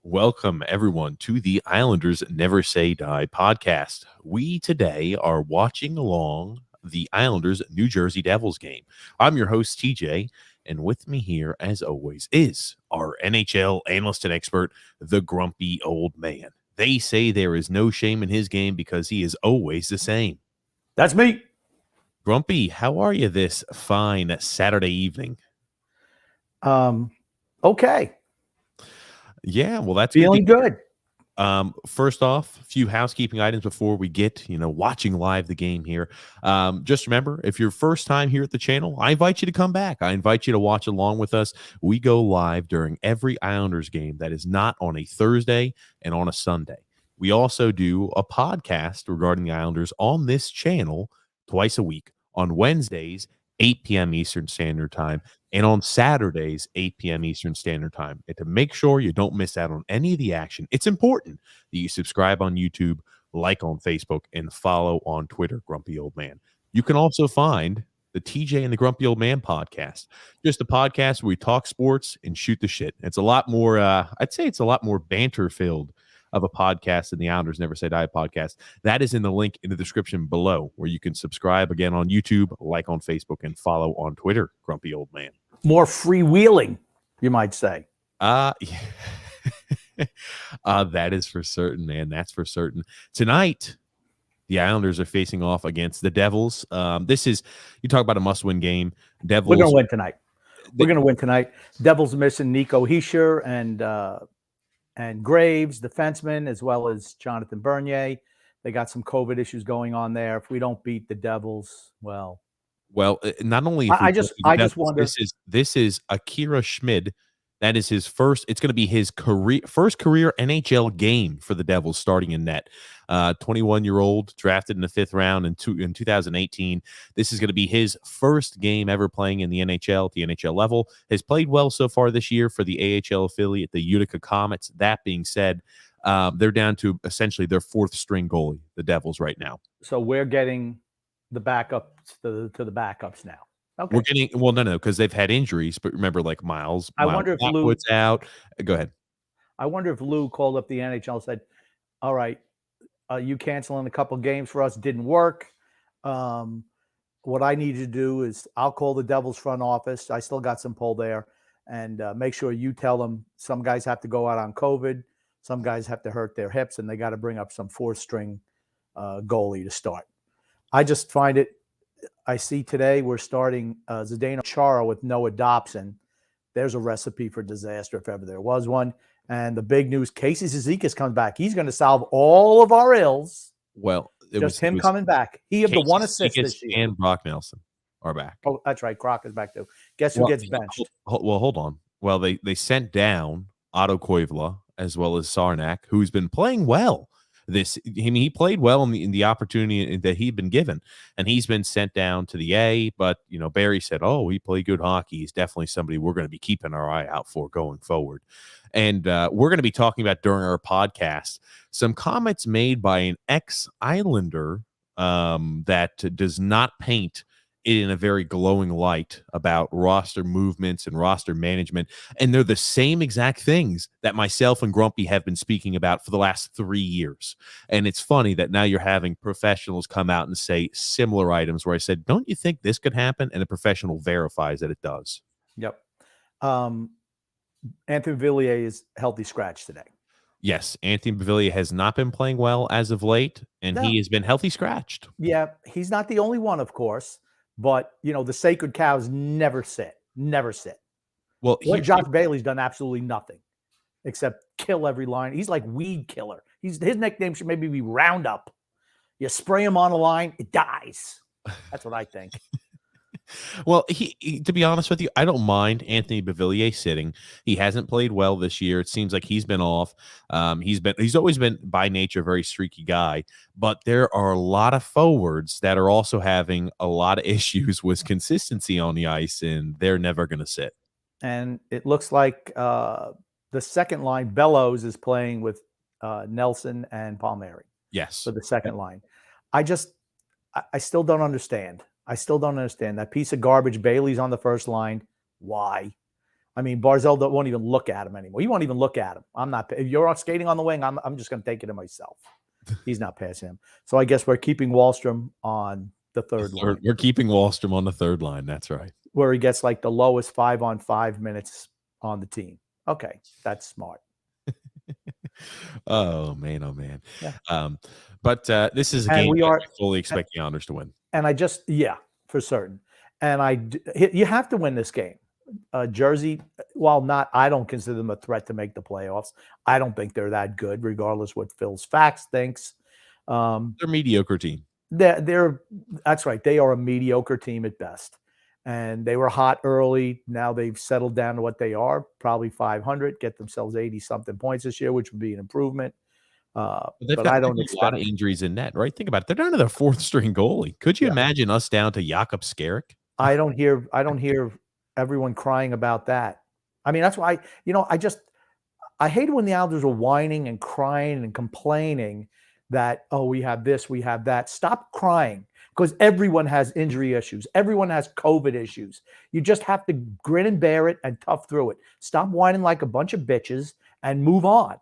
Welcome, everyone, to the Islanders Never Say Die podcast. We today are watching along the Islanders New Jersey Devils game. I'm your host, TJ, and with me here, as always, is our NHL analyst and expert, the grumpy old man. They say there is no shame in his game because he is always the same. That's me. Grumpy, how are you this fine Saturday evening? Okay. Yeah, well, that's feeling good. First off, a few housekeeping items before we get, watching live the game here. Just remember, if you're first time here at the channel, I invite you to come back. I invite you to watch along with us. We go live during every Islanders game that is not on a Thursday and on a Sunday. We also do a podcast regarding the Islanders on this channel twice a week on Wednesdays, 8 p.m. Eastern Standard Time, and on Saturdays, 8 p.m. Eastern Standard Time. And to make sure you don't miss out on any of the action, it's important that you subscribe on YouTube, like on Facebook, and follow on Twitter, Grumpy Old Man. You can also find the TJ and the Grumpy Old Man podcast, just a podcast where we talk sports and shoot the shit. It's a lot more, I'd say it's a lot more banter-filled of a podcast than the Islanders Never Say Die podcast. That is in the link in the description below, where you can subscribe again on YouTube, like on Facebook, and follow on Twitter, Grumpy Old Man. More freewheeling, you might say. Yeah. That is for certain, man. That's for certain. Tonight, the Islanders are facing off against the Devils. This is, you talk about a must-win game. Devils. We're going to win tonight. We're going to win tonight. Devils missing Nico Hischier and Graves, defenseman, as well as Jonathan Bernier. They got some COVID issues going on there. If we don't beat the Devils, well, not only I just wonder. This is Akira Schmid. That is his first. It's going to be his first career NHL game for the Devils, starting in net. 21-year-old, drafted in the 5th round in 2018. This is going to be his first game ever playing in the NHL at the NHL level. Has played well so far this year for the AHL affiliate, the Utica Comets. That being said, they're down to essentially their 4th string goalie, the Devils, right now. So we're getting the backups to the backups now. Okay. We're getting no, because they've had injuries. But remember, like Miles wonder if Lockwood's out. Go ahead. I wonder if Lou called up the NHL and said, "All right, you canceling a couple games for us didn't work. What I need to do is I'll call the Devils front office. I still got some pull there, and make sure you tell them some guys have to go out on COVID, some guys have to hurt their hips, and they got to bring up some 4th string goalie to start." I just find it. I see today we're starting Zdeno Chara with Noah Dobson. There's a recipe for disaster if ever there was one. And the big news, Casey Cizikas comes back. He's going to solve all of our ills. Well, it was coming back. He had the 1 assist this year. And Brock Nelson are back. Oh, that's right. Croc is back too. Guess who gets benched? Well, hold on. Well, they sent down Otto Koivula as well as Sarnak, who's been playing well. He played well in the opportunity that he'd been given, and he's been sent down to the A. But Barry said, "Oh, he played good hockey. He's definitely somebody we're going to be keeping our eye out for going forward." And we're going to be talking about during our podcast some comments made by an ex-Islander that does not paint in a very glowing light about roster movements and roster management. And they're the same exact things that myself and Grumpy have been speaking about for the last 3 years. And it's funny that now you're having professionals come out and say similar items where I said, don't you think this could happen? And a professional verifies that it does. Yep. Anthony Villiers is healthy scratch today. Yes, Anthony Villiers has not been playing well as of late, and he has been healthy scratched. Yeah, he's not the only one, of course. But, the sacred cows never sit. Well, Josh Bailey's done absolutely nothing except kill every line. He's like weed killer. His nickname should maybe be Roundup. You spray him on a line, it dies. That's what I think. Well, he to be honest with you, I don't mind Anthony Beauvillier sitting. He hasn't played well this year. It seems like he's been off. He's always been by nature a very streaky guy, but there are a lot of forwards that are also having a lot of issues with consistency on the ice, and they're never going to sit. And it looks like the second line, Bellows, is playing with Nelson and Palmieri. Yes, for the second line. I still don't understand. That piece of garbage. Bailey's on the first line. Why? I mean, Barzell won't even look at him anymore. He won't even look at him. I'm not. If you're skating on the wing, I'm just going to take it to myself. He's not passing him. So I guess we're keeping Wahlstrom on the third line. We're keeping Wahlstrom on the third line. That's right. Where he gets like the lowest 5-on-5 minutes on the team. Okay, that's smart. Oh man. Yeah. But this is a game we fully expect the Islanders to win. And for certain. And you have to win this game. Jersey, while I don't consider them a threat to make the playoffs. I don't think they're that good, regardless what Phil's Fax thinks. They're a mediocre team. That's right. They are a mediocre team at best. And they were hot early. Now they've settled down to what they are, probably 500, get themselves 80-something points this year, which would be an improvement. But I don't expect a lot of injuries in net, right? Think about it. They're down to their fourth string goalie. Could you imagine us down to Jakub Skarek? I don't hear everyone crying about that. I mean, that's why, I hate when the Islanders are whining and crying and complaining that, oh, we have this, we have that. Stop crying, because everyone has injury issues. Everyone has COVID issues. You just have to grin and bear it and tough through it. Stop whining like a bunch of bitches and move on.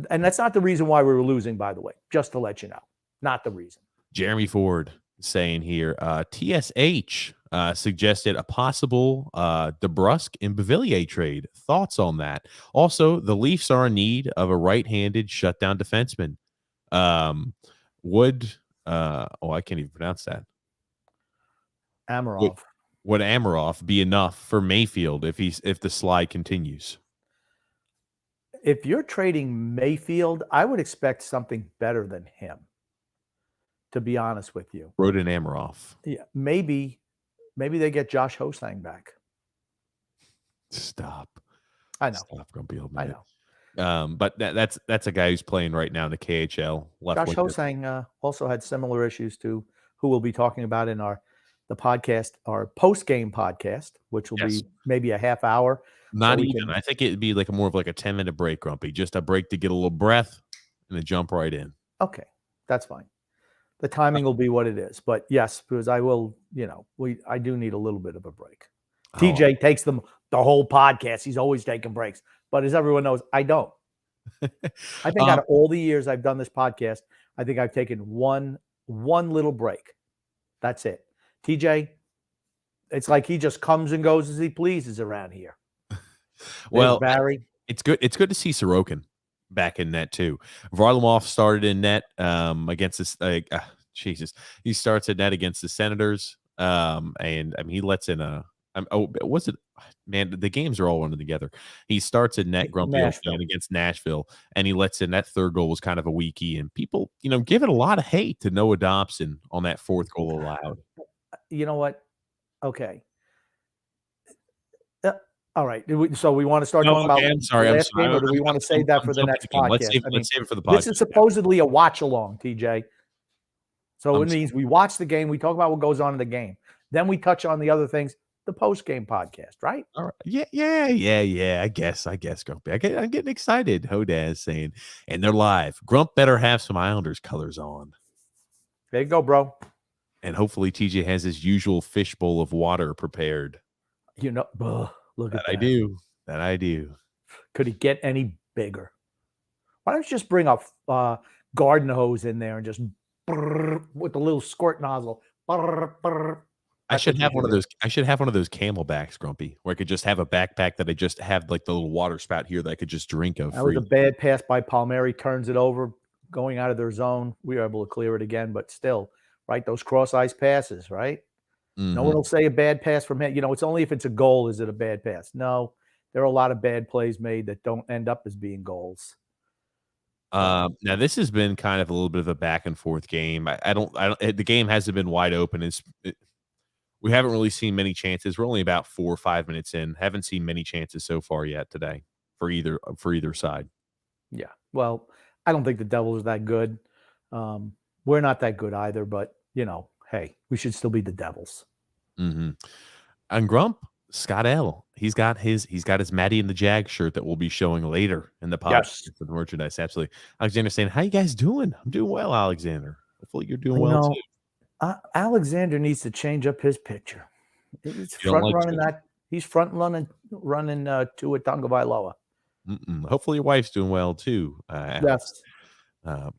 And that's not the reason why we were losing, by the way, just to let you know. Not the reason. Jeremy Ford saying here, TSH suggested a possible DeBrusk and Beauvillier trade. Thoughts on that? Also, the Leafs are in need of a right-handed shutdown defenseman. Would I can't even pronounce that. Amarov. Would Amarov be enough for Mayfield if the slide continues? If you're trading Mayfield, I would expect something better than him, to be honest with you. Roden Amarov. Yeah, maybe they get Josh Hosang back. Stop. I know. Stop, Grumpy old I man. know. But that's a guy who's playing right now in the KHL. Josh Hosang also had similar issues to who we'll be talking about in the podcast, our post-game podcast, which will be maybe a half hour. Not even. I think it'd be more of a 10-minute break, Grumpy. Just a break to get a little breath and then jump right in. Okay, that's fine. The timing will be what it is. But yes, because I will, I do need a little bit of a break. TJ takes the whole podcast. He's always taking breaks. But as everyone knows, I don't. I think out of all the years I've done this podcast, I think I've taken one little break. That's it. TJ, it's like he just comes and goes as he pleases around here. Well, Barry, it's good. It's good to see Sorokin back in net too. Varlamov started in net against this. Jesus, he starts at net against the Senators. And I mean, he lets in a. Was it? Man, the games are all running together. He starts at net, Grumpy against Nashville, and he lets in that third goal was kind of a weakie, and people, give it a lot of hate to Noah Dobson on that fourth goal allowed. You know what? Okay. All right. So we want to start No, talking about I'm sorry. the I'm last sorry. game, or do we want to save that I'm for the jumping next the gun. Let's podcast? save, I mean, let's save it for the this podcast. is supposedly a watch along, TJ. So I'm it means we watch the game, we talk about what goes on in the game, then we touch on the other things, the post game podcast, right? All right. Yeah. I guess, Grumpy. I'm getting excited. Hodaz saying, and they're live. Grump better have some Islanders colors on. There you go, bro. And hopefully TJ has his usual fishbowl of water prepared. You know, look at that. I do. Could he get any bigger? Why don't you just bring a garden hose in there and just with the little squirt nozzle? I should have one of those. I should have one of those Camelbacks, Grumpy, where I could just have a backpack that I just have like the little water spout here that I could just drink of. That was a bad pass by Palmieri. Turns it over, going out of their zone. We were able to clear it again, but still, right? Those cross ice passes, right? Mm-hmm. No one will say a bad pass from him. You know, it's only if it's a goal is it a bad pass. No, there are a lot of bad plays made that don't end up as being goals. Now this has been kind of a little bit of a back and forth game. I don't. The game hasn't been wide open. We haven't really seen many chances. We're only about 4 or 5 minutes in. Haven't seen many chances so far yet today for either side. Yeah. Well, I don't think the Devils are that good. We're not that good either, but you know, hey, we should still be the Devils. Mm-hmm. And Grump, Scott L. He's got his Maddie and the Jag shirt that we'll be showing later in the podcast for the merchandise. Absolutely. Alexander saying, "How you guys doing?" I'm doing well, Alexander. Hopefully you're doing well too. Alexander needs to change up his picture. He's front running to a Tagovailoa. Hopefully your wife's doing well too. Yes.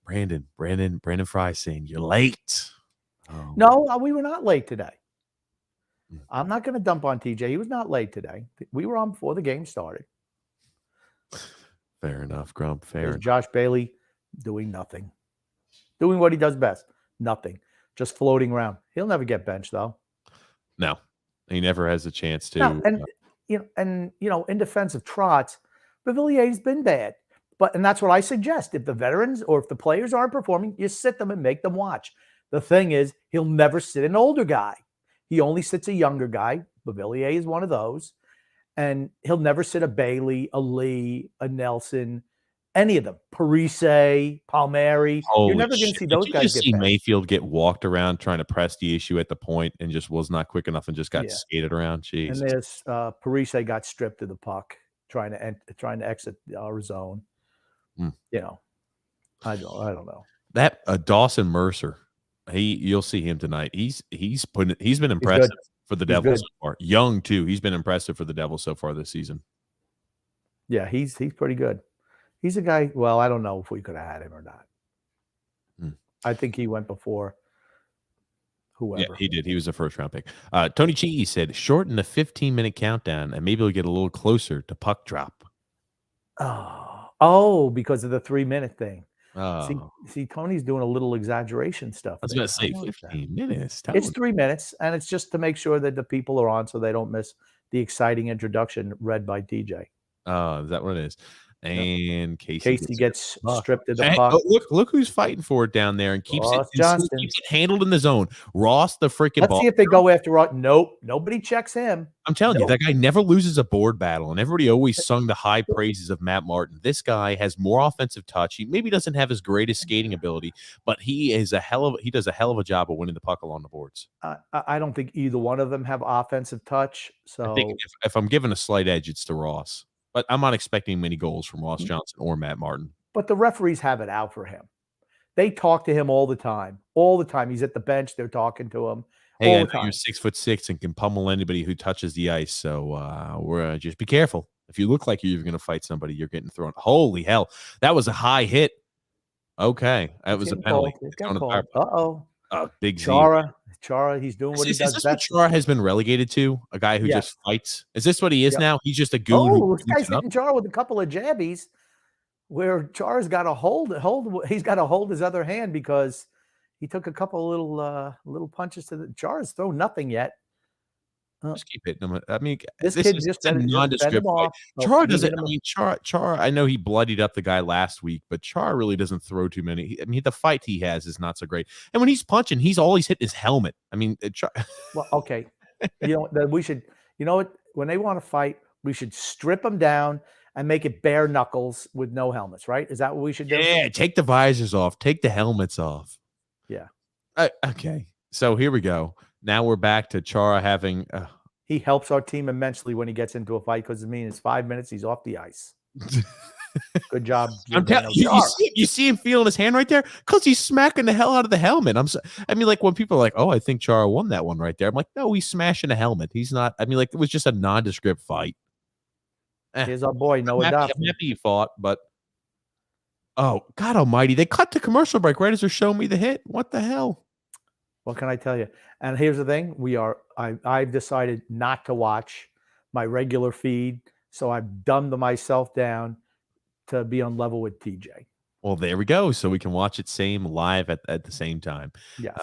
Brandon Fry saying you're late. Oh. No, we were not late today. I'm not going to dump on TJ. He was not late today. We were on before the game started. Fair enough, Grump. Fair enough. Josh Bailey doing nothing. Doing what he does best. Nothing. Just floating around. He'll never get benched, though. No. He never has a chance to. No, and in defense of Trotz, Bevillier's been bad. And that's what I suggest. If the veterans or if the players aren't performing, you sit them and make them watch. The thing is, he'll never sit an older guy. He only sits a younger guy. Bevillier is one of those. And he'll never sit a Bailey, a Lee, a Nelson, any of them. Parise, Palmieri. You're never going to see those guys get benched. Mayfield get walked around trying to press the issue at the point and just was not quick enough and just got skated around. Jeez. And there's Parise got stripped of the puck trying to exit our zone. You know, I don't know. That Dawson Mercer, you'll see him tonight. He's been impressive for the Devils so far. Young too. He's been impressive for the Devils so far this season. Yeah, he's pretty good. He's a guy. Well, I don't know if we could have had him or not. I think he went before whoever. Yeah, he did. He was a first round pick. Tony Cheese said, shorten the 15-minute countdown and maybe we'll get a little closer to puck drop. Oh, because of the 3-minute thing. Oh. See, Tony's doing a little exaggeration stuff. I was going to say 15 minutes. It's 3 minutes, and it's just to make sure that the people are on so they don't miss the exciting introduction read by DJ. Oh, is that what it is? And Casey gets stripped of the puck. Look who's fighting for it down there and keeps it handled in the zone. Ross, the freaking ball. Let's see if they go after Ross. Nope, nobody checks him. I'm telling you, that guy never loses a board battle, and everybody always sung the high praises of Matt Martin. This guy has more offensive touch. He maybe doesn't have his greatest skating ability, but he does a hell of a job of winning the puck along the boards. I don't think either one of them have offensive touch. So I think if I'm giving a slight edge, it's to Ross. But I'm not expecting many goals from Ross Johnson or Matt Martin. But the referees have it out for him. They talk to him all the time. All the time. He's at the bench. They're talking to him. Hey, I know you're 6'6" and can pummel anybody who touches the ice. So we're just be careful. If you look like you're going to fight somebody, you're getting thrown. Holy hell. That was a high hit. Okay. That was a penalty. Uh-oh. Big Z. Chara, he's doing what he does best. What Chara has been relegated to? A guy who just fights? Is this what he is now? He's just a goon. Oh, this guy's hitting Chara with a couple of jabbies where Chara's got to he's got to hold his other hand because he took a couple little punches to the Chara's thrown nothing yet. Just keep hitting him. I mean, this kid is just a nondescript fight. Chara doesn't. I mean, Chara. I know he bloodied up the guy last week, but Chara really doesn't throw too many. I mean, the fight he has is not so great. And when he's punching, he's always hitting his helmet. I mean, well, okay. We should. You know what? When they want to fight, We should strip them down and make it bare knuckles with no helmets, right? Is that what we should do? Yeah, take the visors off, take the helmets off. Yeah. Okay, so here we go. Now we're back to Chara having. He helps our team immensely when he gets into a fight because it means 5 minutes he's off the ice. Good job, I'm telling you, you see him feeling his hand right there because he's smacking the hell out of the helmet. I mean, like when people are like, "Oh, I think Chara won that one right there," I'm like, "No, he's smashing the helmet. He's not." I mean, like it was just a nondescript fight. Here's our boy, I'm happy he fought, but oh God Almighty, they cut to commercial break right as they're showing me the hit. What the hell? What can I tell you? And here's the thing: I've decided not to watch my regular feed, so I've dumbed myself down to be on level with TJ. Well, there we go. So we can watch it same live at the same time. Yes.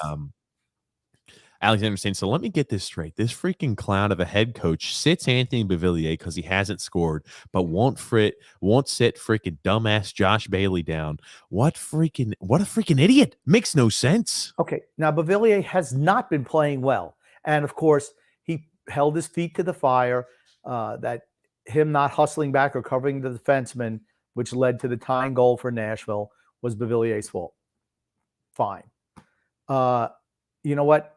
Alexander saying, so let me get this straight. This freaking clown of a head coach sits Anthony Beauvillier because he hasn't scored, but won't sit freaking dumbass Josh Bailey down. What a freaking idiot. Makes no sense. Okay. Now, Beauvillier has not been playing well. And of course, he held his feet to the fire, that him not hustling back or covering the defenseman, which led to the tying goal for Nashville, was Beauvillier's fault. Fine. You know what?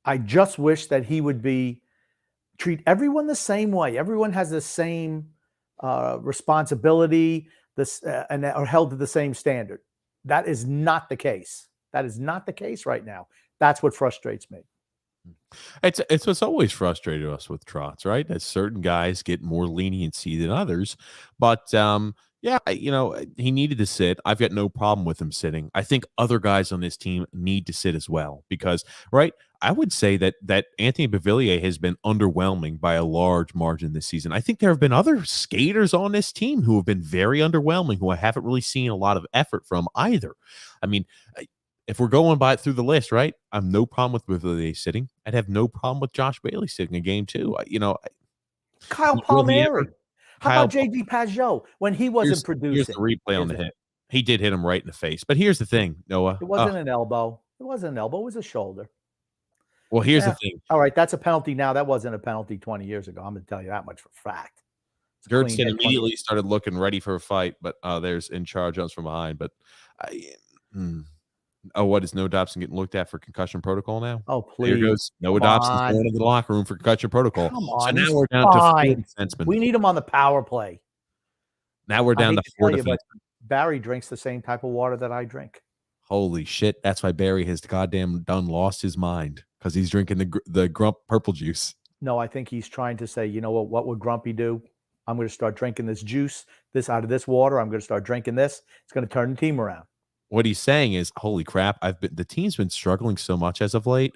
I just wish that he would treat everyone the same way. Everyone has the same responsibility, and are held to the same standard. That is not the case. That is not the case right now. That's what frustrates me. It's what's always frustrated us with Trotz, right? That certain guys get more leniency than others, but yeah, he needed to sit. I've got no problem with him sitting. I think other guys on this team need to sit as well because, right, I would say that Anthony Beauvillier has been underwhelming by a large margin this season. I think there have been other skaters on this team who have been very underwhelming, who I haven't really seen a lot of effort from either. I mean, if we're going by it through the list, right, I'm no problem with Beauvillier sitting. I'd have no problem with Josh Bailey sitting a game too. Kyle Palmieri. How about JD Pajot when he wasn't producing? Here's the replay on the hit. He did hit him right in the face. But here's the thing, Noah. It wasn't an elbow. It wasn't an elbow. It was a shoulder. Well, here's the thing. All right, that's a penalty now. That wasn't a penalty 20 years ago. I'm going to tell you that much for a fact. Gertson immediately started looking ready for a fight, but there's in charge jumps from behind. But what is Noah Dobson getting looked at for concussion protocol now? Oh, please. Here goes Noah Dobson's going into the locker room for concussion protocol. Come on, so now we're down to 4 defensemen. We need him on the power play. Now we're down to 4 defensemen. Barry drinks the same type of water that I drink. Holy shit. That's why Barry has goddamn done lost his mind because he's drinking the Grump purple juice. No, I think he's trying to say, you know what would Grumpy do? I'm going to start drinking this juice, out of this water. I'm going to start drinking this. It's going to turn the team around. What he's saying is, holy crap, the team's been struggling so much as of late.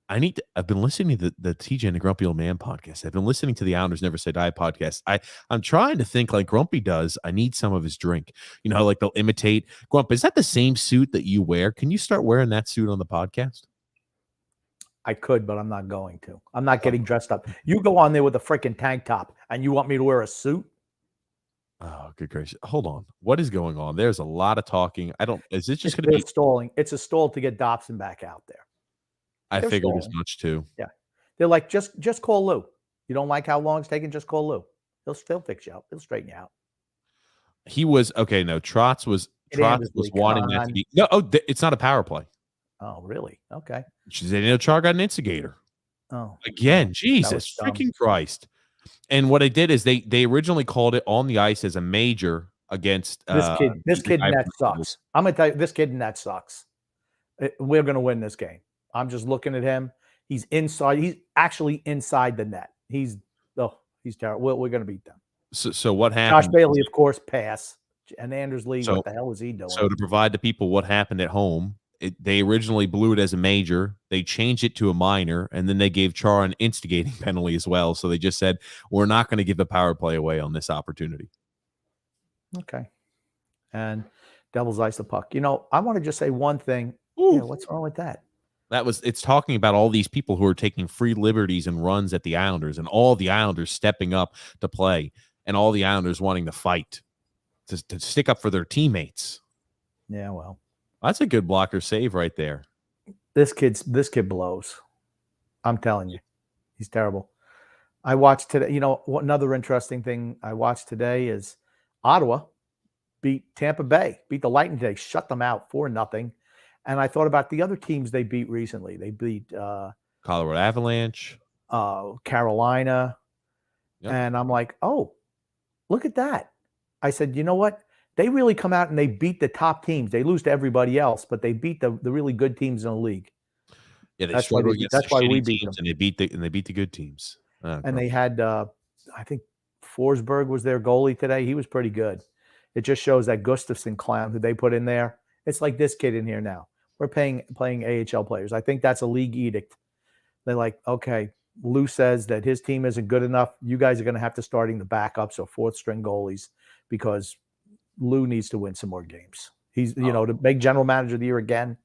I've been listening to the TJ and the Grumpy Old Man podcast. I've been listening to the Islanders Never Say Die podcast. I'm trying to think like Grumpy does. I need some of his drink. You know, like they'll imitate. Grump, is that the same suit that you wear? Can you start wearing that suit on the podcast? I could, but I'm not going to. I'm not getting dressed up. You go on there with a freaking tank top and you want me to wear a suit? Oh, good gracious. Hold on. What is going on? There's a lot of talking. Is this just going to be stalling? It's a stall to get Dobson back out there. I figured as much too. Yeah. They're like, just call Lou. You don't like how long it's taking? Just call Lou. He'll fix you out. He'll straighten you out. He was okay. No, Trotz was wanting that to be. No, it's not a power play. Oh, really? Okay. Char got an instigator. Oh, again, Jesus freaking Christ! And what they did is they originally called it on the ice as a major against this kid. This kid in that sucks. I'm gonna tell you, this kid in that sucks. We're gonna win this game. I'm just looking at him. He's inside. He's actually inside the net. He's terrible. We're gonna beat them. So what happened? Josh Bailey, of course, pass. And Anders Lee, what the hell was he doing? So to provide the people what happened at home. They originally blew it as a major. They changed it to a minor, and then they gave Char an instigating penalty as well. So they just said, we're not going to give the power play away on this opportunity. Okay. And Devils ice the puck. You know, I want to just say one thing. Yeah, what's wrong with that? It's talking about all these people who are taking free liberties and runs at the Islanders, and all the Islanders stepping up to play, and all the Islanders wanting to fight, to stick up for their teammates. Yeah, well. That's a good blocker save right there. This kid blows. I'm telling you, he's terrible. I watched today. Another interesting thing I watched today is Ottawa beat Tampa Bay, beat the Lightning today, shut them out 4-0. And I thought about the other teams they beat recently. They beat Colorado Avalanche. Carolina. Yep. And I'm like, oh, look at that. I said, you know what? They really come out and they beat the top teams. They lose to everybody else, but they beat the really good teams in the league. Yeah, they That's why struggle against the that's why we shitty beat them. teams, and they beat the good teams. And they had, I think Forsberg was their goalie today. He was pretty good. It just shows that Gustafson clown who they put in there. It's like this kid in here now. We're playing AHL players. I think that's a league edict. They're like, okay, Lou says that his team isn't good enough. You guys are going to have to starting the backups or fourth string goalies because Lou needs to win some more games. He's, to make general manager of the year again.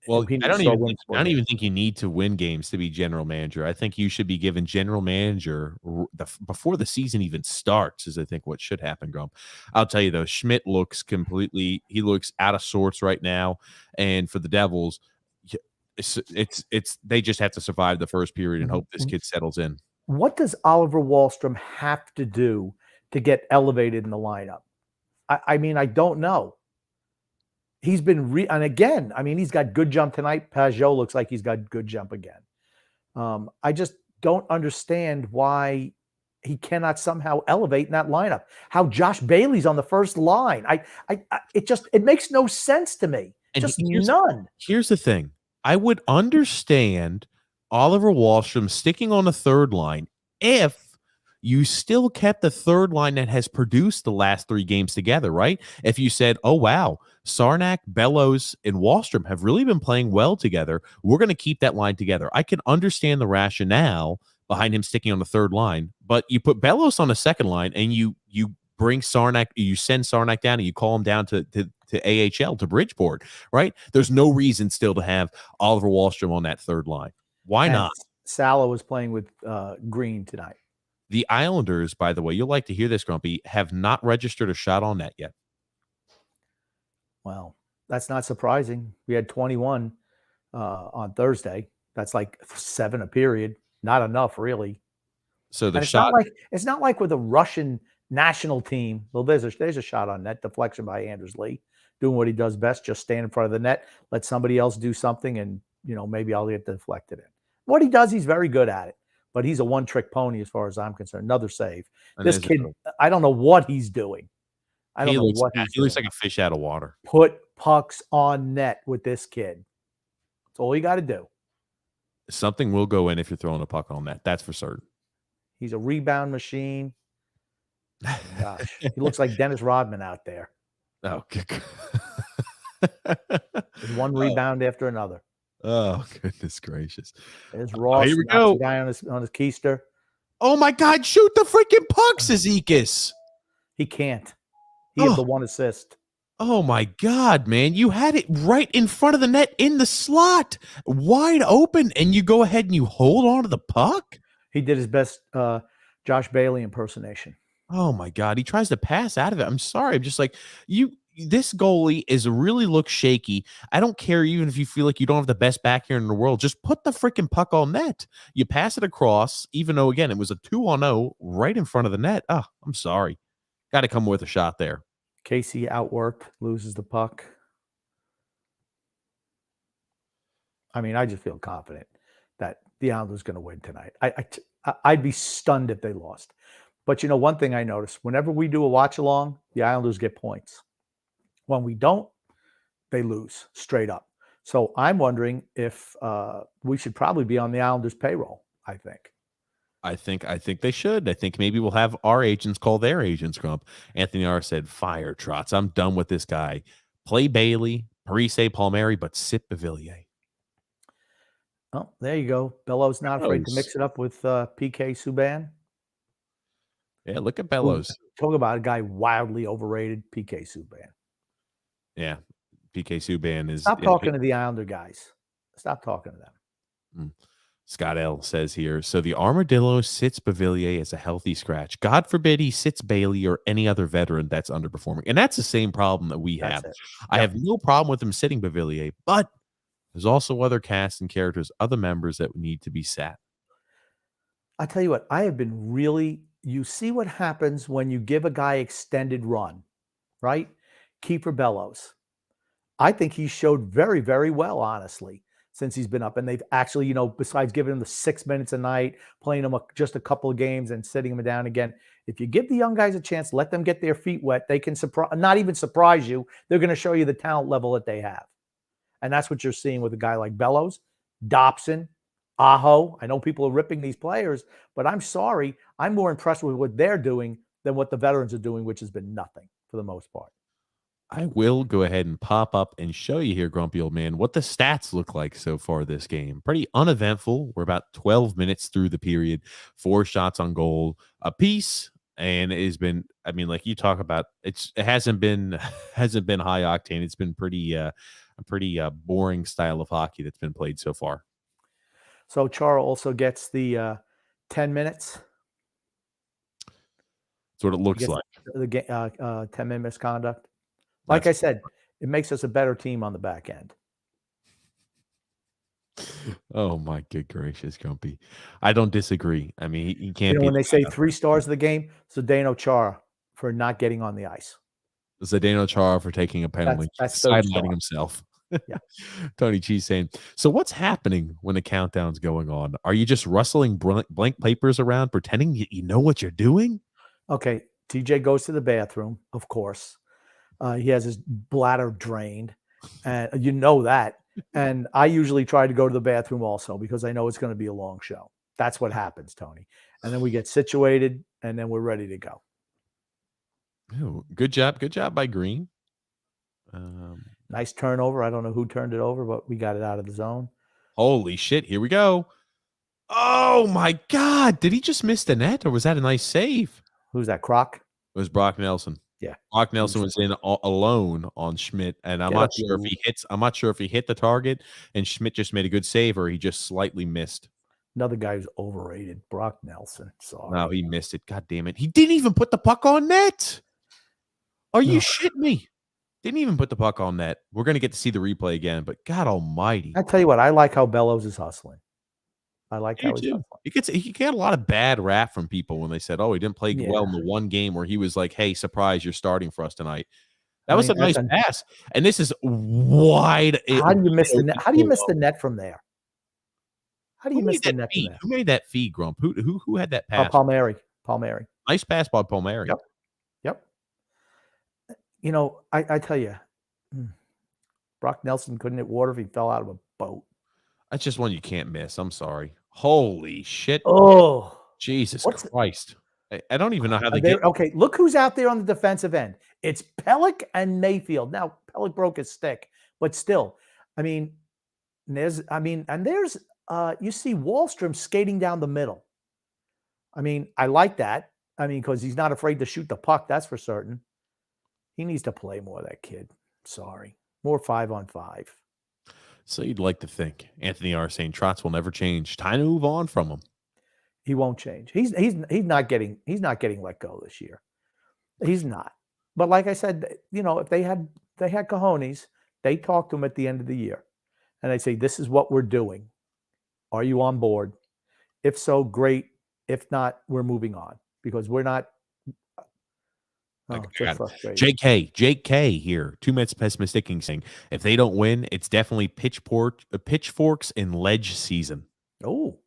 Well, he I needs to don't start even winning think some I more don't even games. think you need to win games to be general manager. I think you should be given general manager before the season even starts. Is I think what should happen, Grump. I'll tell you though, Schmidt looks he looks out of sorts right now, and for the Devils, it's they just have to survive the first period and hope this kid settles in. What does Oliver Wahlstrom have to do to get elevated in the lineup? I mean, I don't know. He's been and again, I mean, he's got good jump tonight. Pajot looks like he's got good jump again. I just don't understand why he cannot somehow elevate in that lineup. How Josh Bailey's on the first line. It makes no sense to me. And Just none. Here's the thing. I would understand Oliver Wahlstrom sticking on the third line if you still kept the third line that has produced the last 3 games together, right? If you said, oh, wow, Sarnak, Bellows, and Wahlstrom have really been playing well together, we're going to keep that line together. I can understand the rationale behind him sticking on the third line, but you put Bellows on the second line and you bring Sarnak, you send Sarnak down and you call him down to AHL, to Bridgeport, right? There's no reason still to have Oliver Wahlstrom on that third line. Why not? Salah was playing with Green tonight. The Islanders, by the way, you'll like to hear this, Grumpy, have not registered a shot on net yet. Well, that's not surprising. We had 21 on Thursday. That's like 7 a period. Not enough, really. So the it's shot, it's not like with a Russian national team. Well, there's a shot on net deflection by Anders Lee, doing what he does best, just stand in front of the net, let somebody else do something, and maybe I'll get deflected in. What he does, he's very good at it. But he's a one-trick pony as far as I'm concerned. Another save. This kid, I don't know what he's doing. I don't know what he's doing. He looks like a fish out of water. Put pucks on net with this kid. That's all you got to do. Something will go in if you're throwing a puck on net. That's for certain. He's a rebound machine. Gosh, he looks like Dennis Rodman out there. Oh, one rebound after another. Oh, goodness gracious. There's Ross. Here we go. The guy on his keister. Oh, my God. Shoot the freaking puck, Zizekas. He can't. He had the 1 assist. Oh, my God, man. You had it right in front of the net in the slot, wide open, and you go ahead and you hold on to the puck? He did his best Josh Bailey impersonation. Oh, my God. He tries to pass out of it. I'm sorry. I'm just like, this goalie looks shaky. I don't care even if you feel like you don't have the best back here in the world. Just put the freaking puck on net. You pass it across, even though, again, it was a 2-on-0 right in front of the net. Oh, I'm sorry. Got to come with a shot there. Casey outworked, loses the puck. I mean, I just feel confident that the Islanders going to win tonight. I'd be stunned if they lost. But one thing I noticed, whenever we do a watch along, the Islanders get points. When we don't, they lose straight up. So I'm wondering if we should probably be on the Islanders payroll, I think. I think they should. I think maybe we'll have our agents call their agents, Grump. Anthony R. said, fire Trotz. I'm done with this guy. Play Bailey, Parise, Palmieri, but sit Beauvillier. Oh, there you go. Bellows not afraid to mix it up with PK Subban. Yeah, look at Bellows. Talk about a guy wildly overrated, PK Subban. Yeah, PK Subban is... Stop talking to the Islander guys. Stop talking to them. Scott L. says here, so the Armadillo sits Beauvillier as a healthy scratch. God forbid he sits Bailey or any other veteran that's underperforming. And that's the same problem that we have. I have no problem with him sitting Beauvillier, but there's also other cast and characters, other members that need to be sat. I tell you what, I have been really. You see what happens when you give a guy extended run, right? Kiefer Bellows. I think he showed very, very well, honestly, since he's been up. And they've actually, besides giving him the 6 minutes a night, playing him just a couple of games and sitting him down again. If you give the young guys a chance, let them get their feet wet, they can not even surprise you. They're going to show you the talent level that they have. And that's what you're seeing with a guy like Bellows, Dobson, Aho. I know people are ripping these players, but I'm sorry. I'm more impressed with what they're doing than what the veterans are doing, which has been nothing for the most part. I will go ahead and pop up and show you here, Grumpy Old Man, what the stats look like so far this game. Pretty uneventful. We're about 12 minutes through the period, 4 shots on goal apiece. And it has been, I mean, like you talk about, it hasn't been hasn't been high octane. It's been pretty a pretty boring style of hockey that's been played so far. So Chara also gets the 10 minutes. That's what it looks like. The 10-minute misconduct. Like I said, it makes us a better team on the back end. Oh my good gracious, Grumpy. I don't disagree. I mean, he can't be when they say 3 stars of the game, Zdeno Chara for not getting on the ice. Zdeno Chara for taking a penalty, That's sidelining himself. Yeah. Tony Cheese saying, so what's happening when the countdown's going on? Are you just rustling blank papers around, pretending you know what you're doing? Okay. TJ goes to the bathroom, of course. He has his bladder drained, and you know that. And I usually try to go to the bathroom also because I know it's going to be a long show. That's what happens, Tony. And then we get situated, and then we're ready to go. Oh, good job by Green. Nice turnover. I don't know who turned it over, but we got it out of the zone. Holy shit! Here we go. Oh my God! Did he just miss the net, or was that a nice save? Who's that? Croc? It was Brock Nelson. Yeah, Brock Nelson was in alone on Schmidt, and I'm not sure if he hit the target, and Schmidt just made a good save, or he just slightly missed. Another guy who's overrated, Brock Nelson. Sorry. No, he missed it. God damn it! He didn't even put the puck on net. Are you shitting me? Didn't even put the puck on net. We're gonna get to see the replay again, but God Almighty! I tell you what, I like how Bellows is hustling. I like how he's hustling. He got a lot of bad rap from people when they said, "Oh, he didn't play well in the one game where he was like, hey, surprise, you're starting for us tonight." That was a nice pass, and this is wide. How do you miss the net? How do you miss the net from there? How do you miss the net from there? Who made that feed, Grump? Who had that pass? Palmieri. Nice pass by Palmieri. Yep. I tell you, Brock Nelson couldn't hit water if he fell out of a boat. That's just one you can't miss. I'm sorry. Holy shit. Oh, Jesus Christ. I don't even know how they get. Okay, look who's out there on the defensive end. It's Pellick and Mayfield. Now, Pellick broke his stick, but still, you see Wallstrom skating down the middle. I like that. Because he's not afraid to shoot the puck, that's for certain. He needs to play more, that kid. Sorry. More 5-on-5. So you'd like to think Anthony R. saying Trotz will never change. Time to move on from him. He won't change. He's not getting let go this year. He's not. But like I said, if they had cojones, they talk to him at the end of the year, and they say, "This is what we're doing. Are you on board? If so, great. If not, we're moving on because we're not." JK here. 2 minutes pessimistic saying if they don't win, it's definitely pitchforks in ledge season. Oh.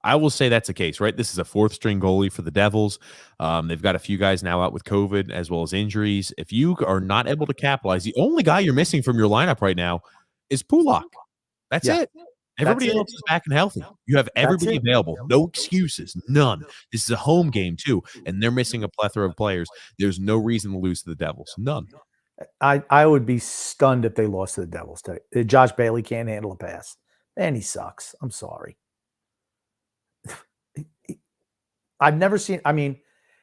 I will say that's the case, right? This is a 4th string goalie for the Devils. They've got a few guys now out with COVID as well as injuries. If you are not able to capitalize, the only guy you're missing from your lineup right now is Pulak. That's it. Everybody else is back and healthy. You have everybody available. No excuses. None. This is a home game, too, and they're missing a plethora of players. There's no reason to lose to the Devils. None. I would be stunned if they lost to the Devils today. Josh Bailey can't handle a pass. And he sucks. I'm sorry. I've never seen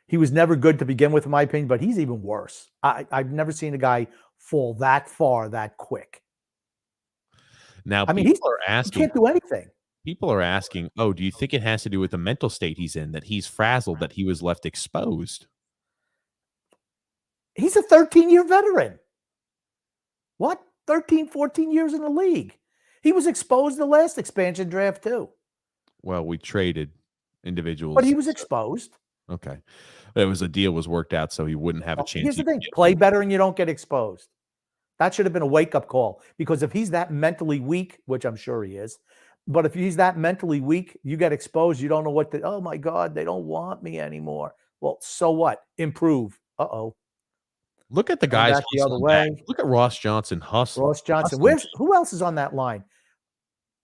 he was never good to begin with, in my opinion, but he's even worse. I've never seen a guy fall that far that quick. Now, people are asking. He can't do anything. People are asking, oh, do you think it has to do with the mental state he's in, that he's frazzled, that he was left exposed? He's a 13-year veteran. What? 13, 14 years in the league. He was exposed the last expansion draft, too. Well, we traded individuals. But he was exposed. Okay. A deal was worked out so he wouldn't have a Well, chance. here's the to thing: get play moved. better and you don't get exposed. That should have been a wake-up call, because if he's that mentally weak, which I'm sure he is, but if he's that mentally weak, you get exposed, you don't know what to, oh my God, they don't want me anymore. Well, so what? Improve. Uh-oh. Look at the Coming guys back the other hustling back. way. Look at Ross Johnson hustling. Ross Johnson. Hustling. Who else is on that line?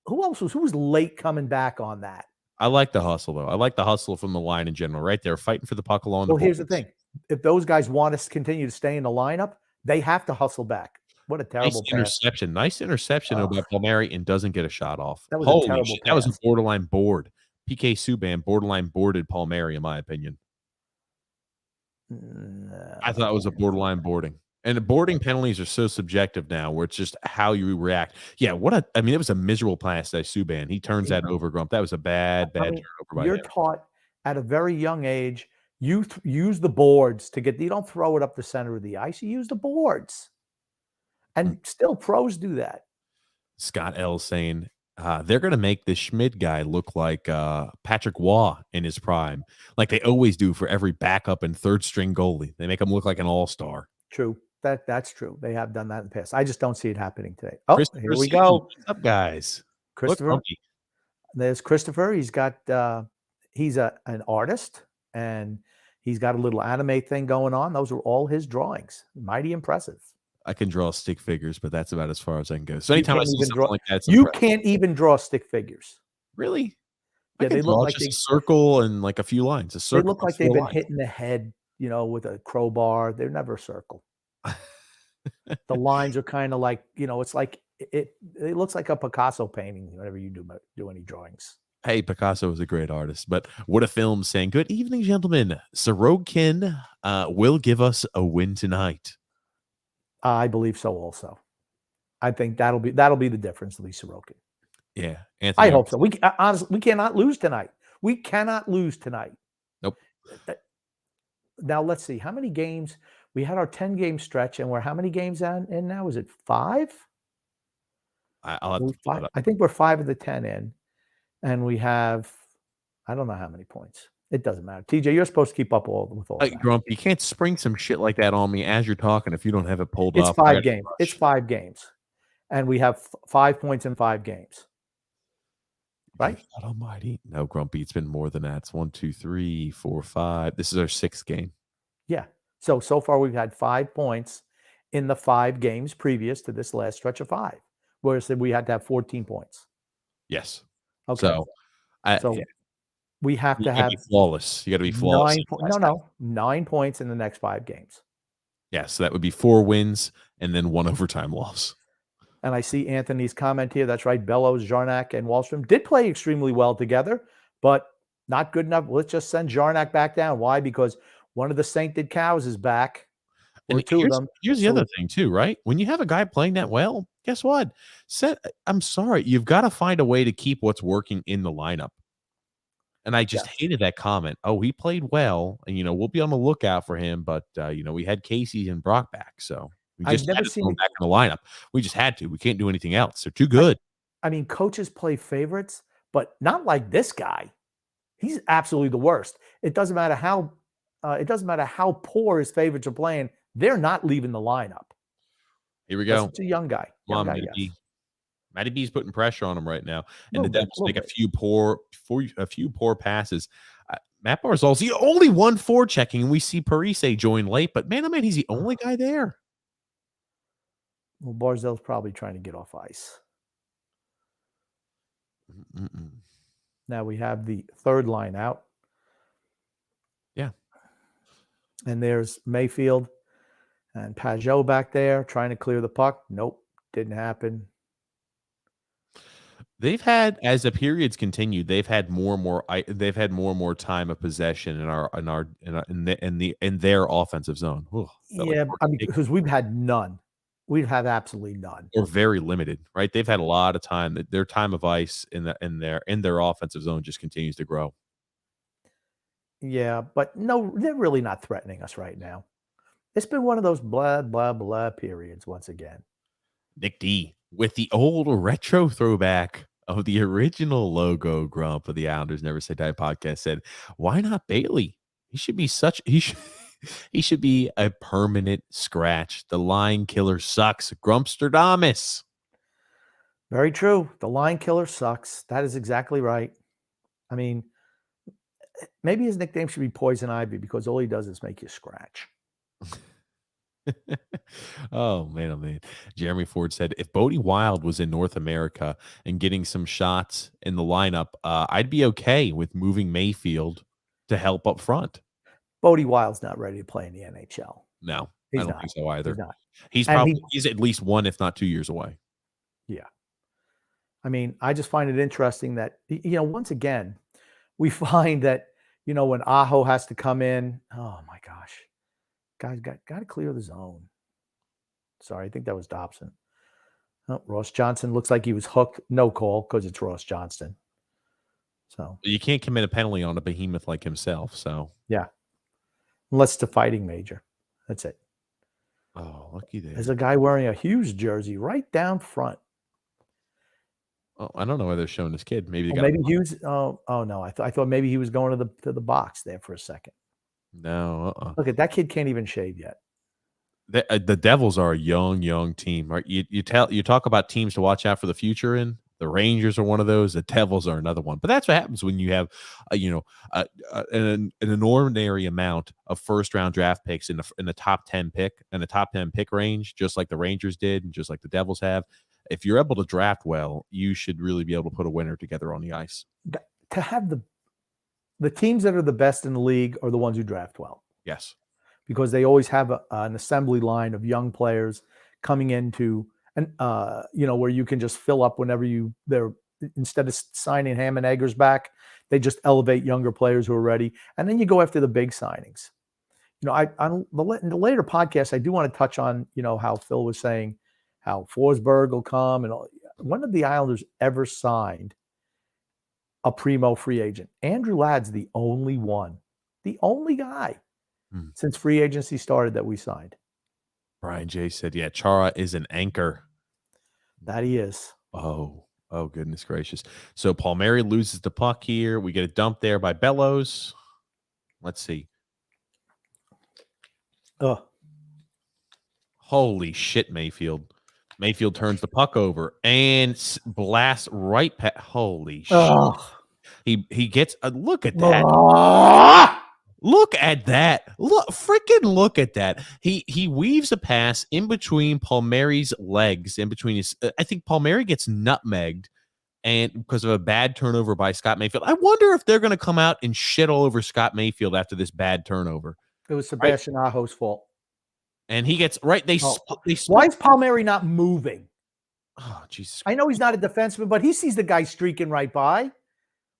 Who was late coming back on that? I like the hustle, though. I like the hustle from the line in general, right? They're fighting for the puck along the Well, here's the boards. thing. If those guys want to continue to stay in the lineup, they have to hustle back. What a Nice terrible pass. interception. Nice interception Ugh. by Palmieri, and doesn't get a shot off. That was a Holy terrible shit. That was a pass. borderline board. PK Subban borderline boarded Palmieri, in my opinion. I thought it was a borderline boarding. And the boarding penalties are so subjective now, where it's just how you react. Yeah, it was a miserable pass by Subban. He turns that over, Grump. That was a bad turnover by You're him. taught at a very young age, you use the boards to get, you don't throw it up the center of the ice, you use the boards. And still pros do that. Scott L saying they're going to make this Schmid guy look like Patrick Waugh in his prime, like they always do for every backup and third string goalie. They make him look like an all-star. True. That's true. They have done that in the past. I just don't see it happening today. Oh, here we C. go. What's up, guys? Christopher. There's Christopher. He's got he's an artist, and he's got a little anime thing going on. Those are all his drawings. Mighty impressive. I can draw stick figures, but that's about as far as I can go. So anytime I see something like that, you can't even draw stick figures. Really? Yeah, they look like just a circle and like a few lines. They look like they've been hit in the head, with a crowbar. They're never a circle. The lines are kind of like, it's like it looks like a Picasso painting whenever you do any drawings. Hey, Picasso was a great artist, but what a film saying, good evening, gentlemen. Sorokin will give us a win tonight. I believe so also. I think that'll be the difference, Lee Sorokin. Yeah. I hope so. Honestly, we cannot lose tonight. We cannot lose tonight. Nope. Now, let's see. How many games? We had our 10-game stretch, and we're how many games in now? Is it 5? I'll have to 5? I think we're 5 of the 10 in, and we have, I don't know how many points. It doesn't matter. TJ, you're supposed to keep up with all that. Grump, you can't spring some shit like that on me as you're talking if you don't have it pulled up. It's 5 games. It's 5 games, and we have 5 points in 5 games. Right? God almighty. No, Grumpy, it's been more than that. It's 1, 2, 3, 4, 5. This is our 6th game. Yeah. So far we've had 5 points in the 5 games previous to this last stretch of 5, whereas we had to have 14 points. Yes. Okay. So we have to have flawless. You got to be flawless. 9 points in the next 5 games. Yeah. So that would be 4 wins and then 1 overtime loss. And I see Anthony's comment here. That's right. Bellows, Jarnac, and Wallstrom did play extremely well together, but not good enough. Let's just send Jarnac back down. Why? Because one of the sainted cows is back. And here's the other thing too, right? When you have a guy playing that well, guess what? I'm sorry, you've got to find a way to keep what's working in the lineup. And I just hated that comment. Oh, he played well, and we'll be on the lookout for him. But we had Casey and Brock back, so we just had to throw him back in the lineup. We just had to. We can't do anything else. They're too good. I mean, coaches play favorites, but not like this guy. He's absolutely the worst. It doesn't matter how poor his favorites are playing. They're not leaving the lineup. Here we go. It's a young guy. Matty B's putting pressure on him right now, and the Devils make a few poor passes. Matt Barzal's the only one forechecking, and we see Parise join late. But man, he's the only guy there. Well, Barzal's probably trying to get off ice. Now we have the third line out. Yeah. And there's Mayfield and Pajot back there trying to clear the puck. Nope, didn't happen. They've had, as the periods continued, they've had more and more time of possession in their offensive zone. Because we've had none. We've had absolutely none, or very limited. Right? They've had a lot of time. Their time of ice in their offensive zone just continues to grow. Yeah, but no, they're really not threatening us right now. It's been one of those blah, blah, blah periods once again. Nick D with the old retro throwback. Oh, the original logo grump of the Islanders Never Say Die podcast said, "Why not Bailey? He should be such he should he should be a permanent scratch. The line killer sucks. Grumpsterdamus." Very true. The line killer sucks. That is exactly right. I mean, maybe his nickname should be Poison Ivy because all he does is make you scratch. Oh man, oh man. Jeremy Ford said, if Bodie Wild was in North America and getting some shots in the lineup, I'd be okay with moving Mayfield to help up front. Bodie Wild's not ready to play in the NHL. No, I He's don't not. think so either. He's not. He's And probably he's at least 1, if not 2 years away. Yeah. I mean, I just find it interesting that, once again, we find that, when Aho has to come in, oh my gosh, guys got to clear the zone. Sorry, I think that was Dobson. Oh, Ross Johnson looks like he was hooked. No call because it's Ross Johnston. So You can't commit a penalty on a behemoth like himself. So yeah, unless it's a fighting major. That's it. oh, lucky there. There's a guy wearing a Hughes jersey right down front. Oh, I don't know why they're showing this kid. Maybe they got Maybe Hughes. Oh no, I thought maybe he was going to the box there for a second. no. Look at that kid can't even shave yet. The Devils are a young team, right? You talk about teams to watch out for the future in. The Rangers are one of those. The Devils are another one. But that's what happens when you have, an enormous amount of first round draft picks in the top 10 pick range, just like the Rangers did, and just like the Devils have. If you're able to draft well, you should really be able to put a winner together on the ice. To have the teams that are the best in the league are the ones who draft well. Yes. Because they always have an assembly line of young players coming into, and where you can just fill up whenever they're instead of signing Ham and Eggers back, they just elevate younger players who are ready, and then you go after the big signings. In the later podcast, I do want to touch on how Phil was saying how Forsberg will come, and when have the Islanders ever signed a primo free agent? Andrew Ladd's the only guy. Since free agency started that we signed. Brian J said, yeah, Chara is an anchor. That he is. Oh, goodness gracious. So Palmieri loses the puck here. We get a dump there by Bellows. Let's see. Holy shit, Mayfield. Mayfield turns the puck over and blasts right past. Holy shit. He gets a look at that. Look at that. Look at that. He weaves a pass in between Palmieri's legs, in between his I think Palmieri gets nutmegged and because of a bad turnover by Scott Mayfield. I wonder if they're going to come out and shit all over Scott Mayfield after this bad turnover. It was Sebastian Aho's fault. And he gets right. Why is Palmieri not moving? Oh, Jesus. I know he's not a defenseman, but he sees the guy streaking right by.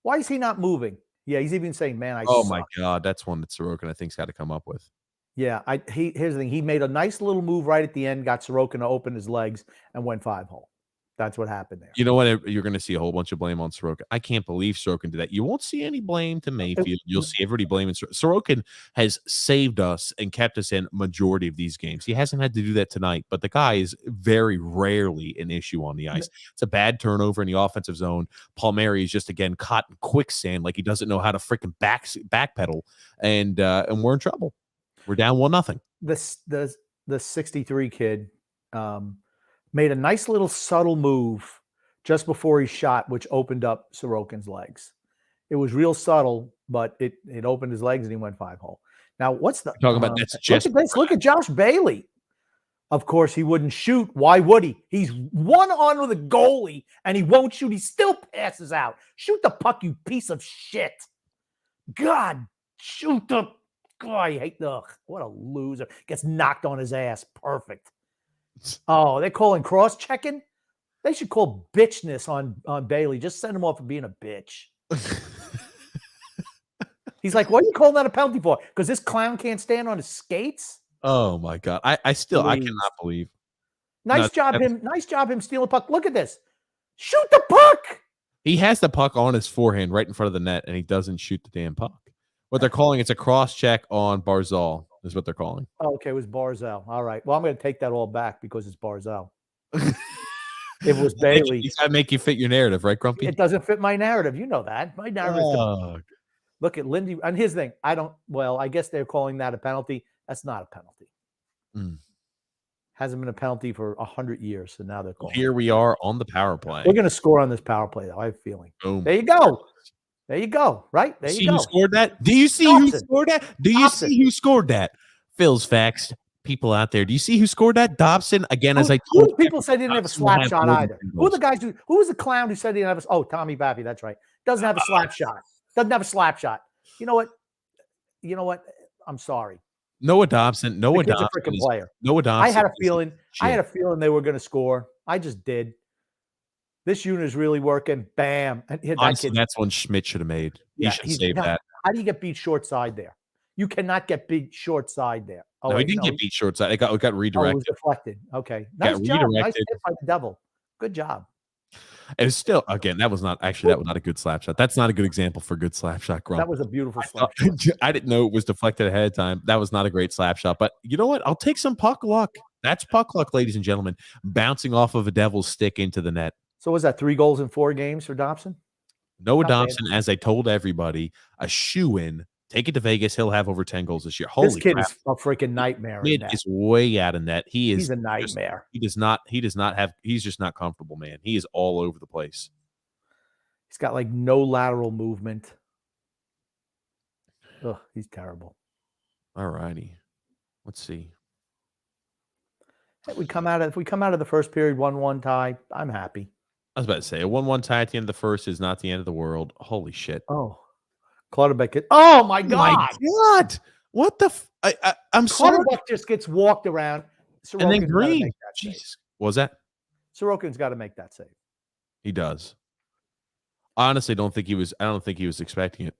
Why is he not moving? Yeah, he's even saying, man, I suck. My God. That's one that Sorokin, I think, has got to come up with. Yeah, here's the thing. He made a nice little move right at the end, got Sorokin to open his legs, and went 5-hole. That's what happened there. You know what? You're going to see a whole bunch of blame on Sorokin. I can't believe Sorokin did that. You won't see any blame to Mayfield. You'll see everybody blaming Sorokin. Has saved us and kept us in majority of these games. He hasn't had to do that tonight, but the guy is very rarely an issue on the ice. It's a bad turnover in the offensive zone. Palmieri is just, again, caught in quicksand like he doesn't know how to freaking backpedal, and we're in trouble. We're down 1-0. The 63 kid made a nice little subtle move just before he shot, which opened up Sorokin's legs. It was real subtle, but it opened his legs and he went 5-hole. Now, what's the talking about? That's just look at Josh Bailey. Of course, he wouldn't shoot. Why would he? He's one-on with a goalie and he won't shoot. He still passes out. Shoot the puck, you piece of shit. God, shoot the. Oh, I hate what a loser. Gets knocked on his ass. Perfect. Oh, they're calling cross-checking? They should call bitchness on Bailey. Just send him off for being a bitch. He's like, what are you calling that a penalty for? Because this clown can't stand on his skates? Oh, my God. I cannot believe. Nice job him stealing the puck. Look at this. Shoot the puck! He has the puck on his forehand right in front of the net, and he doesn't shoot the damn puck. What they're calling, it's a cross-check on Barzal, is what they're calling. Oh, okay, it was Barzal. All right. Well, I'm going to take that all back because it's Barzal. If it was Bailey, He's got to make you fit your narrative, right, Grumpy? it doesn't fit my narrative. You know that. My narrative is Oh, look at Lindy. And his thing, I guess they're calling that a penalty. That's not a penalty. mm. Hasn't been a penalty for 100 years. So now they're calling Here we are on the power play. We're going to score on this power play, though. I have a feeling. Boom. There you go. There you go. Right? There you go. Who scored that? Do you see who scored that? Do you see who scored that? Phil's facts. People out there, do you see who scored that? Dobson again. As I told people said he didn't have a slap shot either. Who are the guys who was the clown who said he didn't have a? Oh, Tommy Baffy. That's right. Doesn't have a slap shot. Doesn't have a slap shot. You know what? I'm sorry. Noah Dobson. Noah Dobson. A freaking player. Noah Dobson. I had a feeling they were going to score. I just did. This unit is really working. Bam. And honestly, that's one Schmidt should have made. He should save that. How do you get beat short side there? You cannot get beat short side there. Oh, no, he didn't get beat short side. It got redirected. Oh, it was deflected. Okay. Nice job. Nice hit by the devil. Good job. It was still, again, that was not a good slap shot. That's not a good example for a good slap shot, Grump. That was a beautiful slap shot. I didn't know it was deflected ahead of time. That was not a great slap shot. But you know what? I'll take some puck luck. That's puck luck, ladies and gentlemen. Bouncing off of a devil's stick into the net. So was that 3 goals in 4 games for Dobson? Noah Dobson, as I told everybody, a shoe-in. Take it to Vegas. He'll have over 10 goals this year. Holy kid is a freaking nightmare. Mid is way out of net. He's a nightmare. He's just not comfortable, man. He is all over the place. He's got like no lateral movement. Ugh, he's terrible. All righty. Let's see. If we come out of the first period 1-1 tie, I'm happy. I was about to say a 1-1 tie at the end of the first is not the end of the world. Holy shit. Oh. Clutterbuck. Oh my God! My God! What the? I'm sorry. Clutterbuck just gets walked around. Sorokin's and then Green. Jesus, was that? Sorokin's got to make that save. He does. Honestly, I don't think he was expecting it.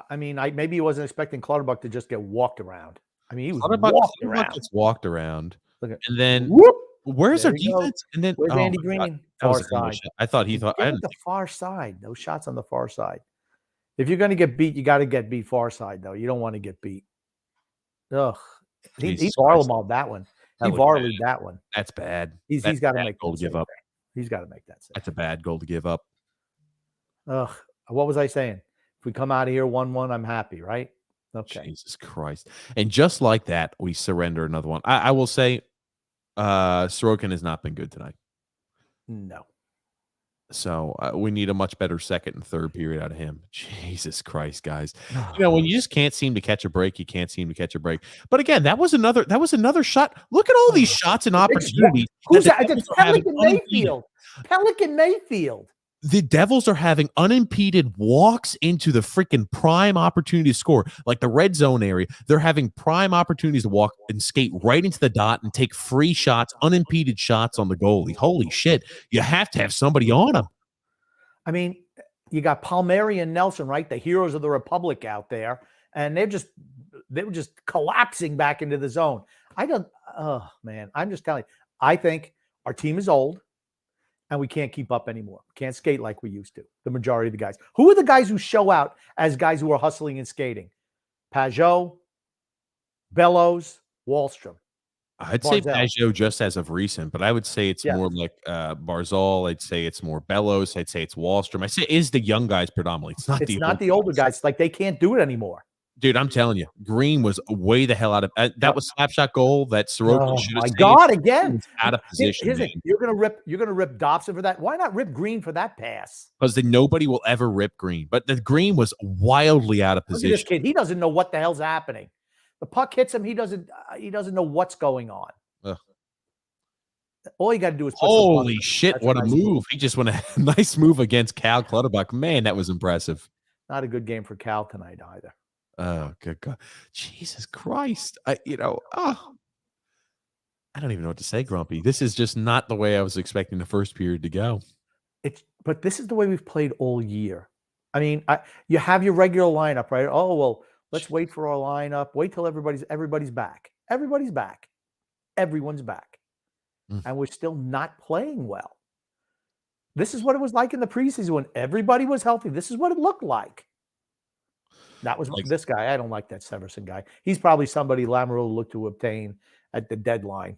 I mean, maybe he wasn't expecting Clutterbuck to just get walked around. I mean, he was Clutterbuck gets walked around, and then where's our defense? And then where's Andy Green? Far side. I thought he thought the far side. Those shots on the far side. If you're going to get beat, you got to get beat far side, though. You don't want to get beat. Ugh. He Varlamalled that one. He Varleyed that one. That's bad. He's got to make goal to give up. He's got to make that save. That's a bad goal to give up. Ugh. What was I saying? If we come out of here 1-1, I'm happy, right? Okay. Jesus Christ. And just like that, we surrender another one. I will say Sorokin has not been good tonight. No. So we need a much better second and third period out of him. Jesus Christ, guys! When you just can't seem to catch a break, you can't seem to catch a break. But again, that was another shot. Look at all these shots and opportunities. Who's that? Pelican Mayfield. Pelican Mayfield. The Devils are having unimpeded walks into the freaking prime opportunity to score, like the red zone area. They're having prime opportunities to walk and skate right into the dot and take free shots, unimpeded shots on the goalie. Holy shit. You have to have somebody on him. I mean, you got Palmieri and Nelson, right? The heroes of the Republic out there. And they were just collapsing back into the zone. I'm just telling you, I think our team is old. And we can't keep up anymore. Can't skate like we used to. The majority of the guys. Who are the guys who show out as guys who are hustling and skating? Pajot, Bellows, Wallstrom. I'd say Pajot just as of recent, but I would say it's more like Barzal. I'd say it's more Bellows. I'd say it's Wallstrom. I say it is the young guys predominantly. It's not the older guys. Like they can't do it anymore. Dude, I'm telling you, Green was way the hell out of that was slapshot goal that Sorokin should have saved. My God, again. Out of position. You're gonna rip Dobson for that. Why not rip Green for that pass? Because then nobody will ever rip Green. But the Green was wildly out of position. Look at this kid. He doesn't know what the hell's happening. The puck hits him. He doesn't know what's going on. Ugh. All you got to do is put holy shit, what a move. He just went a nice move against Cal Clutterbuck. Man, that was impressive. Not a good game for Cal tonight either. Oh, good God. Jesus Christ. I don't even know what to say, Grumpy. This is just not the way I was expecting the first period to go. But this is the way we've played all year. I mean, you have your regular lineup, right? Oh, well, let's wait for our lineup. Wait till everybody's back. Everybody's back. Everyone's back. And we're still not playing well. This is what it was like in the preseason when everybody was healthy. This is what it looked like. That was this guy. I don't like that Severson guy. He's probably somebody Lamoureux looked to obtain at the deadline,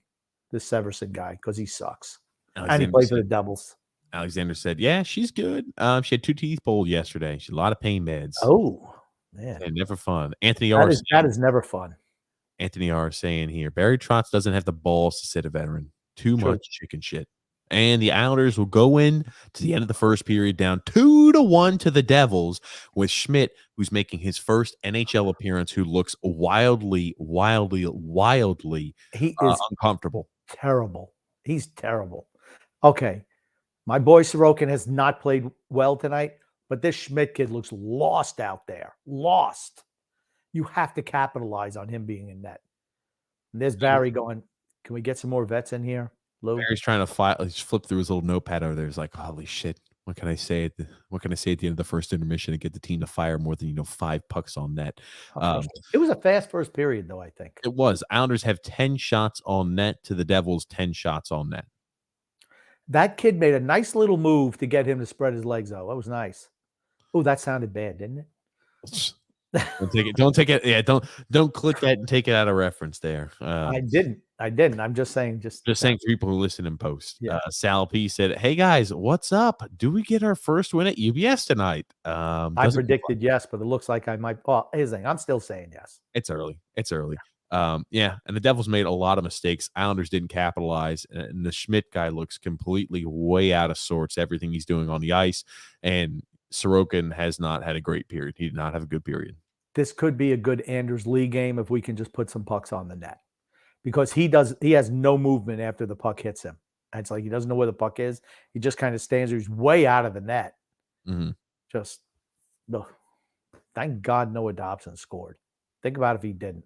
this Severson guy, because he sucks. And he played for the Devils. Alexander said, yeah, she's good. She had 2 teeth pulled yesterday. She had a lot of pain meds. Oh, man. And never fun. Anthony R. That is never fun. Anthony R. saying here, Barry Trotz doesn't have the balls to sit a veteran. Too much chicken shit. And the Islanders will go in to the end of the first period down 2-1 to the Devils with Schmidt, who's making his first NHL appearance, who looks wildly He is uncomfortable. Terrible. He's terrible. Okay. My boy Sorokin has not played well tonight, but this Schmidt kid looks lost out there. Lost. You have to capitalize on him being in net. And there's Barry going, can we get some more vets in here, Lou? Barry's trying to he's flip through his little notepad over there. He's like, holy shit. What can I say at the end of the first intermission to get the team to fire more than 5 pucks on net? It was a fast first period, though, I think. It was. Islanders have 10 shots on net to the Devils 10 shots on net. That kid made a nice little move to get him to spread his legs out. That was nice. Oh, that sounded bad, didn't it? Don't take it. Yeah, don't click that and take it out of reference there. I didn't. I'm just saying. Just saying for people who listen in post. Yeah. Sal P said, "Hey guys, what's up? Do we get our first win at UBS tonight?" I predicted yes, but it looks like I might. Well, here's the thing. I'm still saying yes. It's early. Yeah, and the Devils made a lot of mistakes. Islanders didn't capitalize, and the Schmidt guy looks completely way out of sorts. Everything he's doing on the ice, and Sorokin has not had a great period. He did not have a good period. This could be a good Anders Lee game if we can just put some pucks on the net, because he has no movement after the puck hits him. It's like he doesn't know where the puck is. He just kind of stands there. He's way out of the net. Mm-hmm. Just no. Thank God Noah Dobson scored. Think about if he didn't.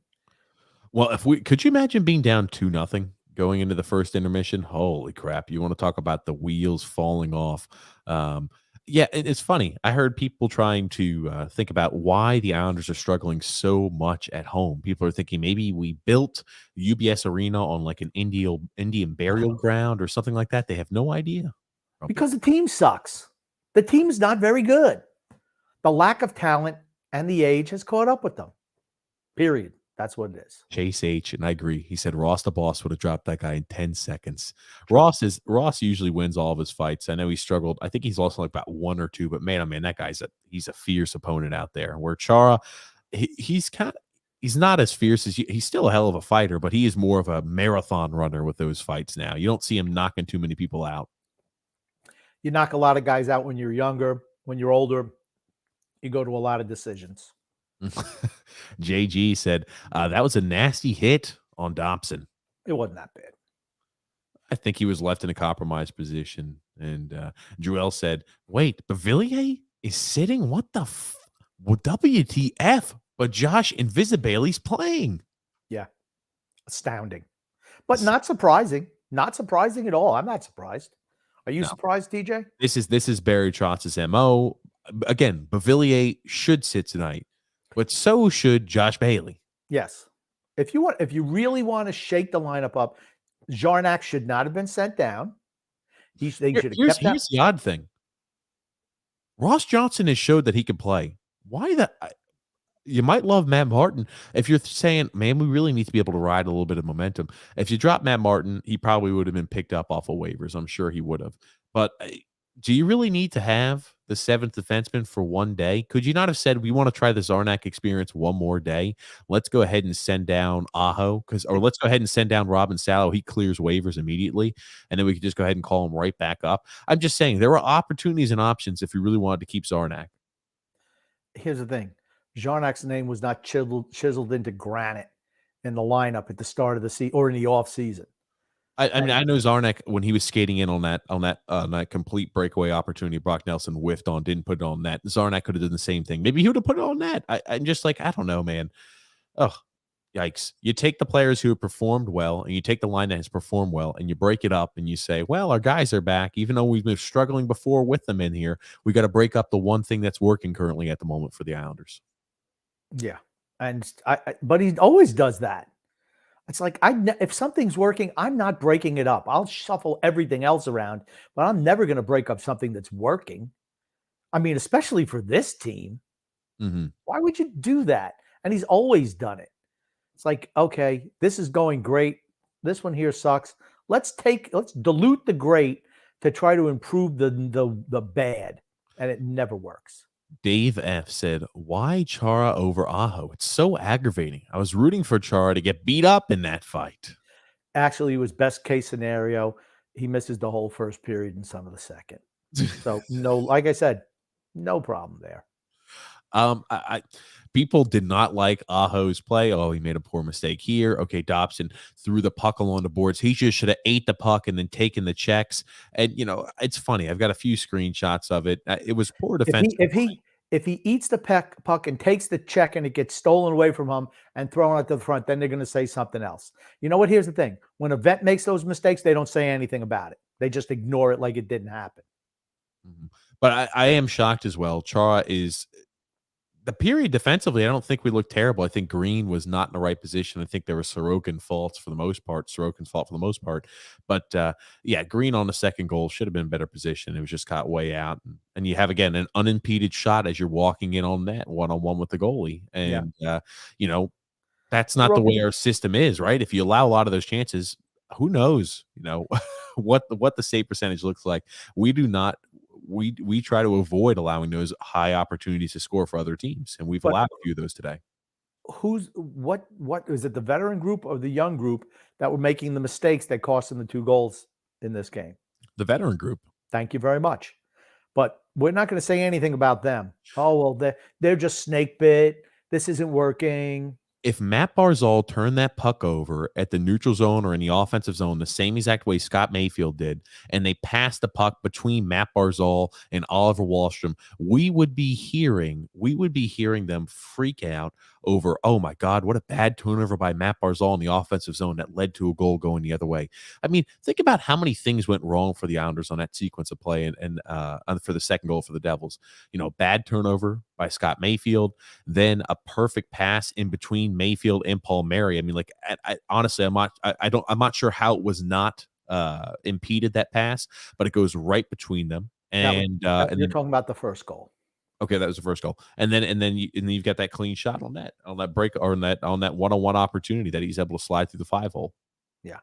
Well, could you imagine being down 2-0 going into the first intermission? Holy crap. You want to talk about the wheels falling off. Yeah, it's funny. I heard people trying to think about why the Islanders are struggling so much at home. People are thinking maybe we built the UBS Arena on like an Indian burial ground or something like that. They have no idea. Because the team sucks. The team's not very good. The lack of talent and the age has caught up with them. Period. That's what it is. Chase H, and I agree. He said Ross the Boss would have dropped that guy in 10 seconds. Ross usually wins all of his fights. I know he struggled. I think he's lost like about 1 or 2, but man, oh man, that guy's he's a fierce opponent out there. Where Chara, he's not as fierce as he's still a hell of a fighter, but he is more of a marathon runner with those fights now. You don't see him knocking too many people out. You knock a lot of guys out when you're younger. When you're older, you go to a lot of decisions. JG said that was a nasty hit on Dobson. It wasn't that bad. I think he was left in a compromised position. And Joel said, wait, Bavillier is sitting? What the WTF? But Josh Invisibile's playing. Yeah. Astounding. But not surprising. Not surprising at all. I'm not surprised. Are you surprised, DJ? This is Barry Trotz's MO. Again, Bavillier should sit tonight. But so should Josh Bailey. Yes. If you really want to shake the lineup up, Jarnac should not have been sent down. Here's the odd thing. Ross Johnson has showed that he can play. You might love Matt Martin. If you're saying, man, we really need to be able to ride a little bit of momentum. If you drop Matt Martin, he probably would have been picked up off of waivers. I'm sure he would have. But do you really need to have the 7th defenseman for one day? Could you not have said, we want to try the Zarnak experience one more day? Let's go ahead and send down Aho, or let's go ahead and send down Robin Salo. He clears waivers immediately, and then we could just go ahead and call him right back up. I'm just saying there are opportunities and options if you really wanted to keep Zarnak. Here's the thing. Zarnak's name was not chiseled into granite in the lineup at the start of the season or in the off season. I mean, I know Zarnak, when he was skating in on that complete breakaway opportunity Brock Nelson whiffed on, didn't put it on net. Zarnak could have done the same thing. Maybe he would have put it on net. I'm just like, I don't know, man. Oh, yikes. You take the players who have performed well, and you take the line that has performed well, and you break it up, and you say, well, our guys are back. Even though we've been struggling before with them in here, we got to break up the one thing that's working currently at the moment for the Islanders. Yeah. But he always does that. It's like, if something's working, I'm not breaking it up. I'll shuffle everything else around, but I'm never going to break up something that's working. I mean, especially for this team. Mm-hmm. Why would you do that? And he's always done it. It's like, okay, this is going great. This one here sucks. Let's dilute the great to try to improve the bad, and it never works. Dave F said, "Why Chara over Aho? It's so aggravating. I was rooting for Chara to get beat up in that fight." Actually, it was best case scenario. He misses the whole first period and some of the second. So no, like I said, no problem there. I people did not like Aho's play. Oh, he made a poor mistake here. Okay, Dobson threw the puck along the boards. He just should have ate the puck and then taken the checks. And it's funny. I've got a few screenshots of it. It was poor If defense. he if he if he eats the puck and takes the check and it gets stolen away from him and thrown out to the front, then they're going to say something else. You know what? Here's the thing: when a vet makes those mistakes, they don't say anything about it. They just ignore it like it didn't happen. But I am shocked as well. Chara is the period defensively. I don't think we looked terrible. I think Green was not in the right position. I think there were Sorokin's fault for the most part. But yeah, Green on the second goal should have been in better position. It was just caught way out. And you have, again, an unimpeded shot as you're walking in on net one-on-one with the goalie. And, that's not the way our system is, right? If you allow a lot of those chances, who knows, what the save percentage looks like. We do not. We try to avoid allowing those high opportunities to score for other teams, and we've allowed a few of those today. What is it, the veteran group or the young group that were making the mistakes that cost them the 2 goals in this game? The veteran group. Thank you very much. But we're not going to say anything about them. Oh, well, they're just snake bit. This isn't working. If Matt Barzal turned that puck over at the neutral zone or in the offensive zone the same exact way Scott Mayfield did, and they passed the puck between Matt Barzal and Oliver Wahlstrom, we would be hearing them freak out over, oh my God, what a bad turnover by Matt Barzal in the offensive zone that led to a goal going the other way. I mean, think about how many things went wrong for the Islanders on that sequence of play and for the second goal for the Devils. Bad turnover by Scott Mayfield, then a perfect pass in between Mayfield and Palmieri. I mean, like, honestly, I'm not sure how it was not impeded, that pass, but it goes right between them. And you're talking about the first goal. Okay, that was the first goal, and then you've got that clean shot on that break, or on that one-on-one opportunity that he's able to slide through the 5-hole. Yeah,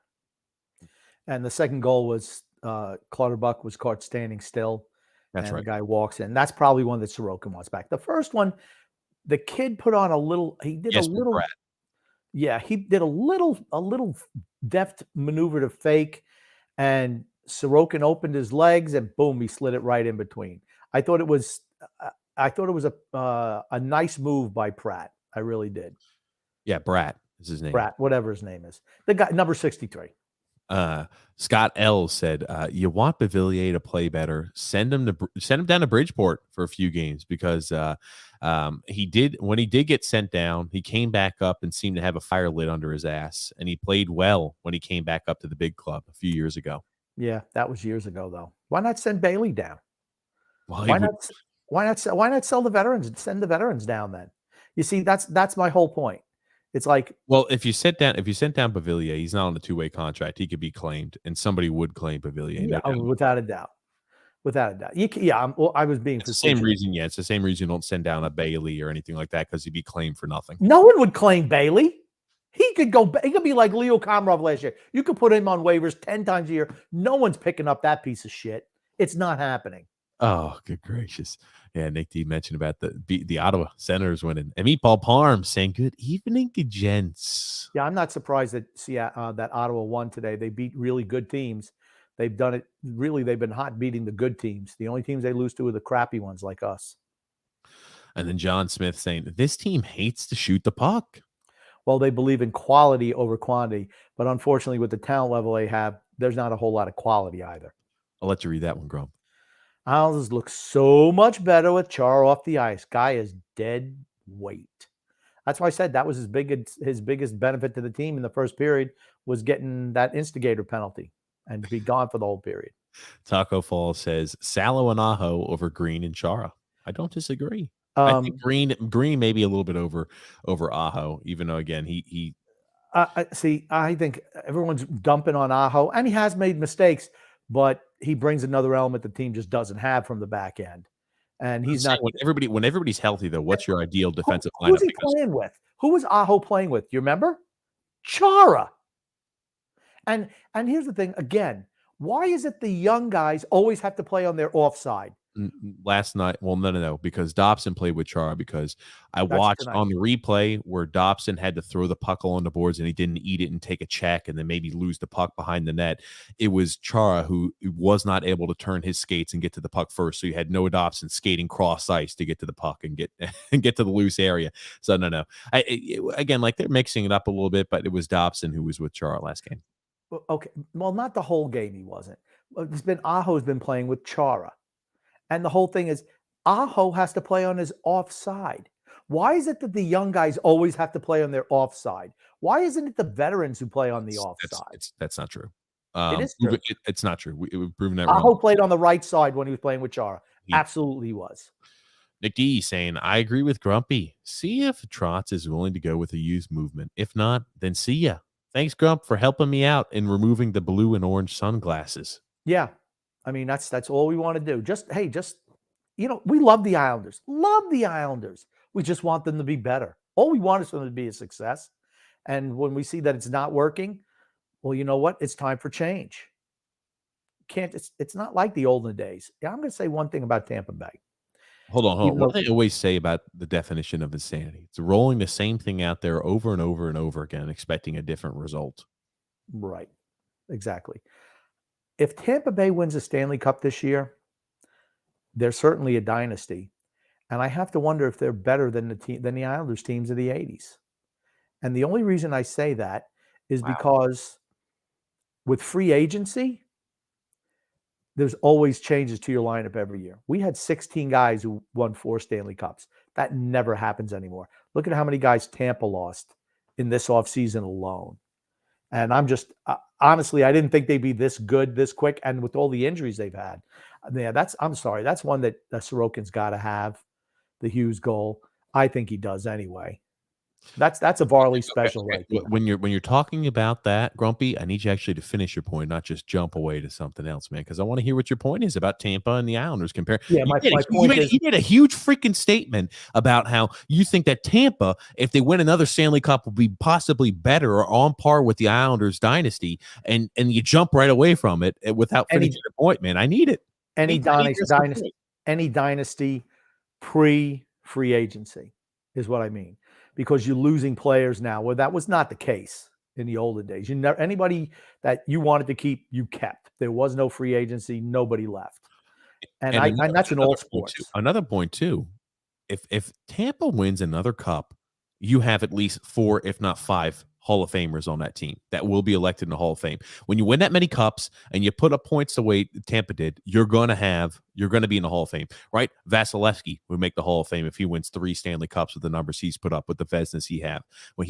and the second goal was Clutterbuck was caught standing still. That's right. The guy walks in. That's probably one that Sorokin wants back. The first one, the kid put on a little. He did a little. Brad. Yeah, he did a little deft maneuver to fake, and Sorokin opened his legs and boom, he slid it right in between. I thought it was a nice move by Pratt. I really did. Yeah, Brat is his name. Pratt, whatever his name is. The guy, number 63. Scott L said, you want Bavillier to play better. Send him down to Bridgeport for a few games, because when he did get sent down, he came back up and seemed to have a fire lit under his ass, and he played well when he came back up to the big club a few years ago. Yeah, that was years ago though. Why not send Bailey down? Well, why not sell the veterans and send the veterans down then? You see, that's my whole point. It's like, well, if you sent down Bavillier, he's not on a 2-way contract. He could be claimed, and somebody would claim Bavillier. Yeah, without a doubt. I was being the same reason. Yeah, it's the same reason you don't send down a Bailey or anything like that, because he'd be claimed for nothing. No one would claim Bailey. He could be like Leo Komarov last year. You could put him on waivers 10 times a year. No one's picking up that piece of shit. It's not happening. Oh, good gracious. Yeah, Nick D mentioned about the Ottawa Senators winning. And Meatball Parm saying, good evening, gents. Yeah, I'm not surprised that that Ottawa won today. They beat really good teams. They've done it. Really, they've been hot beating the good teams. The only teams they lose to are the crappy ones like us. And then John Smith saying, this team hates to shoot the puck. Well, they believe in quality over quantity. But unfortunately, with the talent level they have, there's not a whole lot of quality either. I'll let you read that one, Grum. Islanders look so much better with Char off the ice. Guy is dead weight. That's why I said that was his biggest benefit to the team in the first period, was getting that instigator penalty and to be gone for the whole period. Taco Fall says Salo and Aho over Green and Chara. I don't disagree. I think Green maybe a little bit over Aho, even though, again, he see, I think everyone's dumping on Aho, and he has made mistakes, but he brings another element the team just doesn't have from the back end. And he's not when everybody's healthy though. What's your ideal defensive lineup? Who's he playing with? Who was Aho playing with? You remember? Chara. And here's the thing again, why is it the young guys always have to play on their offside? Last night, well, no, because Dobson played with Chara, because I That's watched tonight. on the replay where Dobson had to throw the puck along the boards and he didn't eat it and take a check and then maybe lose the puck behind the net. It was Chara who was not able to turn his skates and get to the puck first, so you had Noah Dobson skating cross ice to get to the puck and get and get to the loose area. So no. Again, like, they're mixing it up a little bit, but it was Dobson who was with Chara last game. Okay, well, not the whole game he wasn't. It's been Aho's been playing with Chara. And the whole thing is Aho has to play on his offside. Why is it that the young guys always have to play on their offside? Why isn't it the veterans who play on the offside? That's not true. It is true. It's not true. We've proven that Aho wrong. played on the right side when he was playing with Chara. He Absolutely he was. Nick D saying, I agree with Grumpy. See if Trotz is willing to go with a youth movement. If not, then see ya. Thanks, Grump, for helping me out in removing the blue and orange sunglasses. Yeah. I mean, that's all we want to do. Just we love the Islanders. Love the Islanders. We just want them to be better. All we want is them to be a success. And when we see that it's not working, well, you know what? It's time for change. It's not like the olden days. Yeah, I'm going to say one thing about Tampa Bay. Hold on. What do they always say about the definition of insanity? It's rolling the same thing out there over and over and over again, expecting a different result. Right. Exactly. If Tampa Bay wins a Stanley Cup this year, they're certainly a dynasty. And I have to wonder if they're better than the Islanders teams of the 80s. And the only reason I say that is because with free agency, there's always changes to your lineup every year. We had 16 guys who won 4 Stanley Cups. That never happens anymore. Look at how many guys Tampa lost in this offseason alone. And I'm just honestly, I didn't think they'd be this good this quick. And with all the injuries they've had, yeah, I'm sorry. That's one that Sorokin's got to have, the Hughes goal. I think he does anyway. That's a Varley special right there. When you're talking about that, Grumpy, I need you actually to finish your point, not just jump away to something else, man, because I want to hear what your point is about Tampa and the Islanders compare. Yeah, my point is, you made a huge freaking statement about how you think that Tampa, if they win another Stanley Cup, will be possibly better or on par with the Islanders dynasty, and you jump right away from it without finishing the point, man. I need it. Any dynasty pre-free agency is what I mean. Because you're losing players now. Well, that was not the case in the olden days. Anybody that you wanted to keep, you kept. There was no free agency. Nobody left. And that's in all sports. Another point too. If Tampa wins another cup, you have at least 4, if not 5, Hall of Famers on that team that will be elected in the Hall of Fame. When you win that many cups and you put up points the way Tampa did, you're going to be in the Hall of Fame, right? Vasilevsky would make the Hall of Fame if he wins 3 Stanley Cups with the numbers he's put up, with the Veznas he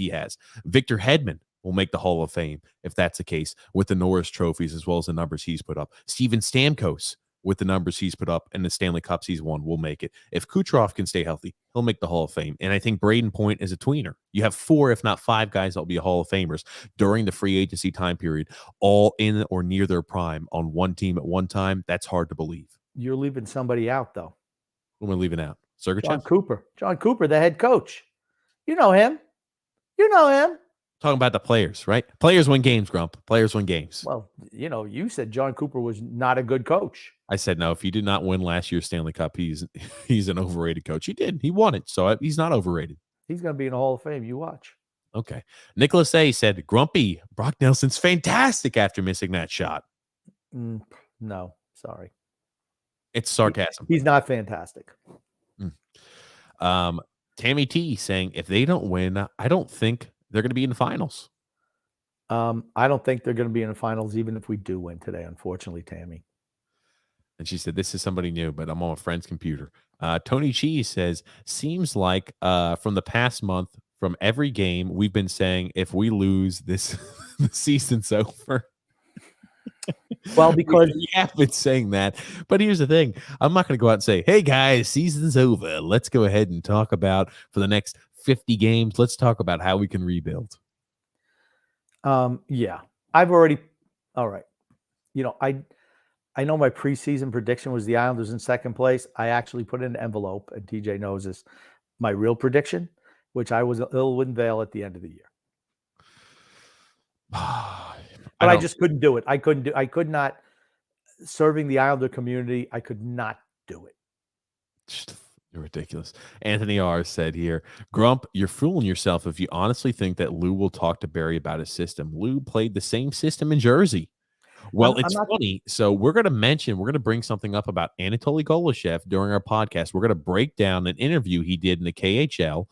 has. Victor Hedman will make the Hall of Fame if that's the case, with the Norris trophies as well as the numbers he's put up. Steven Stamkos, with the numbers he's put up and the Stanley Cups he's won, will make it. If Kucherov can stay healthy, he'll make the Hall of Fame. And I think Braden Point is a tweener. You have 4, if not 5 guys that will be Hall of Famers during the free agency time period, all in or near their prime on one team at one time. That's hard to believe. You're leaving somebody out, though. Who am I leaving out? Sergachev? John Cooper, the head coach. You know him. Talking about the players, right? Players win games, Grump. Players win games. Well, you said John Cooper was not a good coach. I said, no, if he did not win last year's Stanley Cup, he's an overrated coach. He did. He won it, so he's not overrated. He's going to be in the Hall of Fame. You watch. Okay. Nicholas A. said, Grumpy, Brock Nelson's fantastic after missing that shot. No, sorry. It's sarcasm. He's not fantastic. Tammy T saying, if they don't win, I don't think they're going to be in the finals. I don't think they're going to be in the finals, even if we do win today, unfortunately, Tammy. And she said, this is somebody new, but I'm on a friend's computer. Tony Cheese says, seems like from the past month, from every game, we've been saying, if we lose this, the season's over. Well, because we have been saying that, but here's the thing. I'm not going to go out and say, hey guys, season's over. Let's go ahead and talk about, for the next 50 games, let's talk about how we can rebuild. Yeah, I've already, all right. I know my preseason prediction was the Islanders in second place. I actually put in an envelope, and TJ knows this, my real prediction, which I was ill with Vale at the end of the year. But I just couldn't do it. I could not, serving the Islander community, I could not do it. You're ridiculous. Anthony R. said here, Grump, you're fooling yourself if you honestly think that Lou will talk to Barry about his system. Lou played the same system in Jersey. Well, I'm it's not. funny. So we're going to bring something up about Anatoly Golashev during our podcast. We're going to break down an interview he did in the KHL,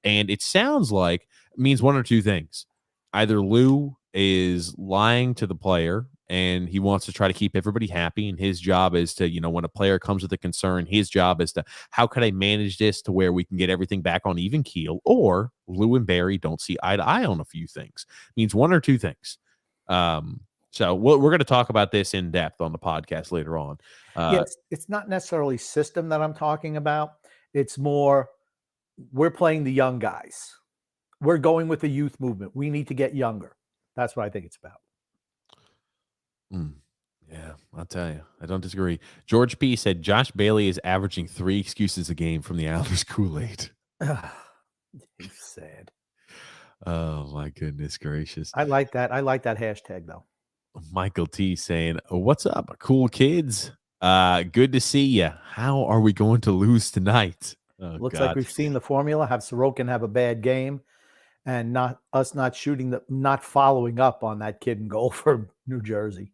and it sounds like it means one or two things. Either Lou is lying to the player and he wants to try to keep everybody happy, and his job is to, when a player comes with a concern, his job is to, how can I manage this to where we can get everything back on even keel? Or Lou and Barry don't see eye to eye on a few things. It means one or two things. So we're going to talk about this in depth on the podcast later on. It's not necessarily system that I'm talking about. It's more, we're playing the young guys. We're going with the youth movement. We need to get younger. That's what I think it's about. Yeah, I'll tell you. I don't disagree. George P. said Josh Bailey is averaging 3 excuses a game from the Islanders Kool-Aid. He's sad. Oh, my goodness gracious. I like that. I like that hashtag, though. Michael T. saying, what's up, cool kids? Good to see you. How are we going to lose tonight? Looks like we've seen the formula. Have Sorokin have a bad game, and not following up on that kid in goal for New Jersey.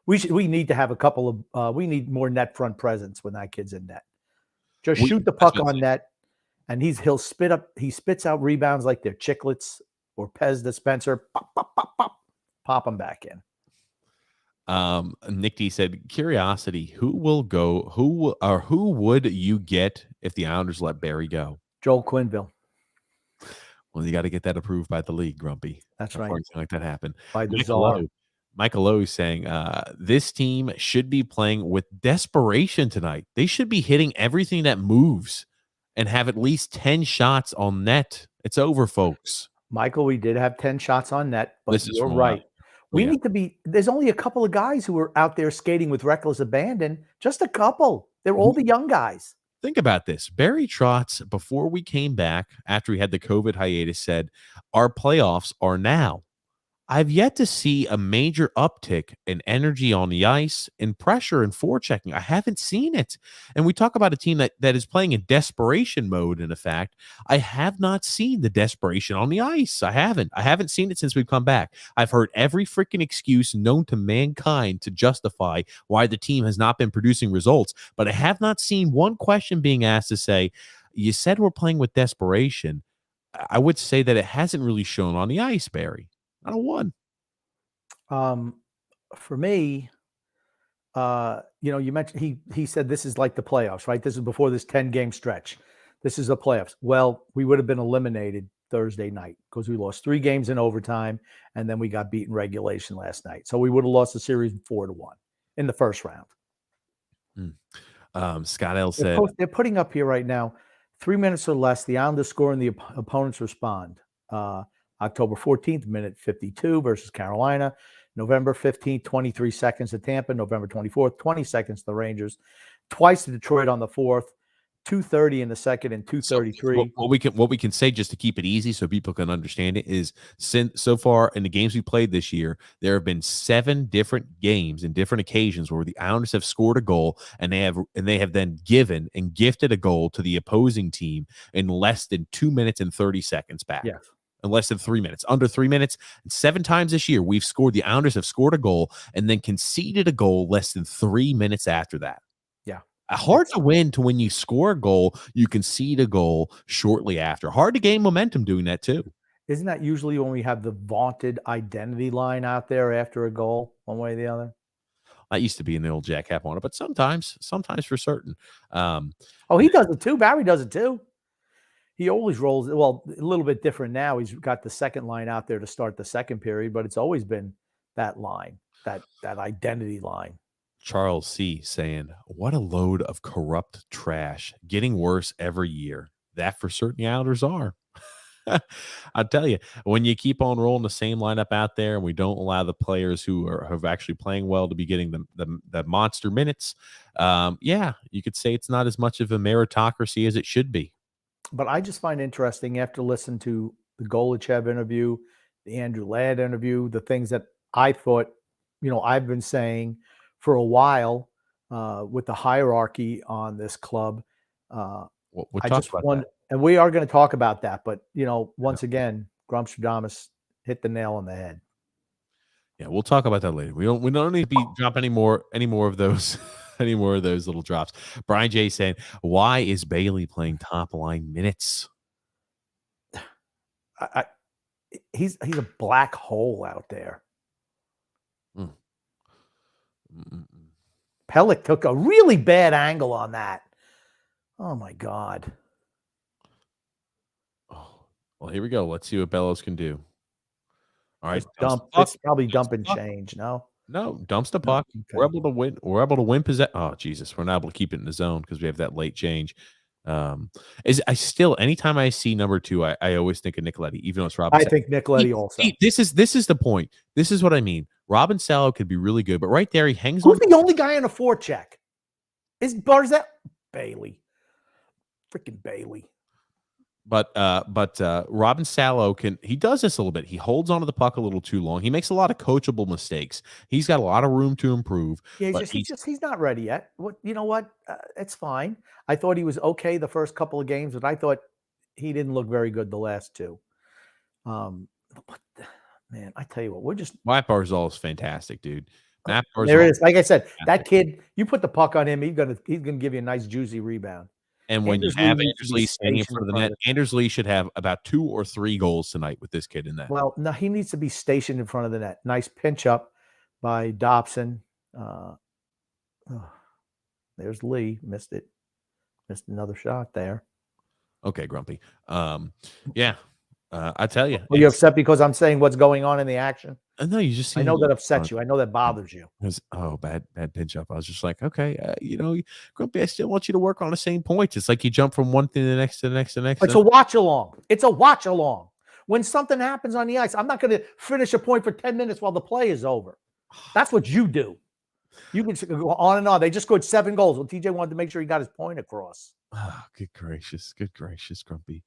We need to have a couple of we need more net front presence when that kid's in net. Just shoot the puck on net, and he spits out rebounds like they're chiclets or Pez dispenser. Pop, pop, pop, pop, pop them back in. Nick D said, curiosity, who would you get if the Islanders let Barry go? Joel Quenneville. Well, you got to get that approved by the league, Grumpy. That's right. Something like that happen. By the czar. Michael O is saying, this team should be playing with desperation tonight. They should be hitting everything that moves and have at least 10 shots on net. It's over, folks. Michael, we did have 10 shots on net, but you're right. We need to be, there's only a couple of guys who are out there skating with reckless abandon. Just a couple. They're all the young guys. Think about this. Barry Trotz, before we came back, after we had the COVID hiatus, said, our playoffs are now. I've yet to see a major uptick in energy on the ice, in pressure and forechecking. I haven't seen it. And we talk about a team that is playing in desperation mode, in effect. I have not seen the desperation on the ice. I haven't seen it since we've come back. I've heard every freaking excuse known to mankind to justify why the team has not been producing results. But I have not seen one question being asked to say, you said we're playing with desperation. I would say that it hasn't really shown on the ice, Barry. Not a one. For me, you mentioned he said this is like the playoffs, right? This is before this 10-game stretch. This is the playoffs. Well, we would have been eliminated Thursday night because we lost 3 games in overtime, and then we got beaten regulation last night. So we would have lost the series 4-1 in the first round. Scott L said they're putting up here right now 3 minutes or less. The Islanders score and the opponents respond. October 14th, minute 52 versus Carolina. November 15th, 23 seconds to Tampa. November 24th, 20 seconds to the Rangers. Twice to Detroit on the 4th. 2:30 in the second and 2:33. So what we can say, just to keep it easy so people can understand it, is so far in the games we played this year, there have been 7 different games and different occasions where the Islanders have scored a goal and they have then given and gifted a goal to the opposing team in less than 2 minutes and 30 seconds back. Yes. In less than 3 minutes, under 3 minutes. And 7 times this year, the Islanders have scored a goal and then conceded a goal less than 3 minutes after that. Yeah. Hard to win to when you score a goal, you concede a goal shortly after. Hard to gain momentum doing that too. Isn't that usually when we have the vaunted identity line out there after a goal, one way or the other? That used to be in the old Jack Cap on it, but sometimes for certain. He does it too. Barry does it too. He always rolls, well, a little bit different now. He's got the second line out there to start the second period, but it's always been that line, that identity line. Charles C. saying, what a load of corrupt trash, getting worse every year. That for certain the Islanders are. I'll tell you, when you keep on rolling the same lineup out there and we don't allow the players who are actually playing well to be getting the monster minutes, you could say it's not as much of a meritocracy as it should be. But I just find interesting after listening to the Golachev interview, the Andrew Ladd interview, the things that I thought, I've been saying for a while with the hierarchy on this club, We'll I talk just about that. want, and we are going to talk about that. But Yeah. once again, Grumstradamus hit the nail on the head. Yeah, we'll talk about that later. We don't need to be drop any more of those any more of those little drops. Brian J saying, why is Bailey playing top line minutes? I, he's a black hole out there. Mm. Mm-mm. Pellick took a really bad angle on that. Oh my God. Oh, well, here we go. Let's see what Bellows can do. All right, Just dumps the dump. puck. It's probably Dumps the dumping puck. change. No, No, dumps the no. puck. We're Okay. able to win. We're able to win possess. Oh Jesus, we're not able to keep it in the zone because we have that late change. Is I still anytime I see number 2, I always think of Nicoletti, even though it's Robin. I think Nicoletti also. This is the point. This is what I mean. Robin Salo could be really good, but right there he hangs Who's on. the only guy in a forecheck? Is Barzell Bailey? Freaking Bailey. But Robin Salo he does this a little bit. He holds onto the puck a little too long. He makes a lot of coachable mistakes. He's got a lot of room to improve. Yeah, But he's not ready yet. What you know what? It's fine. I thought he was okay the first couple of games, but I thought he didn't look very good the last two. But, man, I tell you what, we're just Matt Barzal is fantastic, dude. Matt there Barzal, is. Like I said, that fantastic. kid. You put the puck on him, he's gonna give you a nice juicy rebound. And when you Anders Lee have needs to Anders be Lee standing in stationed front in of the front of net, the. Anders Lee should have about 2 or 3 goals tonight with this kid in that. Well, no, he needs to be stationed in front of the net. Nice pinch up by Dobson. Oh, there's Lee. Missed it. Missed another shot there. Okay, Grumpy. Yeah. I tell you, Are you upset because I'm saying what's going on in the action? no, you just I seem a know that little upsets you. I know that bothers you. bad pinch up. I was just like, okay, Grumpy, I still want you to work on the same points. It's like you jump from one thing to the next to the next to the next. It's a watch along. It's a watch along. When something happens on the ice, I'm not going to finish a point for 10 minutes while the play is over. That's what you do. You can go on and on. They just scored 7 goals. Well, TJ wanted to make sure he got his point across. Oh, good gracious, Grumpy.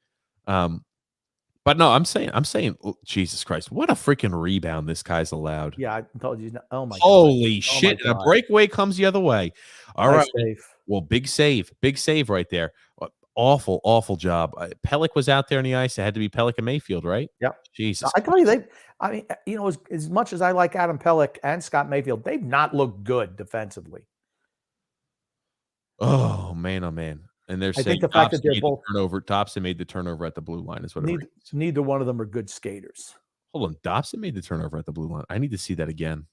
But no, I'm saying, oh, Jesus Christ, what a freaking rebound this guy's allowed. Yeah, I told you. Oh my Holy God. shit! Oh And a breakaway comes the other way. All nice right, save. well, big save right there. Awful job. Pellick was out there on the ice. It had to be Pellick and Mayfield, right? Yep. Jesus. I tell you, I mean, as much as I like Adam Pellick and Scott Mayfield, they've not looked good defensively. Oh man, and they're I saying think the fact that they're both Dobson made the turnover at the blue line is what neither one of them are good skaters. Hold on, Dobson made the turnover at the blue line. I need to see that again.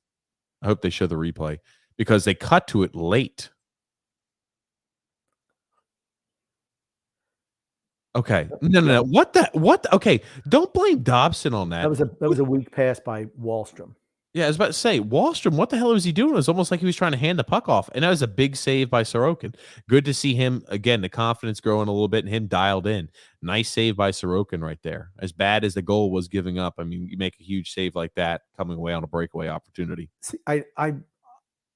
I hope they show the replay because they cut to it late. Okay. No. What? Okay. Don't blame Dobson on that. That was a weak pass by Wahlstrom. Yeah, I was about to say, Wahlstrom, what the hell was he doing? It was almost like he was trying to hand the puck off. And that was a big save by Sorokin. Good to see him, again, the confidence growing a little bit and him dialed in. Nice save by Sorokin right there. As bad as the goal was giving up, I mean, you make a huge save like that coming away on a breakaway opportunity. See, I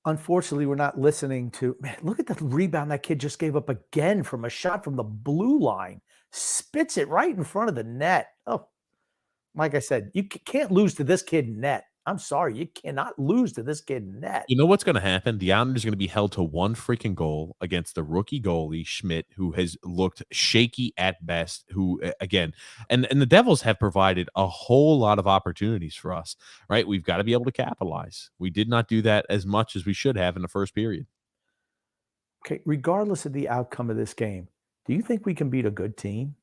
unfortunately, we're not listening to, man, look at the rebound that kid just gave up again from a shot from the blue line. Spits it right in front of the net. Oh, like I said, you can't lose to this kid in net. I'm sorry, you cannot lose to this kid in net. You know what's going to happen? The Islanders are going to be held to one freaking goal against the rookie goalie Schmidt, who has looked shaky at best. Who again, and the Devils have provided a whole lot of opportunities for us. Right, we've got to be able to capitalize. We did not do that as much as we should have in the first period. Okay, regardless of the outcome of this game, do you think we can beat a good team?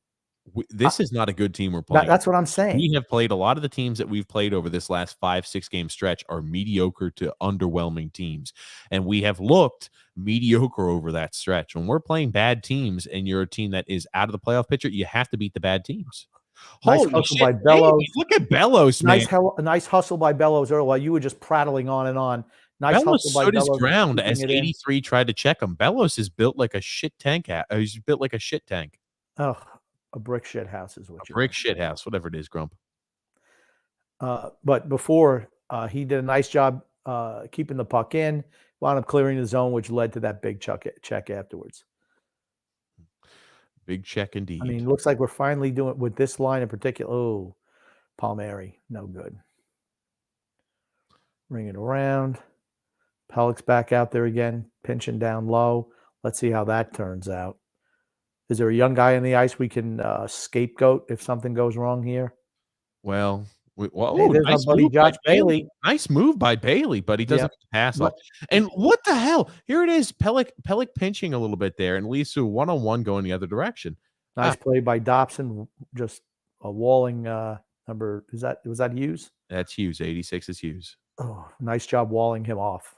This is not a good team we're playing. That's what I'm saying. We have played a lot of the teams that we've played over this last 5-6 game stretch are mediocre to underwhelming teams. And we have looked mediocre over that stretch. When we're playing bad teams and you're a team that is out of the playoff picture, you have to beat the bad teams. Nice Holy hustle shit, by Bellows. Hey, look at Bellows, man. Nice hustle by Bellows earlier while you were just prattling on and on. Nice Bellows hustle by stood his Bellows. ground as 83 tried to check him. Bellows is built like a shit tank. He's built like a shit tank. Oh, a brick shit house is what you brick shit house, whatever it is, Grump. But before he did a nice job keeping the puck in, wound up clearing the zone, which led to that big check afterwards. Big check indeed. I mean, looks like we're finally doing with this line in particular. Oh, Palmieri, no good. Ring it around. Pellick's back out there again, pinching down low. Let's see how that turns out. Is there a young guy on the ice we can scapegoat if something goes wrong here? Well, Hey, there's our nice buddy move by Josh Bailey. Bailey. Nice move by Bailey, but he doesn't Yep. get the pass off. But And what the hell? Here it is. Pellick pinching a little bit there and leads to a one-on-one going the other direction. nice play by Dobson. Just a walling number. Was that Hughes? That's Hughes. 86 is Hughes. Oh, nice job walling him off.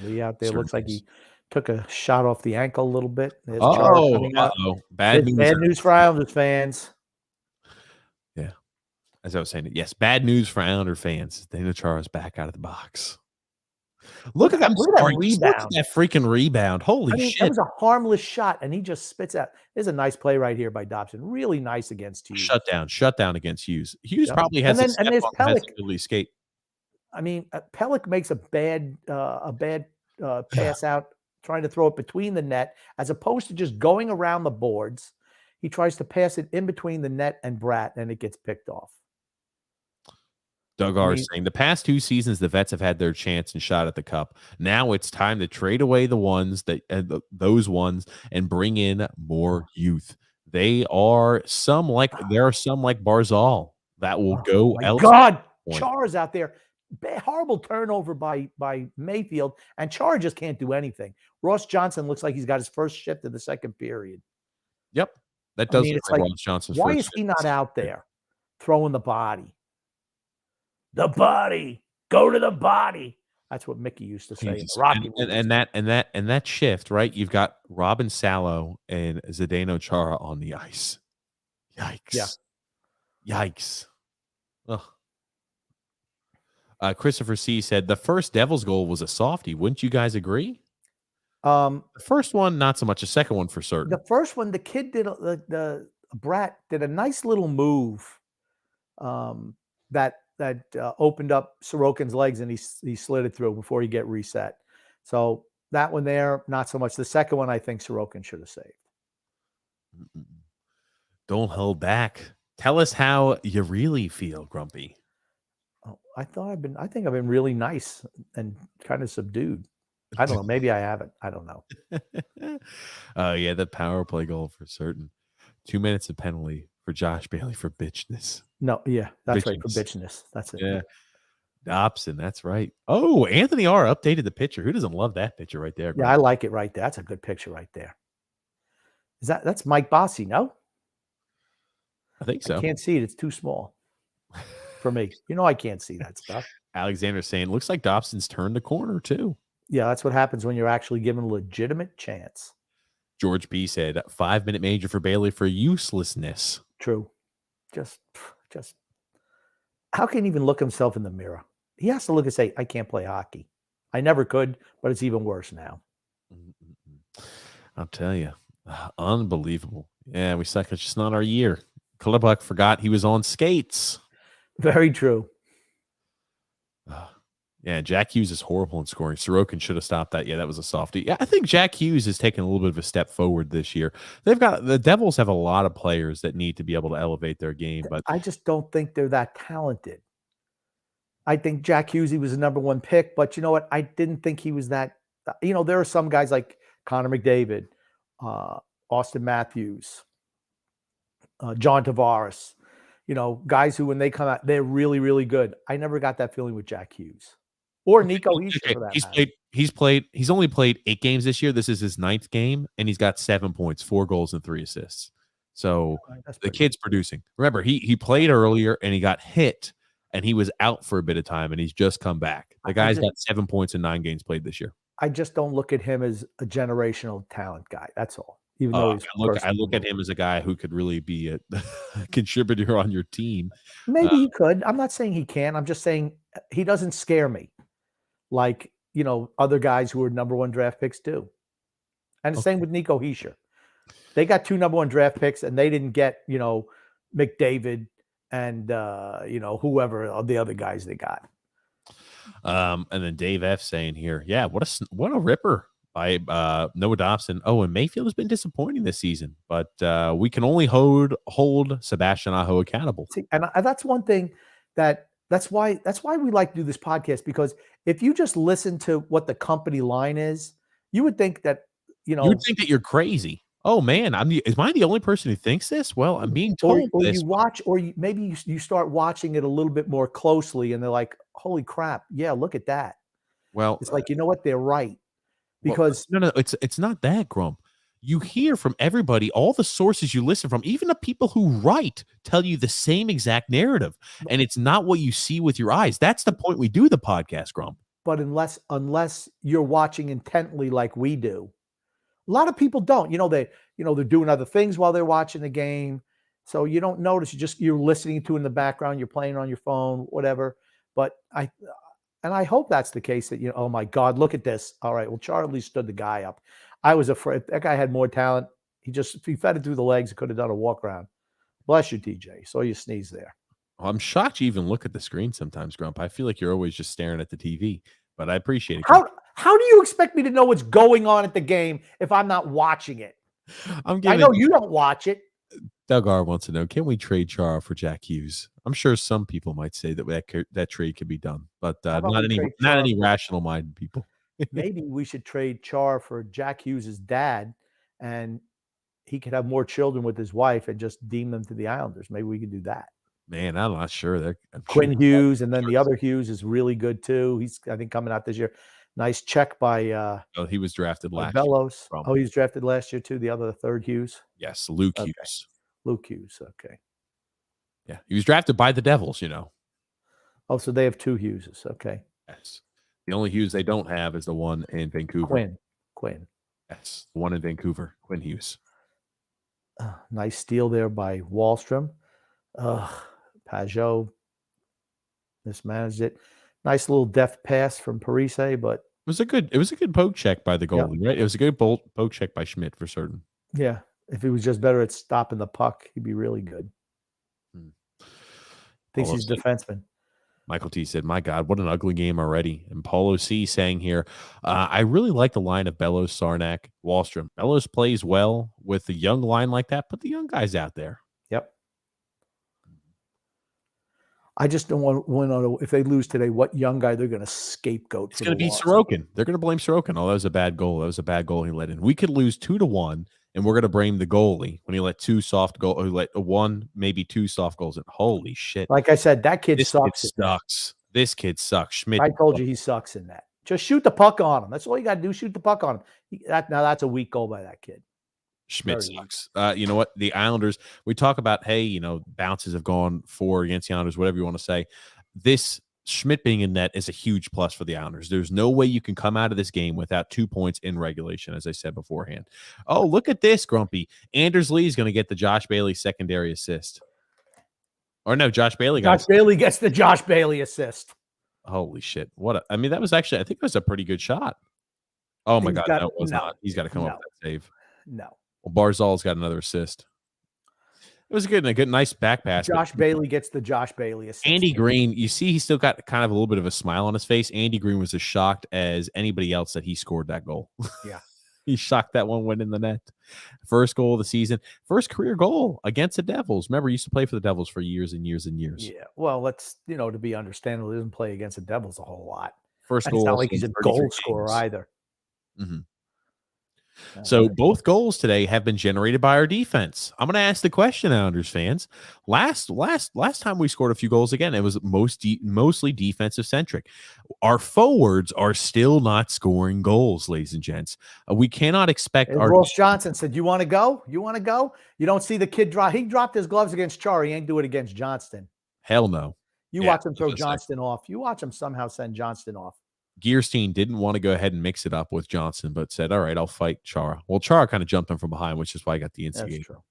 Lee out there looks like he took a shot off the ankle a little bit. There's Chara coming out. Bad news. Bad news for Islanders fans. Yeah. As I was saying, yes, bad news for Islander fans. Dana Chara's back out of the box. Look at that rebound. Look at that freaking rebound. Holy shit. That was a harmless shot, and he just spits out. There's a nice play right here by Dobson. Really nice against Hughes. Shut down against Hughes. Hughes probably has and there's Pellick. Escape. I mean, Pellick makes a bad pass out, trying to throw it between the net, as opposed to just going around the boards. He tries to pass it in between the net and Bratt, and it gets picked off. Doug R. saying the past 2 seasons, the Vets have had their chance and shot at the cup. Now it's time to trade away the ones those ones and bring in more youth. There are some like Barzal that will go. My God, Chara's out there. Horrible turnover by Mayfield, and Chara just can't do anything. Ross Johnson looks like he's got his first shift in the second period. Yep, that does look like Ross Johnson's. Why is he not out there throwing the body? The body, go to the body. That's what Mickey used to say. And that shift, right? You've got Robin Salo and Zdeno Chara on the ice. Yikes! Yeah. Yikes! Ugh. Christopher C. said the first Devils goal was a softie. Wouldn't you guys agree? The first one, not so much. The second one, for certain. The first one, the kid did the Bratt did a nice little move. That opened up Sorokin's legs, and he slid it through before he get reset. So that one there, not so much. The second one, I think Sorokin should have saved. Don't hold back. Tell us how you really feel, Grumpy. Oh, I think I've been really nice and kind of subdued. I don't know. Maybe I haven't. I don't know. Yeah, the power play goal for certain. 2 minutes of penalty for Josh Bailey for bitchness. No, yeah, that's right, for bitchness. That's it. Yeah. Dobson, that's right. Oh, Anthony R. updated the picture. Who doesn't love that picture right there? Yeah, I like it right there. That's a good picture right there. That's Mike Bossy, no? I think so. I can't see it. It's too small for me. I can't see that stuff. Alexander's saying, looks like Dobson's turned the corner too. Yeah, that's what happens when you're actually given a legitimate chance. George B. said, 5-minute major for Bailey for uselessness. True. Just how can he even look himself in the mirror? He has to look and say, I can't play hockey. I never could, but it's even worse now. I'll tell you. Unbelievable. Yeah, we suck. It's just not our year. Clubbuck forgot he was on skates. Very true. Yeah, Jack Hughes is horrible in scoring. Sorokin should have stopped that. Yeah, that was a softie. Yeah, I think Jack Hughes has taken a little bit of a step forward this year. The Devils have a lot of players that need to be able to elevate their game, but I just don't think they're that talented. I think Jack Hughes, he was the number 1 pick, but you know what? I didn't think he was that. There are some guys like Connor McDavid, Austin Matthews, John Tavares, guys who, when they come out, they're really, really good. I never got that feeling with Jack Hughes or Nico Hischier. He's only played 8 games this year. This is his 9th game, and he's got 7 points, 4 goals, and 3 assists. So the kid's producing. Remember, he played earlier and he got hit, and he was out for a bit of time, and he's just come back. The guy's got 7 points in 9 games played this year. I just don't look at him as a generational talent guy. That's all. Even though I look at him as a guy who could really be a contributor on your team. Maybe he could. I'm not saying he can. I'm just saying he doesn't scare me like, other guys who are number 1 draft picks do. And the same with Nico Hischier. They got 2 number 1 draft picks, and they didn't get, McDavid and, whoever the other guys they got. And then Dave F saying here, yeah, what a ripper by Noah Dobson. Oh, and Mayfield has been disappointing this season, but we can only hold Sebastian Aho accountable. See, and that's one thing that That's why we like to do this podcast, because if you just listen to what the company line is, you would think that, You would think that you're crazy. Oh man, am I the only person who thinks this? Well, I'm being told or this. you watch, or maybe you start watching it a little bit more closely, and they're like, holy crap, yeah, look at that. Well, It's like, you know what, they're right. well, Because no, it's not that, Grump. You hear from everybody, all the sources you listen from, even the people who write tell you the same exact narrative, and it's not what you see with your eyes. That's the point we do the podcast, Grump. but unless you're watching intently like we do, a lot of people don't. They're doing other things while they're watching the game, so you don't notice. You're listening to in the background. You're playing on your phone, whatever. But I hope that's the case. That oh my God, look at this. All right, well, Charlie stood the guy up. I was afraid that guy had more talent. If he fed it through the legs, he could have done a walk around. Bless you, TJ. Saw you sneeze there. Well, I'm shocked you even look at the screen sometimes, Grump. I feel like you're always just staring at the TV, but I appreciate it. How do you expect me to know what's going on at the game if I'm not watching it? I know you don't watch it. Doug R wants to know, can we trade Chara for Jack Hughes? I'm sure some people might say that trade could be done, but not any rational-minded people. Maybe we should trade Char for Jack Hughes' dad, and he could have more children with his wife and just deem them to the Islanders. Maybe we could do that. Man, I'm not sure. Quinn Hughes, and then the other Hughes is really good too. He's, I think, coming out this year. Nice check by he was drafted last Bellows. year. Oh, he was drafted last year too. The third Hughes. Yes, Luke Hughes. Luke Hughes. Okay. Yeah, he was drafted by the Devils. Oh, so they have two Hugheses. Okay. Yes. The only Hughes they don't have is the one in Vancouver. Quinn. Yes, the one in Vancouver. Quinn Hughes. Nice steal there by Wahlstrom. Pajot mismanaged it. Nice little deft pass from Parise, but it was a good poke check by the goalie, right? It was a good poke check by Schmidt for certain. Yeah, if he was just better at stopping the puck, he'd be really good. Thinks he's a defenseman. Michael T said, my God, what an ugly game already. And Paulo C saying here, I really like the line of Bellows, Sarnak, Wahlstrom. Bellows plays well with a young line like that. Put the young guys out there. Yep. I just don't want to know, if they lose today, what young guy they're going to scapegoat. It's going to be Sorokin. They're going to blame Sorokin. Oh, that was a bad goal. That was a bad goal he let in. We could lose 2-1, and we're going to blame the goalie when he let one, maybe two soft goals in. Holy shit. Like I said, that kid sucks. This kid sucks. Schmidt. I told you he sucks in that. Just shoot the puck on him. That's all you got to do. Shoot the puck on him. Now that's a weak goal by that kid. Schmidt sucks. You know what? The Islanders, we talk about, hey, bounces have gone for against the Islanders, whatever you want to say. This Schmidt being in net is a huge plus for the Islanders. There's no way you can come out of this game without 2 points in regulation, as I said beforehand. Oh, look at this, Grumpy. Anders Lee is going to get the Josh Bailey secondary assist. Or no, Josh Bailey gets the Josh Bailey assist. Holy shit. That was actually, I think it was a pretty good shot. Oh my God, no, it was not. He's got to come up with that save. No. Well, Barzal's got another assist. It was a good, nice back pass. Josh Bailey gets the Josh Bailey assist. Andy Green, you see, he still got kind of a little bit of a smile on his face. Andy Green was as shocked as anybody else that he scored that goal. Yeah. He shocked that one went in the net. First goal of the season. First career goal against the Devils. Remember, he used to play for the Devils for years and years and years. Yeah. Well, let's, to be understandable, he doesn't play against the Devils a whole lot. First goal. It's not like he's a goal scorer either. Mm-hmm. So both goals today have been generated by our defense. I'm going to ask the question, Islanders fans. Last time we scored a few goals again, it was mostly defensive centric. Our forwards are still not scoring goals, ladies and gents. We cannot expect. Ross Johnson said, "You want to go? You want to go? You don't see the kid drop. He dropped his gloves against Char. He ain't do it against Johnston. Hell no. You watch him throw Johnston off. You watch him somehow send Johnston off." Gearstein didn't want to go ahead and mix it up with Johnson, but said, all right, I'll fight Chara. Well, Chara kind of jumped him from behind, which is why I got the instigate. That's true.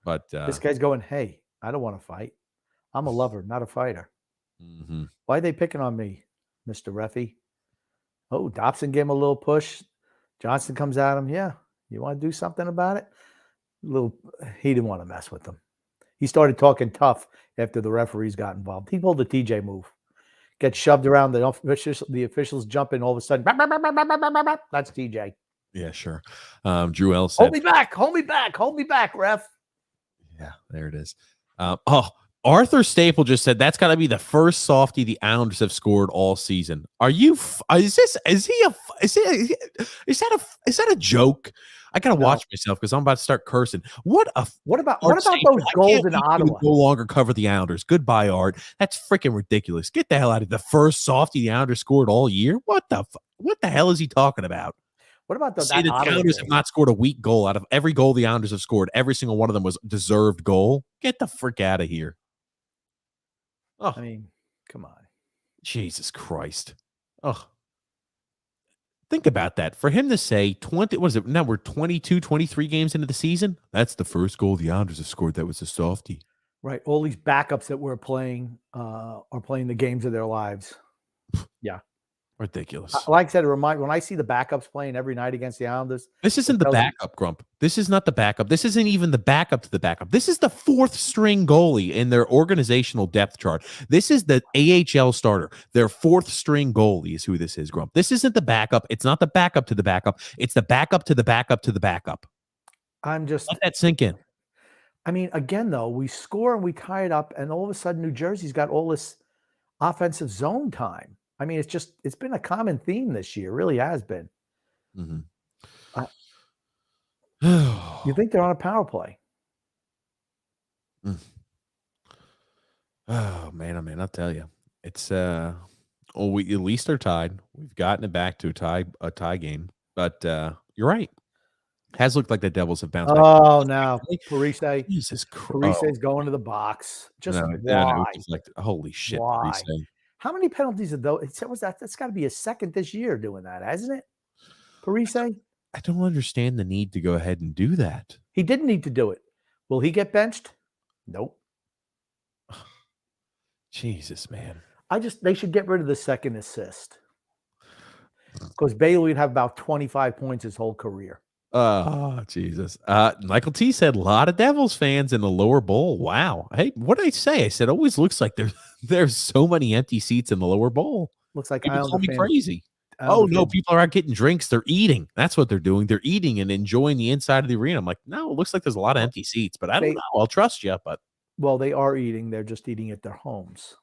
But this guy's going, hey, I don't want to fight. I'm a lover, not a fighter. Mm-hmm. Why are they picking on me, Mr. Reffy? Oh, Dobson gave him a little push. Johnson comes at him. Yeah, you want to do something about it? He didn't want to mess with them. He started talking tough after the referees got involved. He pulled the TJ move. Get shoved around, the officials jump in, all of a sudden, that's TJ. Yeah, sure. Drew L said, hold me back, ref. Yeah, there it is. Arthur Staple just said that's got to be the first softie the Islanders have scored all season. Are you? Is that a joke? I gotta No. watch myself because I'm about to start cursing. What about Art Staple, those I goals can't in believe you Ottawa? no longer cover the Islanders. Goodbye, Art. That's freaking ridiculous. Get the hell out of the first softie the Islanders scored all year. What the hell is he talking about? What about Say that that the Ottawa Islanders have game? not scored a weak goal out of every goal the Islanders have scored. Every single one of them was deserved goal. Get the frick out of here. Oh, I mean, come on. Jesus Christ. Oh, think about that. For him to say 20, what is it? Now we're 22, 23 games into the season. That's the first goal the Islanders have scored. That was a softie. Right. All these backups that we're playing are playing the games of their lives. Yeah. Ridiculous. Like I said, when I see the backups playing every night against the Islanders. This isn't the backup, Grump. This is not the backup. This isn't even the backup to the backup. This is the fourth string goalie in their organizational depth chart. This is the AHL starter. Their fourth string goalie is who this is, Grump. This isn't the backup. It's not the backup to the backup. It's the backup to the backup to the backup. I'm just let that sink in. I mean, again, though, we score and we tie it up, and all of a sudden New Jersey's got all this offensive zone time. I mean, it's been a common theme this year. It really has been. Mm-hmm. You think they're on a power play? Oh man, I'll tell you, it's we at least are tied. We've gotten it back to a tie game, but you're right. Has looked like the Devils have bounced back. Oh no, Parise. Jesus Christ! Parise's going to the box. Just why? No, like, holy shit! Why? Parise. How many penalties of those? That's got to be a second this year doing that, hasn't it? Parise. I don't understand the need to go ahead and do that. He didn't need to do it. Will he get benched? Nope. Jesus, man. They should get rid of the second assist. Because Bailey would have about 25 points his whole career. Oh, Jesus. Michael T said a lot of Devils fans in the lower bowl. Wow. Hey, what did I say? I said always looks like there's so many empty seats in the lower bowl. Looks like people call me crazy. Islander no, people are out getting drinks. They're eating. That's what they're doing. They're eating and enjoying the inside of the arena. I'm like, no, it looks like there's a lot of empty seats, but I don't know. I'll trust you, but they are eating. They're just eating at their homes.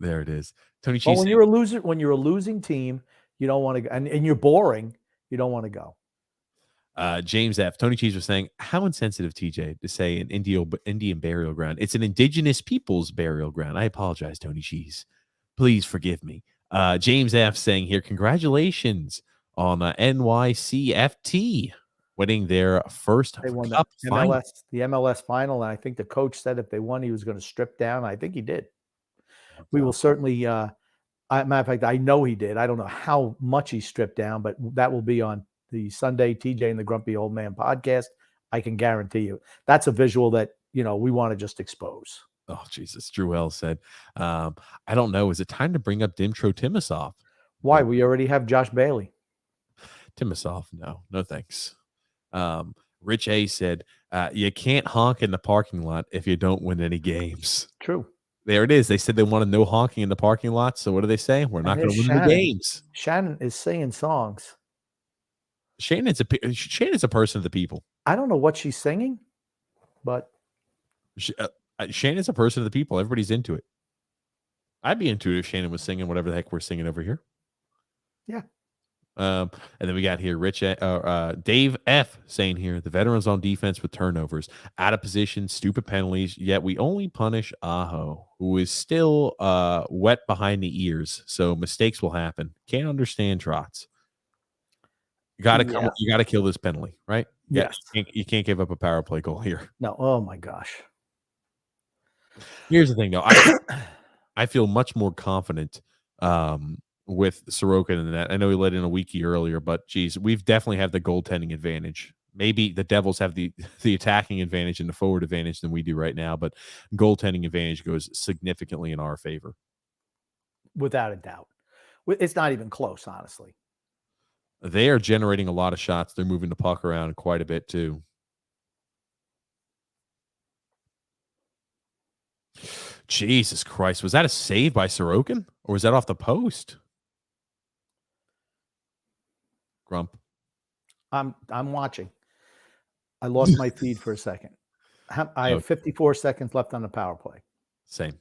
There it is. Tony Cheese. When you're a losing team, you don't want to go, and you're boring. You don't want to go. James F. Tony Cheese was saying, how insensitive, TJ, to say an Indian burial ground. It's an indigenous people's burial ground. I apologize, Tony Cheese. Please forgive me. James F. saying here, congratulations on NYCFT winning their first They won cup the final. MLS final, and I think the coach said if they won, he was going to strip down. I think he did. We will certainly. Matter of fact, I know he did. I don't know how much he stripped down, but that will be on the Sunday TJ and the Grumpy Old Man podcast. I can guarantee you that's a visual that we want to just expose. Oh, Jesus. Drew L said, I don't know. Is it time to bring up Dimtro Timosov? Why? We already have Josh Bailey. Timosov, no thanks. Rich A said, you can't honk in the parking lot if you don't win any games. True. There it is. They said they wanted no honking in the parking lot. So what do they say? We're not going to win the games. Shannon is singing songs. Shannon's a person of the people. I don't know what she's singing, but Shannon's a person of the people. Everybody's into it. I'd be into it if Shannon was singing whatever the heck we're singing over here. Yeah. And then we got here Dave F saying here the veterans on defense with turnovers, out of position, stupid penalties, yet we only punish Aho, who is still wet behind the ears, so mistakes will happen. Can't understand Trotz. You gotta kill this penalty, right? Yes. You can't give up a power play goal here. No. Oh my gosh. Here's the thing though. I feel much more confident with Sorokin in that. I know he let in a weekie earlier, but geez, we've definitely have the goaltending advantage. Maybe the Devils have the attacking advantage and the forward advantage than we do right now, but goaltending advantage goes significantly in our favor. Without a doubt. It's not even close, honestly. They are generating a lot of shots. They're moving the puck around quite a bit too. Jesus Christ. Was that a save by Sorokin or was that off the post? Grump. I'm watching. I lost my feed for a second. I have 54 seconds left on the power play. Same.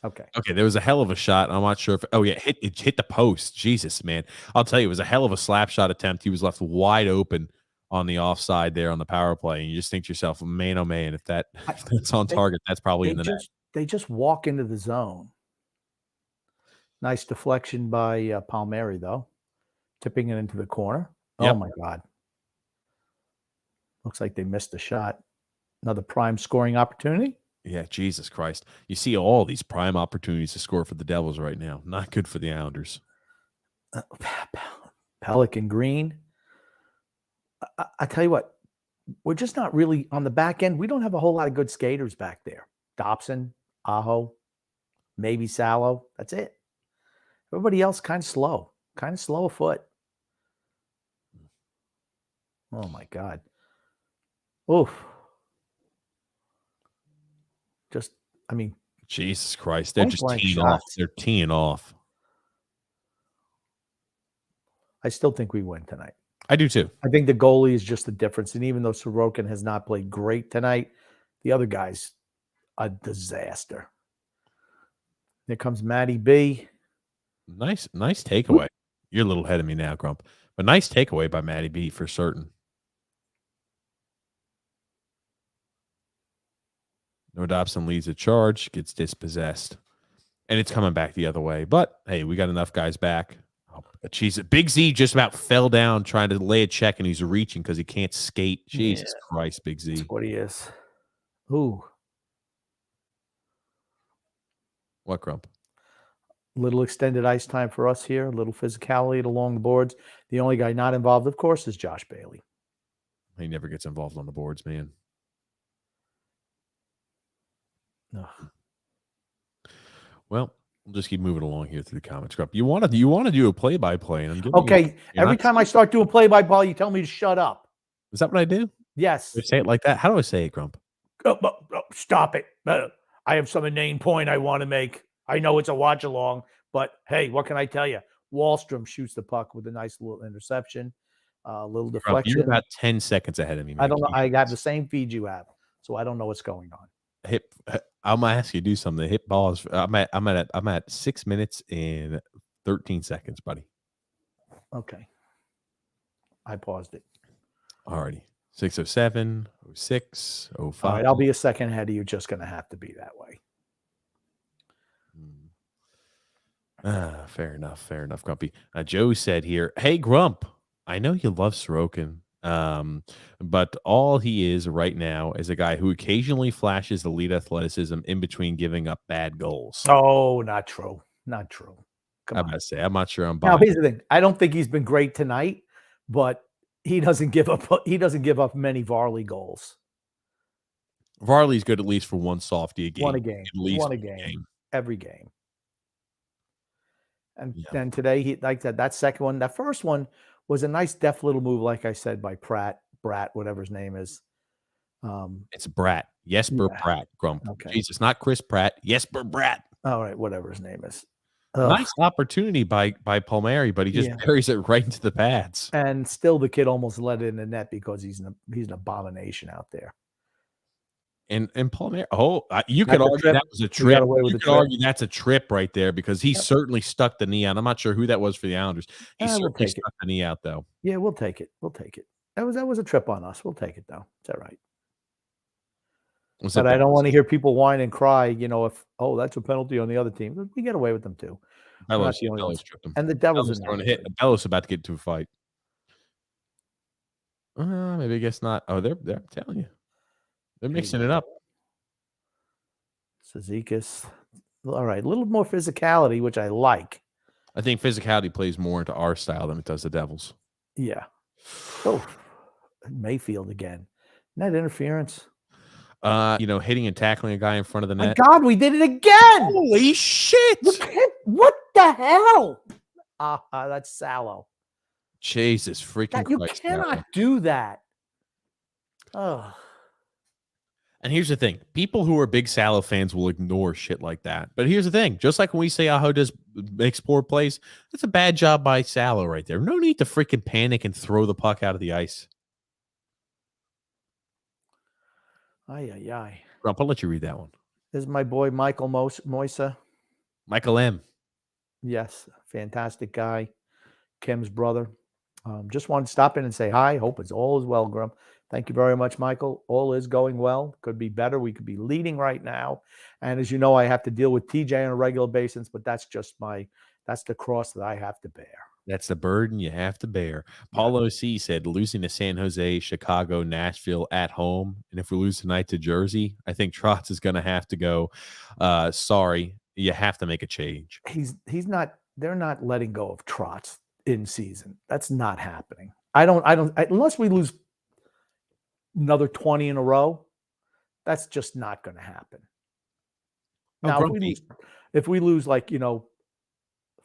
Okay. Okay, there was a hell of a shot. I'm not sure if it hit the post. Jesus, man. I'll tell you, it was a hell of a slap shot attempt. He was left wide open on the offside there on the power play. And you just think to yourself, man, oh man, if that's on target, that's probably in the net. They just walk into the zone. Nice deflection by Palmieri, though. Tipping it into the corner. Yep. Oh, my God. Looks like they missed a shot. Another prime scoring opportunity. Yeah, Jesus Christ. You see all these prime opportunities to score for the Devils right now. Not good for the Islanders. Pelican Green. I tell you what, we're just not really on the back end. We don't have a whole lot of good skaters back there. Dobson, Aho, maybe Salo. That's it. Everybody else kind of slow of foot. Oh, my God. Oof. Just, I mean. Jesus Christ. They're just teeing off. They're teeing off. I still think we win tonight. I do too. I think the goalie is just the difference. And even though Sorokin has not played great tonight, the other guy's a disaster. There comes Matty B. Nice takeaway. You're a little ahead of me now, Grump. But nice takeaway by Matty B for certain. No Dobson leads a charge, gets dispossessed. And it's coming back the other way. But, hey, we got enough guys back. Oh, jeez, Big Z just about fell down trying to lay a check, and he's reaching because he can't skate. Jesus Christ, Big Z. That's what he is. Ooh. What, Grump? Little extended ice time for us here. A little physicality along the boards. The only guy not involved, of course, is Josh Bailey. He never gets involved on the boards, man. Ugh. Well, we'll just keep moving along here through the comments. Grump, you want to do a play-by-play? And I'm giving okay. Every time I start doing play-by-play, you tell me to shut up. Is that what I do? Yes. Do I say it like that? How do I say it, Grump? Stop it. I have some inane point I want to make. I know it's a watch-along, but hey, what can I tell you? Wallstrom shoots the puck with a nice little interception, little deflection. You're about 10 seconds ahead of me, man. I don't know. I have the same feed you have, so I don't know what's going on. I'm gonna ask you to do something. Hit balls. I'm at 6 minutes and 13 seconds, buddy. Okay. I paused it. Alrighty. 6:07, 06, 05. All right, I'll be a second ahead of you. Just going to have to be that way. Fair enough, Grumpy. Joe said here, hey, Grump, I know you love Sorokin, but all he is right now is a guy who occasionally flashes elite athleticism in between giving up bad goals. Oh, not true. Not true. I'm going to say, I'm not sure I'm buying. Now, here's the thing. I don't think he's been great tonight, but he doesn't give up many Varley goals. Varley's good at least for one softie a game. One a game. At least one a game. Every game. And then today, he like that second one. That first one was a nice, deft little move, like I said, by Brat, whatever his name is. It's Bratt. Jesper Bratt, Grump. Okay. Jesus, not Chris Pratt. Jesper Bratt. All right, whatever his name is. Nice opportunity by Palmieri, but he just buries it right into the pads. And still, the kid almost let it in the net because he's an abomination out there. And Palmieri, you could argue that was a trip. You could argue that's a trip right there because he certainly stuck the knee out. I'm not sure who that was for the Islanders. He certainly stuck the knee out, though. Yeah, we'll take it. We'll take it. That was a trip on us. We'll take it, though. It's all right. But I don't want to hear people whine and cry, if, that's a penalty on the other team. We get away with them, too. Bellows tripped him. And the Devils are throwing a hit. Bellows about to get into a fight. Maybe I guess not. Oh, they're telling you. They're mixing it up. Cizikas. All right. A little more physicality, which I like. I think physicality plays more into our style than it does the Devils. Yeah. Oh, Mayfield again. Net interference. Hitting and tackling a guy in front of the net. My God, we did it again. Holy shit. What the hell? That's Salo. Jesus freaking Christ. You cannot do that. Oh. And here's the thing. People who are big Salo fans will ignore shit like that. But here's the thing. Just like when we say Aho makes poor plays, that's a bad job by Salo right there. No need to freaking panic and throw the puck out of the ice. Ay, ay, ay. Grump, I'll let you read that one. This is my boy Michael Moisa. Michael M. Yes, fantastic guy. Kim's brother. Just wanted to stop in and say hi. Hope it's all is well, Grump. Thank you very much, Michael. All is going well. Could be better. We could be leading right now. And as you know, I have to deal with TJ on a regular basis, but that's the cross that I have to bear. That's the burden you have to bear. Yeah. Paulo C said losing to San Jose, Chicago, Nashville at home. And if we lose tonight to Jersey, I think Trotz is going to have to go. Sorry, you have to make a change. He's not, they're not letting go of Trotz in season. That's not happening. Unless we lose another 20 in a row, that's just not going to happen. Now, if we lose like,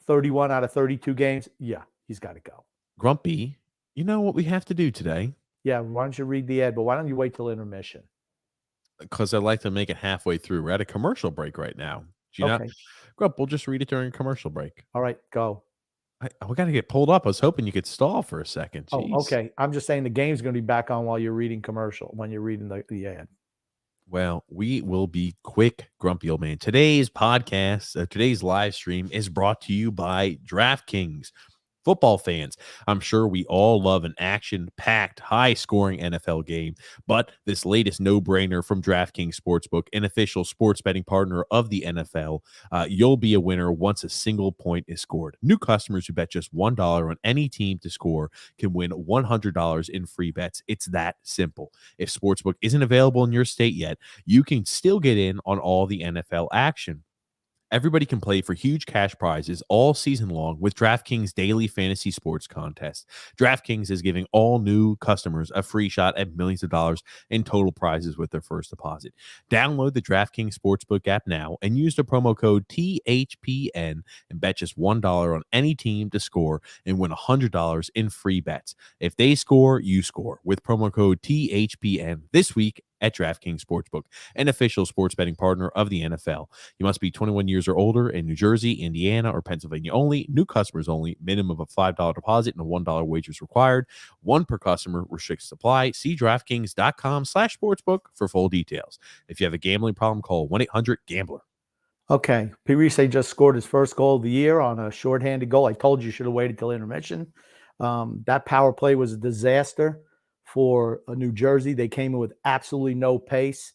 31 out of 32 games, yeah, he's got to go. Grumpy, you know what we have to do today? Yeah, why don't you read the ad, but why don't you wait till intermission? Because I like to make it halfway through. We're at a commercial break right now. Do you Okay. know? Grump, we'll just read it during a commercial break. All right, go. We got to get pulled up. I was hoping you could stall for a second. Jeez. Oh, okay. I'm just saying the game's going to be back on while you're reading when you're reading the ad. Well, we will be quick, Grumpy Old Man. Today's podcast, today's live stream is brought to you by DraftKings. Football fans, I'm sure we all love an action-packed, high-scoring NFL game, but this latest no-brainer from DraftKings Sportsbook, an official sports betting partner of the NFL, you'll be a winner once a single point is scored. New customers who bet just $1 on any team to score can win $100 in free bets. It's that simple. If Sportsbook isn't available in your state yet, you can still get in on all the NFL action. Everybody can play for huge cash prizes all season long with DraftKings Daily Fantasy Sports Contest. DraftKings is giving all new customers a free shot at millions of dollars in total prizes with their first deposit. Download the DraftKings Sportsbook app now and use the promo code THPN and bet just $1 on any team to score and win $100 in free bets. If they score, you score with promo code THPN this week at DraftKings Sportsbook, an official sports betting partner of the NFL. You must be 21 years or older in New Jersey, Indiana, or Pennsylvania only. New customers only. Minimum of a $5 deposit and a $1 wager is required. One per customer. Restrictions apply. See DraftKings.com/sportsbook for full details. If you have a gambling problem, call 1-800-GAMBLER. Okay. Parise just scored his first goal of the year on a shorthanded goal. I told you should have waited till intermission. That power play was a disaster for New Jersey. They came in with absolutely no pace.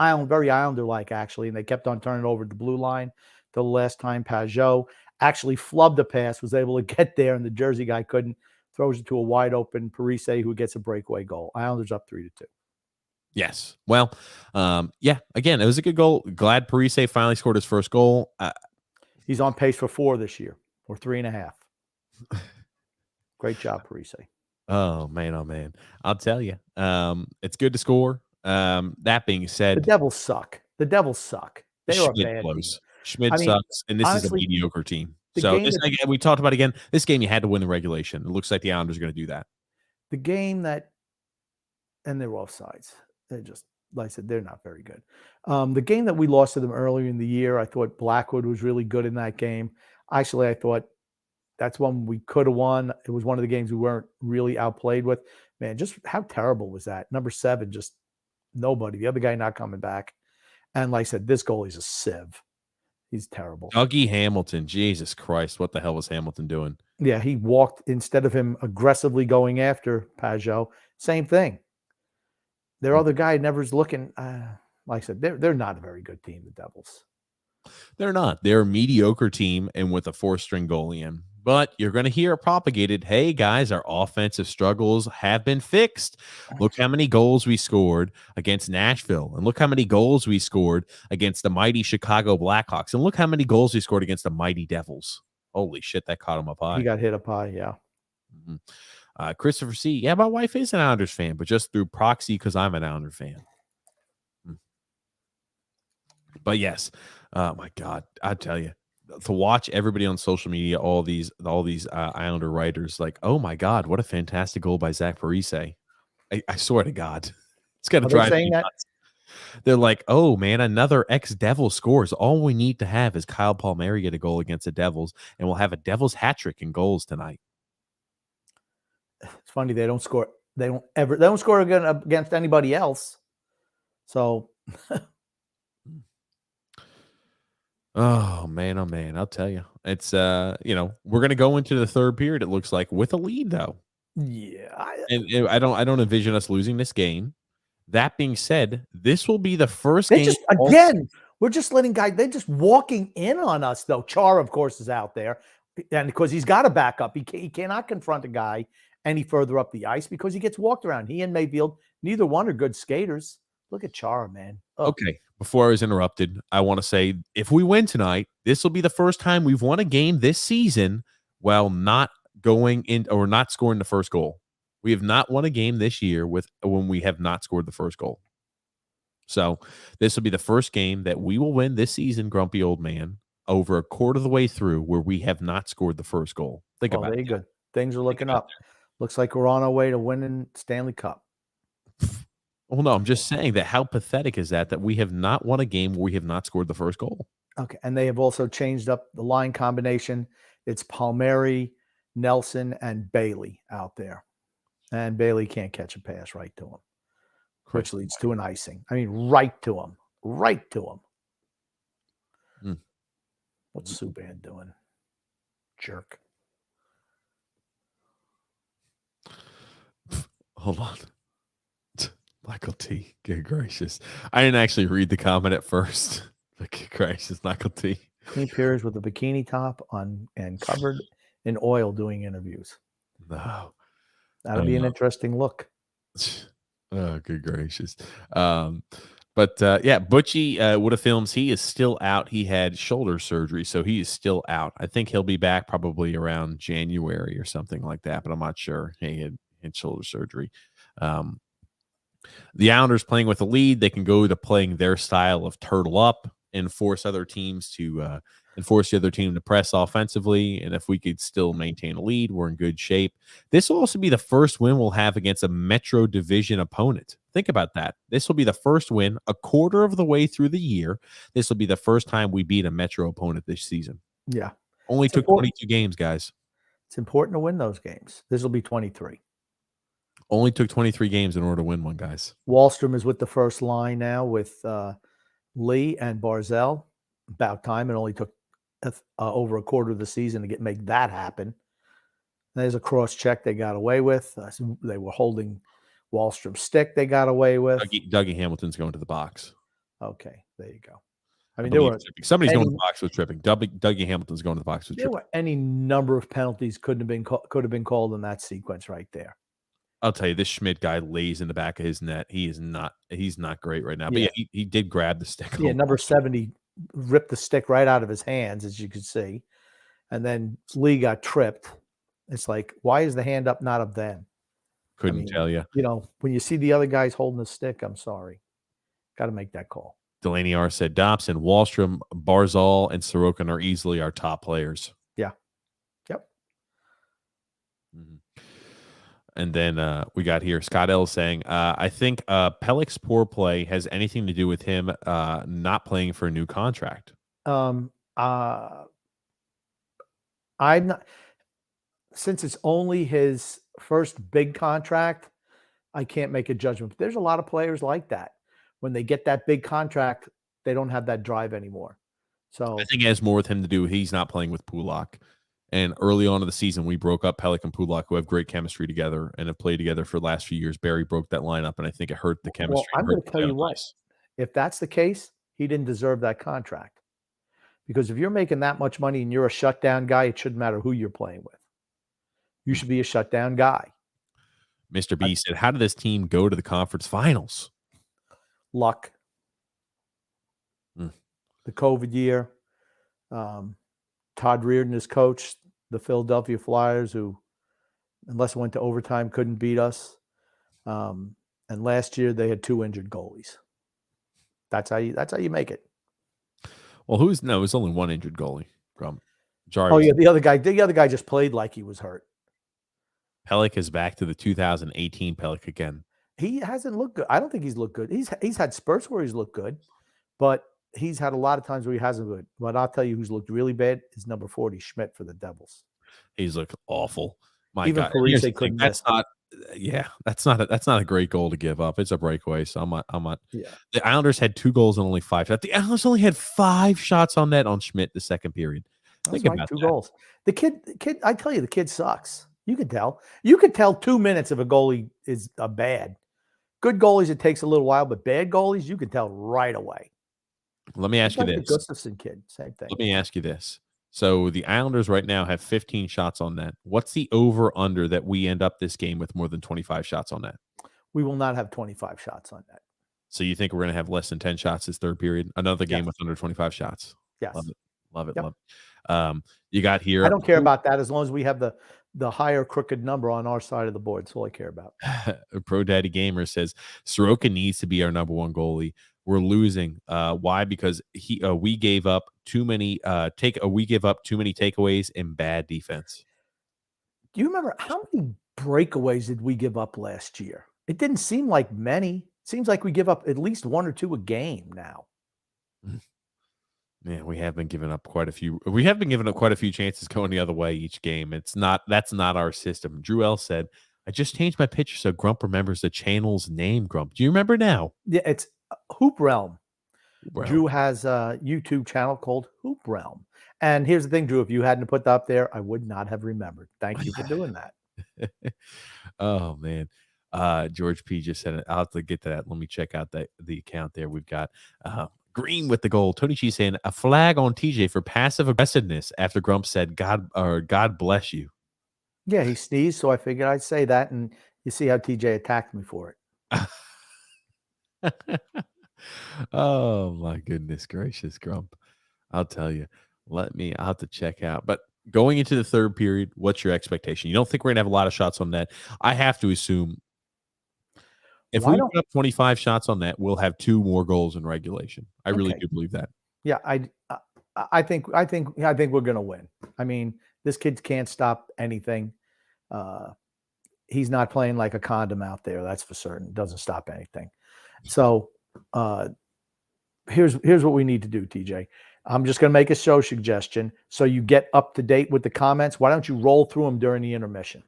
Very Islander-like, actually, and they kept on turning over the blue line till the last time. Pajot actually flubbed the pass, was able to get there, and the Jersey guy couldn't. Throws it to a wide-open Parise, who gets a breakaway goal. Islanders up 3-2. Yes. Well, yeah, again, it was a good goal. Glad Parise finally scored his first goal. He's on pace for 4 this year, or 3.5. Great job, Parise. Oh, man. I'll tell you. It's good to score. That being said, the Devils suck. They are a bad team. Schmidt sucks, and this is a mediocre team. So we talked about again. This game you had to win the regulation. It looks like the Islanders are going to do that. The game that, and they're offsides. They're just, like I said, they're not very good. The game that we lost to them earlier in the year, I thought Blackwood was really good in that game. Actually, I thought that's one we could have won. It was one of the games we weren't really outplayed with. Man, just how terrible was that? Number 7, just nobody. The other guy not coming back. And like I said, this goalie's a sieve. He's terrible. Dougie Hamilton. Jesus Christ. What the hell was Hamilton doing? Yeah, he walked instead of him aggressively going after Pajot. Same thing. Their other guy never is looking. Like I said, they're not a very good team, the Devils. They're not. They're a mediocre team and with a 4-string goalie in. But you're going to hear it propagated. Hey, guys, our offensive struggles have been fixed. Look how many goals we scored against Nashville. And look how many goals we scored against the mighty Chicago Blackhawks. And look how many goals we scored against the mighty Devils. Holy shit, that caught him up high. He got hit up high, yeah. Mm-hmm. Christopher C. Yeah, my wife is an Islanders fan, but just through proxy because I'm an Islander fan. But yes, oh my God, I tell you, to watch everybody on social media, all these Islander writers, like, oh my God, what a fantastic goal by Zach Parise. I swear to God, it's got to drive me nuts. They're like, oh man, another ex-Devil scores. All we need to have is Kyle Palmieri get a goal against the Devils, and we'll have a Devils hat trick in goals tonight. It's funny they don't score. They don't score against anybody else. So Oh man, I'll tell you. It's we're gonna go into the third period, it looks like, with a lead though. yeah, And I don't envision us losing this game. That being said, this will be the first they game just all again, we're just letting guys. They're just walking in on us though. Char, of course, is out there, and because he's got to back up, he cannot confront a guy any further up the ice because he gets walked around. He and Mayfield, neither one are good skaters. Look at Chara, man. Oh, Okay, before I was interrupted, I want to say if we win tonight, this will be the first time we've won a game this season while not going in or not scoring the first goal. We have not won a game this year when we have not scored the first goal. So this will be the first game that we will win this season, grumpy old man, over a quarter of the way through where we have not scored the first goal. Think well, about there you that. go. Things are looking about up. Looks like we're on our way to winning Stanley Cup. Well, no, I'm just saying that how pathetic is that we have not won a game where we have not scored the first goal. Okay, and they have also changed up the line combination. It's Palmieri, Nelson, and Bailey out there, and Bailey can't catch a pass right to him, which leads to an icing. I mean, right to him, right to him. Mm. What's Subban doing? Jerk. Hold on. Michael T. Good gracious. I didn't actually read the comment at first. But good gracious, Michael T. Clean Pierce with a bikini top on and covered in oil doing interviews. No. That'll be an interesting look. Oh, good gracious. But Butchie Wood of Films, he is still out. He had shoulder surgery, so he is still out. I think he'll be back probably around January or something like that, but I'm not sure. He had shoulder surgery. The Islanders playing with a lead, they can go to playing their style of turtle up and force the other team to press offensively. And if we could still maintain a lead, we're in good shape. This will also be the first win we'll have against a Metro Division opponent. Think about that. This will be the first win a quarter of the way through the year. This will be the first time we beat a Metro opponent this season. Yeah. Only took 22 games, guys. It's important to win those games. This will be 23. Only took 23 games in order to win one, guys. Wallstrom is with the first line now with Lee and Barzell. About time. It only took over a quarter of the season to make that happen. There's a cross check they got away with. They were holding Wallstrom's stick. They got away with. Dougie Hamilton's going to the box. Okay, there you go. I mean, somebody's going to the box with tripping. Dougie Hamilton's going to the box with tripping. There were any number of penalties could have been called in that sequence right there. I'll tell you, this Schmidt guy lays in the back of his net. He's not great right now. But yeah, he did grab the stick. Yeah, number 70 ripped the stick right out of his hands, as you could see. And then Lee got tripped. It's like, why is the hand up not up then? Couldn't tell you. You know, when you see the other guys holding the stick, I'm sorry. Got to make that call. Delaney R said Dobson, Wallstrom, Barzal, and Sorokin are easily our top players. Yeah. Yep. Mm-hmm. And then we got here Scott L saying, I think Pellick's poor play has anything to do with him not playing for a new contract. I'm not, since it's only his first big contract, I can't make a judgment. But there's a lot of players like that. When they get that big contract, they don't have that drive anymore. So I think it has more with him to do. He's not playing with Pulak. And early on in the season, we broke up Pellick and Pulak, who have great chemistry together and have played together for the last few years. Barry broke that lineup, and I think it hurt the chemistry. Well, I'm going to tell you what. If that's the case, he didn't deserve that contract. Because if you're making that much money and you're a shutdown guy, it shouldn't matter who you're playing with. You should be a shutdown guy. Mr. B said, how did this team go to the conference finals? Luck. The COVID year. Todd Reardon is coach, the Philadelphia Flyers, who, unless it went to overtime, couldn't beat us. And last year they had 2 injured goalies. That's how you make it. Well, it was only 1 injured goalie. The other guy just played like he was hurt. Pellick is back to the 2018 Pellick again. He hasn't looked good. I don't think he's looked good. He's had spurts where he's looked good, but he's had a lot of times where he hasn't looked good. But I'll tell you who's looked really bad is number 40, Schmidt for the Devils. He's looked awful. My Even God. Parise couldn't miss. Yeah, that's not a great goal to give up. It's a breakaway, so I'm not. Yeah, The Islanders had 2 goals and only 5 shots. The Islanders only had 5 shots on net on Schmidt the second period. that's Think right. about 2 that. goals. The kid. I tell you, the kid sucks. You could tell. You could tell 2 minutes if a goalie is a bad. Good goalies, it takes a little while, but bad goalies, you can tell right away. Let me It's ask you like the this. Gustafson kid, same thing. Let me ask you this. So the Islanders right now have 15 shots on net. What's the over under that we end up this game with more than 25 shots on net? We will not have 25 shots on net. So you think we're going to have less than 10 shots this third period? Another game Yes. with under 25 shots. Yes. Love it. Love it. Yep. Love it. You got here. I don't care about that as long as we have the higher crooked number on our side of the board. That's all I care about. Pro Daddy Gamer says Soroka needs to be our number 1 goalie. We're losing. Why? Because we gave up too many takeaways and bad defense. Do you remember how many breakaways did we give up last year? It didn't seem like many. It seems like we give up at least 1 or 2 a game now. Yeah, we have been giving up quite a few. We have been giving up quite a few chances going the other way each game. That's not our system. Drew L said, I just changed my picture so Grump remembers the channel's name, Grump. Do you remember now? Yeah, it's Hoop Realm. Well, Drew has a YouTube channel called Hoop Realm. And here's the thing, Drew, if you hadn't put that up there, I would not have remembered. Thank you for doing that. Oh man. George P just said it. I'll have to get to that. Let me check out the account there. We've got Green with the goal. Tony G saying a flag on TJ for passive aggressiveness after Grump said God bless you. Yeah, he sneezed, so I figured I'd say that, and you see how TJ attacked me for it. Oh my goodness gracious, Grump. I'll tell you. I'll have to check out. But going into the third period, what's your expectation? You don't think we're gonna have a lot of shots on net? I have to assume if we put up 25 shots on net, we'll have 2 more goals in regulation. I really do believe that. Yeah, I think we're gonna win. I mean, this kid can't stop anything. He's not playing like a condom out there, that's for certain. Doesn't stop anything. So here's what we need to do, TJ. I'm just going to make a show suggestion so you get up to date with the comments. Why don't you roll through them during the intermission?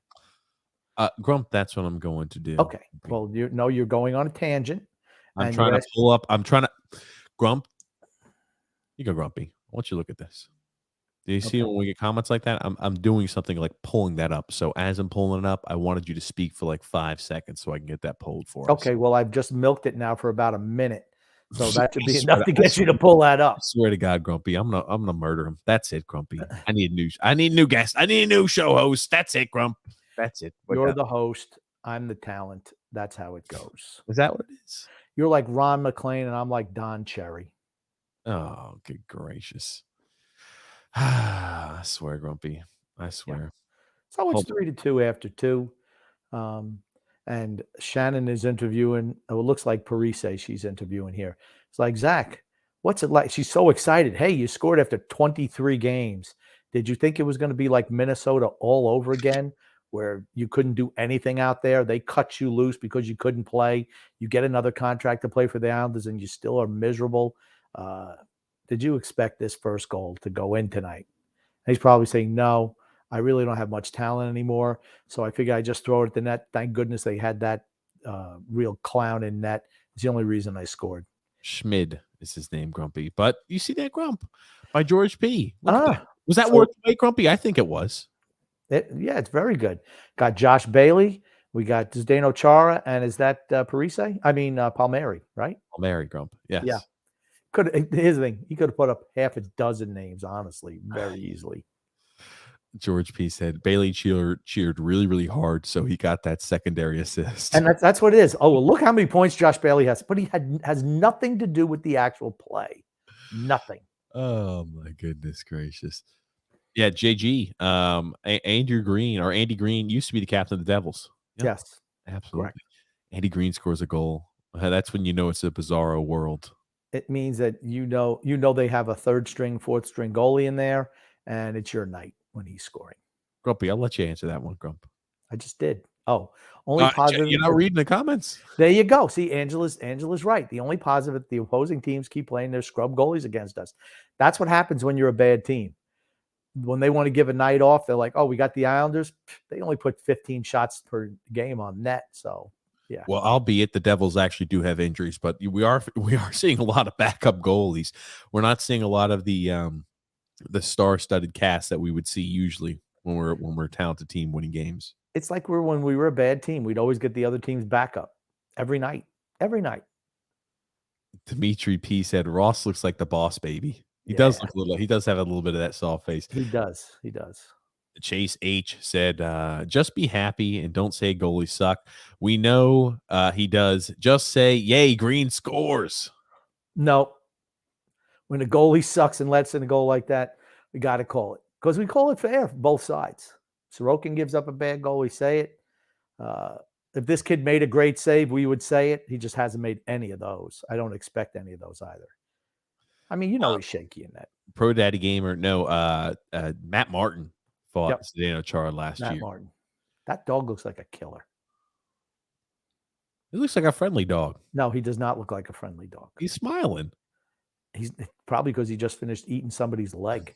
Grump, that's what I'm going to do. Okay. Well, you're going on a tangent. I'm trying to pull up. Grump. You go, Grumpy. I want you to look at this. Do you see when we get comments like that? I'm doing something like pulling that up. So as I'm pulling it up, I wanted you to speak for like 5 seconds so I can get that pulled for us. Okay. Well, I've just milked it now for about a minute. So that should be enough to get you to pull that up. I swear to God, Grumpy, I'm gonna murder him. That's it, Grumpy. I need a new guest. I need a new show host. That's it, Grump. That's it. You're the host. I'm the talent. That's how it goes. Is that what it is? You're like Ron McClain, and I'm like Don Cherry. Oh, good gracious. I swear, Grumpy. I swear. Yeah. So it's 3-2 after 2. And Shannon is interviewing. Oh, it looks like Parise she's interviewing here. It's like, Zach, what's it like? She's so excited. Hey, you scored after 23 games. Did you think it was going to be like Minnesota all over again, where you couldn't do anything out there? They cut you loose because you couldn't play. You get another contract to play for the Islanders, and you still are miserable. Did you expect this first goal to go in tonight? And he's probably saying, no. I really don't have much talent anymore, so I figured I'd just throw it at the net. Thank goodness they had that real clown in net. It's the only reason I scored. Schmid is his name, Grumpy. But you see that, Grump, by George P. Was that worth the wait, Grumpy? I think it was. Yeah, it's very good. Got Josh Bailey. We got Zdeno Chara, and is that Parise? I mean Palmieri, right? Palmieri, Grump. Yes. Yeah. Here's the thing. He could have put up half a dozen names, honestly, very easily. George P said Bailey cheered really, really hard, so he got that secondary assist. And that's what it is. Oh, well, look how many points Josh Bailey has, but he has nothing to do with the actual play. Nothing. Oh my goodness gracious. Yeah, JG. Andy Green used to be the captain of the Devils. Yep. Yes. Absolutely. Correct. Andy Green scores a goal. That's when you know it's a bizarro world. It means that you know they have a third string, fourth string goalie in there, and it's your night when he's scoring. Grumpy, I'll let you answer that one, Grump. I just did. Oh, only positive. You're not reading the comments. There you go. See, Angela's right. The only positive, the opposing teams keep playing their scrub goalies against us. That's what happens when you're a bad team. when they want to give a night off, they're like, oh, we got the Islanders. They only put 15 shots per game on net. So, yeah. Well, albeit the Devils actually do have injuries, but we are seeing a lot of backup goalies. We're not seeing a lot of the star-studded cast that we would see usually when we're a talented team winning games. It's like when we were a bad team, we'd always get the other team's backup every night. Every night. Dimitri P said Ross looks like the boss baby. He does look a little. He does have a little bit of that soft face. He does. He does. Chase H said, just be happy and don't say goalies suck. We know he does. Just say, yay, Green scores. No. When the goalie sucks and lets in a goal like that, we got to call it. Because we call it fair for both sides. Sorokin gives up a bad goal, we say it. If this kid made a great save, we would say it. He just hasn't made any of those. I don't expect any of those either. I mean, he's shaky in that. Pro Daddy Gamer, no, Matt Martin fought Zdeno Chara last year. Matt Martin. That dog looks like a killer. He looks like a friendly dog. No, he does not look like a friendly dog. He's smiling. He's probably because he just finished eating somebody's leg.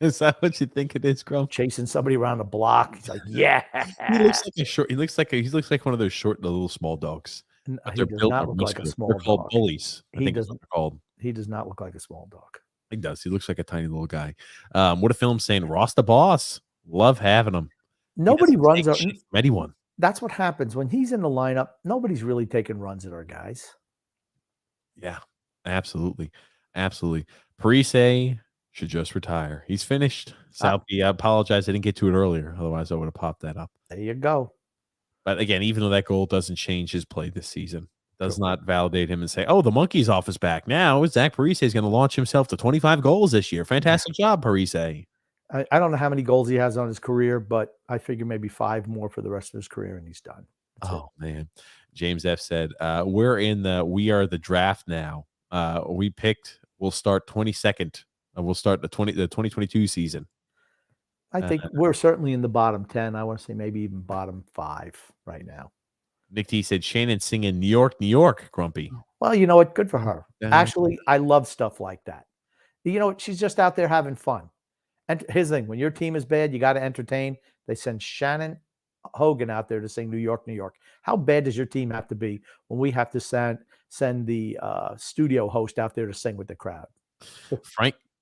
Is that what you think it is, Grump? Chasing somebody around the block. He's like, yeah. He looks like a short. He looks like one of those short, the little small dogs. He does not look like a small They're called dog. bullies. I think that's what they're called. He does not look like a small dog. He does. He looks like a tiny little guy. What a film saying Ross the boss. Love having him. Nobody runs from anyone. That's what happens when he's in the lineup. Nobody's really taking runs at our guys. Yeah, absolutely. Absolutely. Parise should just retire. He's finished. Salpy, I apologize. I didn't get to it earlier. Otherwise, I would have popped that up. There you go. But again, even though that goal doesn't change his play this season, does not validate him and say, oh, the monkey's off his back. Now Zach Parise is going to launch himself to 25 goals this year. Fantastic job, Parise. I don't know how many goals he has on his career, but I figure maybe 5 more for the rest of his career, and he's done. Man. James F. said, we are the draft now. We picked, we'll start 22nd. We'll start the 2022 season. I think we're certainly in the bottom 10. I want to say maybe even bottom 5 right now. Nick T said, Shannon singing New York, New York, Grumpy. Well, you know what? Good for her. Actually, I love stuff like that. You know, she's just out there having fun. And his thing, when your team is bad, you got to entertain. They send Shannon Hogan out there to sing New York, New York. How bad does your team have to be when we have to send the studio host out there to sing with the crowd?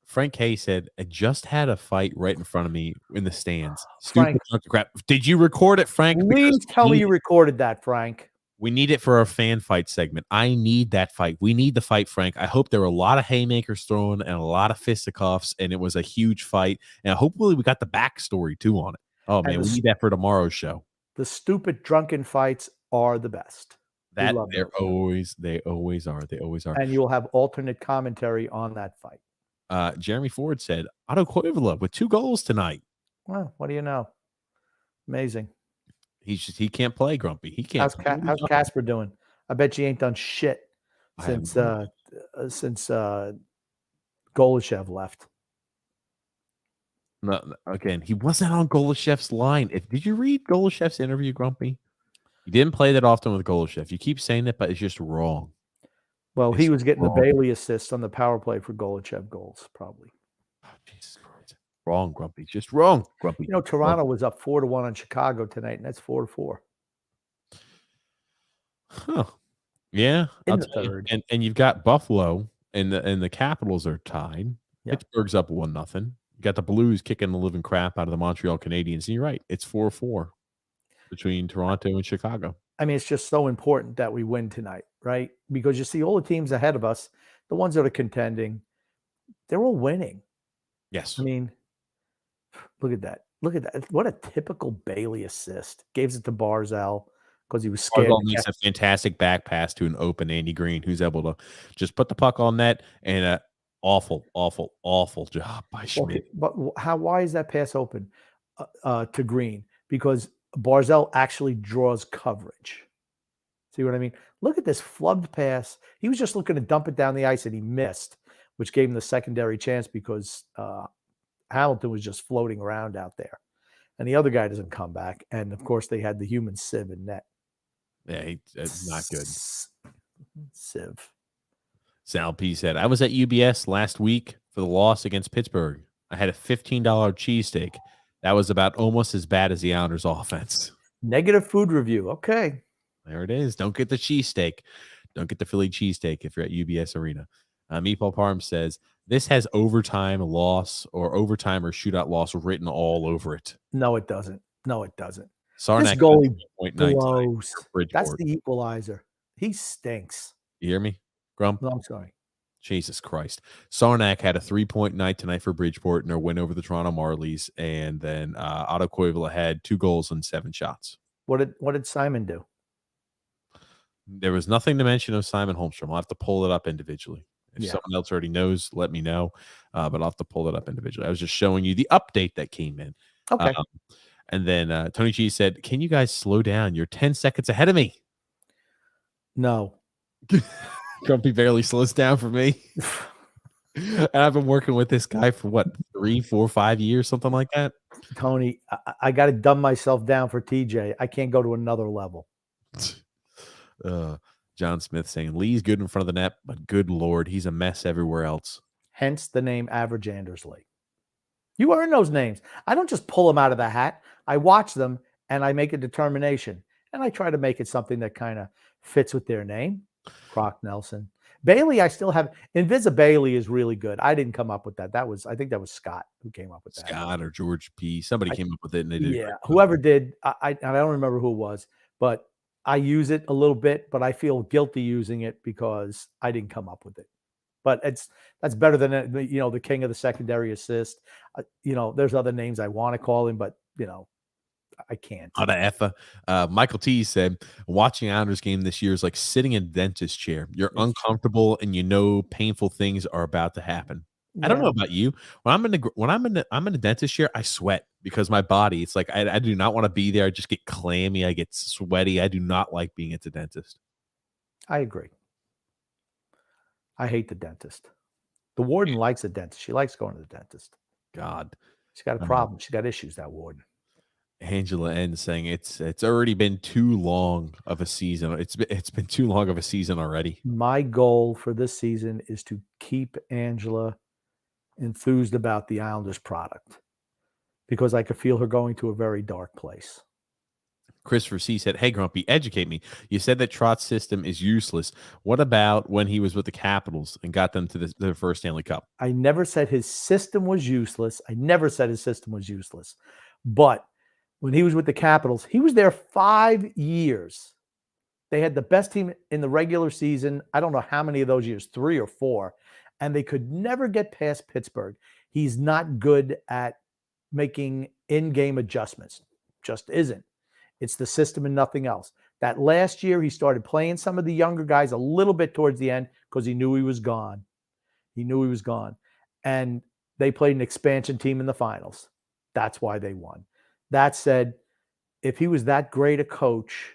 Frank K said, I just had a fight right in front of me in the stands. Frank, Stupid crap. Did you record it, Frank? Please tell me you recorded that, Frank. We need it for our fan fight segment. I need that fight. We need the fight, Frank. I hope there were a lot of haymakers thrown and a lot of fisticuffs, and it was a huge fight. And hopefully we got the backstory, too, on it. Oh, man, we need that for tomorrow's show. The stupid drunken fights are the best. They always are. And you'll have alternate commentary on that fight. Jeremy Ford said, Otto Koivula with 2 goals tonight. Well, what do you know? Amazing. He can't play, Grumpy. He can't. How's Casper doing? I bet you ain't done shit since Golishev left. No, again, he wasn't on Golishev's line. Did you read Golishev's interview, Grumpy? He didn't play that often with Golishev. You keep saying that, but it's just wrong. Well, he was getting the Bailey assist on the power play for Golishev goals, probably. Oh, Jesus Christ. Wrong, Grumpy. Just wrong, Grumpy. You know, Toronto was up 4-1 on Chicago tonight, and that's 4-4. Huh. Yeah. In the third. And you've got Buffalo and the Capitals are tied. Yep. Pittsburgh's up 1-0. You got the Blues kicking the living crap out of the Montreal Canadiens. And you're right. It's 4-4 between Toronto and Chicago. I mean, it's just so important that we win tonight, right? Because you see all the teams ahead of us, the ones that are contending, they're all winning. Yes. I mean, look at that. Look at that. What a typical Bailey assist. Gives it to Barzal because he was scared. Barzal makes a fantastic back pass to an open Andy Green, who's able to just put the puck on net, and awful job by Schmidt. But why is that pass open to Green? Because Barzal actually draws coverage. See what I mean? Look at this flubbed pass. He was just looking to dump it down the ice, and he missed, which gave him the secondary chance because Hamilton was just floating around out there. And the other guy doesn't come back. And, of course, they had the human sieve in net. Yeah, it's not good. Sieve. Sal P said, I was at UBS last week for the loss against Pittsburgh. I had a $15 cheesesteak. That was about almost as bad as the Islanders' offense. Negative food review. Okay. There it is. Don't get the cheesesteak. Don't get the Philly cheesesteak if you're at UBS Arena. Meatball Parm says, this has overtime loss or overtime or shootout loss written all over it. No, it doesn't. No, it doesn't. Sarnak This goalie 0.9 blows. for Bridgeport. That's the equalizer. He stinks. You hear me, Grump? No, I'm sorry. Jesus Christ. Sarnak had a 3-point night tonight for Bridgeport in their win over the Toronto Marlies. And then Otto Koivula had 2 goals and 7 shots. What did Simon do? There was nothing to mention of Simon Holmstrom. I'll have to pull it up individually. If someone else already knows, let me know. But I'll have to pull it up individually. I was just showing you the update that came in. Okay. And then Tony G said, can you guys slow down? You're 10 seconds ahead of me. No. Grumpy barely slows down for me. And I've been working with this guy for what, 3, 4, 5 years, something like that. Tony, I got to dumb myself down for TJ. I can't go to another level. John Smith saying Lee's good in front of the net, but good Lord, he's a mess everywhere else. Hence the name Average Andersley. You earn those names. I don't just pull them out of the hat. I watch them and I make a determination. And I try to make it something that kind of fits with their name. Croc Nelson. Bailey, I still have. Invisibailey is really good. I didn't come up with that. I think that was Scott who came up with that. Scott or George P. Somebody came up with it and they did. Yeah, whoever did. I don't remember who it was, but I use it a little bit, but I feel guilty using it because I didn't come up with it. But that's better than the king of the secondary assist. There's other names I want to call him, but I can't. Michael T said, watching Islanders game this year is like sitting in a dentist chair. You're uncomfortable and painful things are about to happen. Yeah. I don't know about you. When I'm in a dentist chair, I sweat because my body, it's like I do not want to be there. I just get clammy. I get sweaty. I do not like being at the dentist. I agree. I hate the dentist. The warden likes the dentist. She likes going to the dentist. God. She's got a problem. She's got issues, that warden. Angela N saying it's already been too long of a season. It's been too long of a season already. My goal for this season is to keep Angela enthused about the Islanders product because I could feel her going to a very dark place. Christopher C said, hey, Grumpy, educate me. You said that Trott's system is useless. What about when he was with the Capitals and got them to the first Stanley Cup? I never said his system was useless. But when he was with the Capitals, he was there 5 years. They had the best team in the regular season. I don't know how many of those years, 3 or 4. And they could never get past Pittsburgh. He's not good at making in-game adjustments. Just isn't. It's the system and nothing else. That last year, he started playing some of the younger guys a little bit towards the end because he knew he was gone. And they played an expansion team in the finals. That's why they won. That said, if he was that great a coach,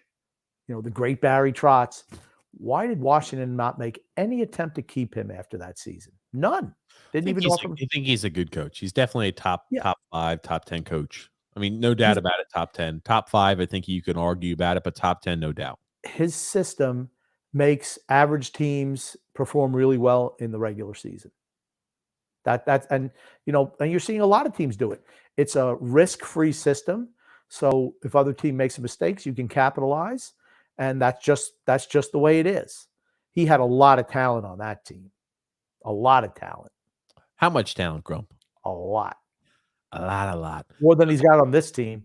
the great Barry Trotz, why did Washington not make any attempt to keep him after that season? None. Didn't even offer him. I think he's a good coach. He's definitely a top 5, top 10 coach. I mean, no doubt about it, top 10. Top 5, I think you can argue about it, but top 10, no doubt. His system makes average teams perform really well in the regular season. And you're seeing a lot of teams do it. It's a risk-free system. So if other team makes mistakes, you can capitalize. And that's just the way it is. He had a lot of talent on that team. A lot of talent. How much talent, Grump? A lot. A lot. More than he's got on this team.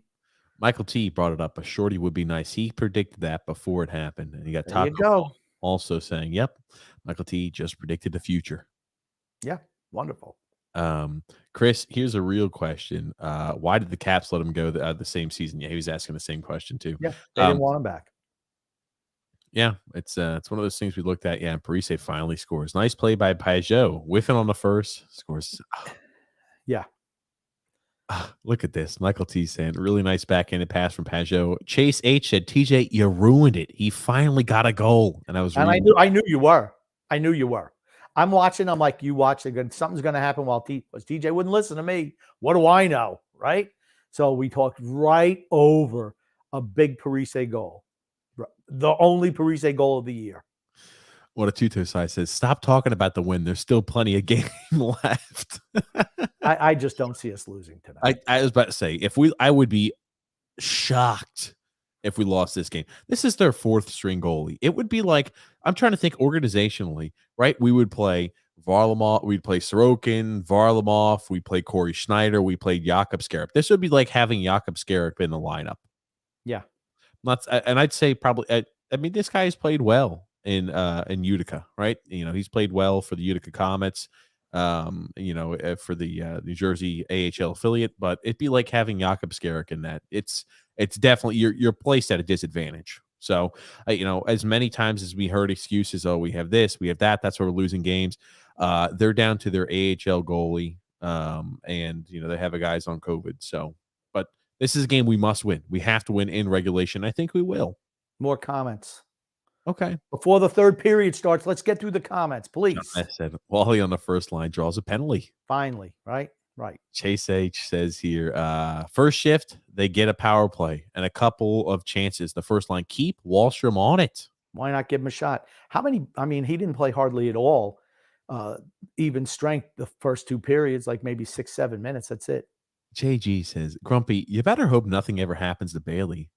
Michael T brought it up. A shorty would be nice. He predicted that before it happened. And you got Taco also saying, yep, Michael T just predicted the future. Yeah, wonderful. Chris, here's a real question. Why did the Caps let him go the same season? Yeah, he was asking the same question too. Yeah, they didn't want him back. Yeah, it's one of those things we looked at. Yeah, Parise finally scores. Nice play by Pajot. Whiffing on the first. Scores. Yeah. Look at this. Michael T saying, really nice backhanded pass from Pajot. Chase H said, TJ, you ruined it. He finally got a goal. And I knew you were. I'm watching. I'm like, you watch. Something's going to happen while TJ wouldn't listen to me. What do I know? Right? So we talked right over a big Parise goal. The only Parise goal of the year. What a Tuto side says, stop talking about the win. There's still plenty of game left. I just don't see us losing tonight. I was about to say, I would be shocked if we lost this game. This is their fourth string goalie. It would be like, I'm trying to think organizationally, right? We would play Varlamov, we'd play Sorokin, Varlamov, we play Corey Schneider, we played Jakub Skarep. This would be like having Jakub Skarep in the lineup. Yeah. And I'd say probably, I mean, this guy has played well in Utica, right? He's played well for the Utica Comets, for the New Jersey AHL affiliate, but it'd be like having Jakub Skarek in that. It's definitely you're placed at a disadvantage. So, as many times as we heard excuses, oh, we have this, we have that, that's why we're losing games. They're down to their AHL goalie, and they have a guys on COVID. So, but this is a game we must win. We have to win in regulation. I think we will. More comments. Okay. Before the third period starts, let's get through the comments, please. I said Wally on the first line draws a penalty. Finally, right? Right. Chase H says here, first shift, they get a power play and a couple of chances. The first line, keep Wahlstrom on it. Why not give him a shot? How many? I mean, he didn't play hardly at all. Even strength the first two periods, like maybe 6-7 minutes. That's it. JG says, Grumpy, you better hope nothing ever happens to Bailey.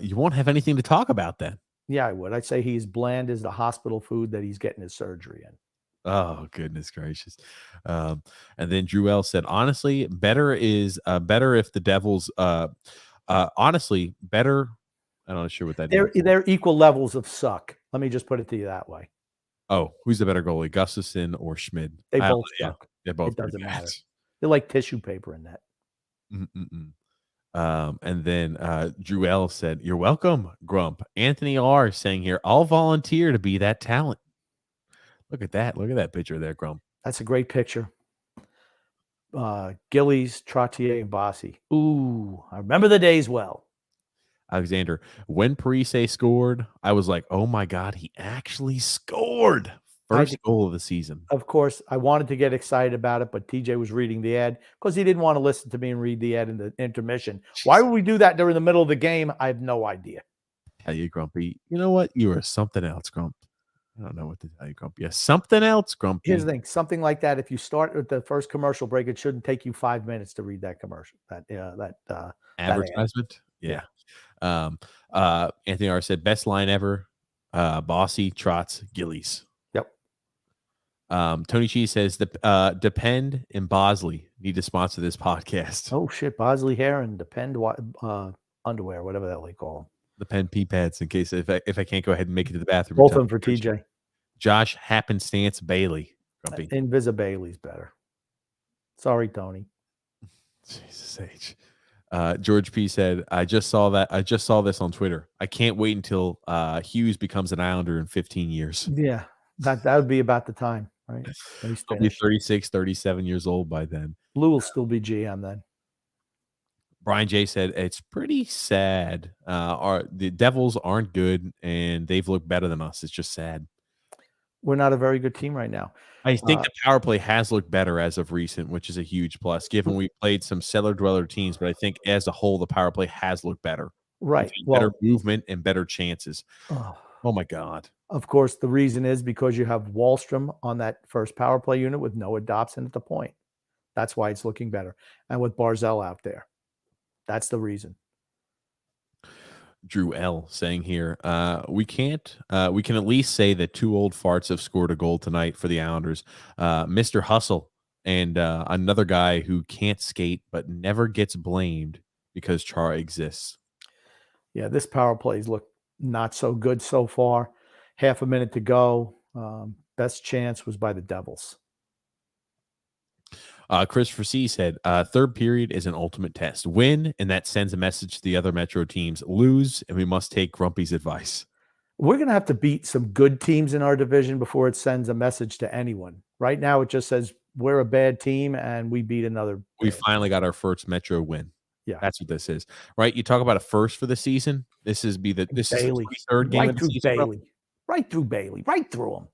You won't have anything to talk about then. Yeah, I would. I'd say he's bland as the hospital food that he's getting his surgery in. Oh, goodness gracious. And then Drew L said, honestly, better if the Devils, honestly, better. I'm not sure what that is. They're equal levels of suck. Let me just put it to you that way. Oh, who's the better goalie, Gustafson or Schmid? They both suck. They both. It doesn't matter. They're like tissue paper in that. And then Drew L said, you're welcome, Grump. Anthony R saying here, I'll volunteer to be that talent. Look at that. Look at that picture there, Grump. That's a great picture. Gillies, Trottier, and Bossy. Ooh, I remember the days well. Alexander, when Parise scored, I was like, oh my God, he actually scored. First goal of the season. Of course, I wanted to get excited about it, but TJ was reading the ad because he didn't want to listen to me and read the ad in the intermission. Why would we do that during the middle of the game? I have no idea. Tell you, Grumpy. You know what? You are something else, Grump. I don't know what to tell you, Grumpy. Yeah, something else, Grumpy. Here's the thing. Something like that, if you start with the first commercial break, it shouldn't take you 5 minutes to read that commercial. That advertisement. Yeah. Anthony R said, best line ever. Bossy, Trotz, Gillies. Yep. Tony Cheese says, Depend and Bosley need to sponsor this podcast. Oh, shit. Bosley hair and Depend underwear, whatever the hell they call them. The pen pee pads in case if I can't go ahead and make it to the bathroom. Both of them for TJ. Josh Happenstance Bailey. Grumpy. Invisa Bailey's better. Sorry, Tony. Jesus H. George P said, I just saw this on Twitter. I can't wait until Hughes becomes an Islander in 15 years. Yeah, that would be about the time, right? He'll be 36, 37 years old by then. Lou will still be GM then. Brian J said, it's pretty sad. The Devils aren't good, and they've looked better than us. It's just sad. We're not a very good team right now. I think the power play has looked better as of recent, which is a huge plus, given we played some cellar dweller teams. But I think as a whole, the power play has looked better. Right. Better movement and better chances. Oh, my God. Of course, the reason is because you have Wahlstrom on that first power play unit with Noah Dobson at the point. That's why it's looking better. And with Barzell out there. That's the reason. Drew L saying here, we can at least say that two old farts have scored a goal tonight for the Islanders. Mr. Hustle and another guy who can't skate but never gets blamed because Chara exists. Yeah, this power plays look not so good so far. Half a minute to go. Best chance was by the Devils. Christopher C said, third period is an ultimate test. Win, and that sends a message to the other Metro teams. Lose, and we must take Grumpy's advice. We're going to have to beat some good teams in our division before it sends a message to anyone. Right now, it just says we're a bad team, and we beat another. We finally got our first Metro win. Yeah, that's what this is. Right? You talk about a first for the season. This is the third game right of the through season. Bailey. Right through Bailey. Right through him.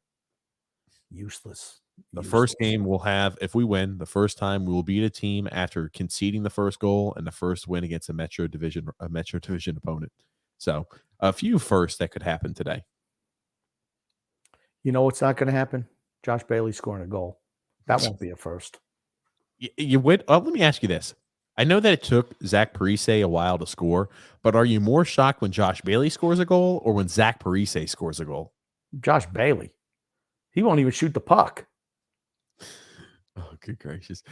Useless. The first game we'll have, if we win, the first time we will beat a team after conceding the first goal and the first win against a Metro Division opponent. So a few firsts that could happen today. You know what's not going to happen? Josh Bailey scoring a goal. That won't be a first. You would. Let me ask you this. I know that it took Zach Parise a while to score, but are you more shocked when Josh Bailey scores a goal or when Zach Parise scores a goal? Josh Bailey. He won't even shoot the puck. Oh, good gracious.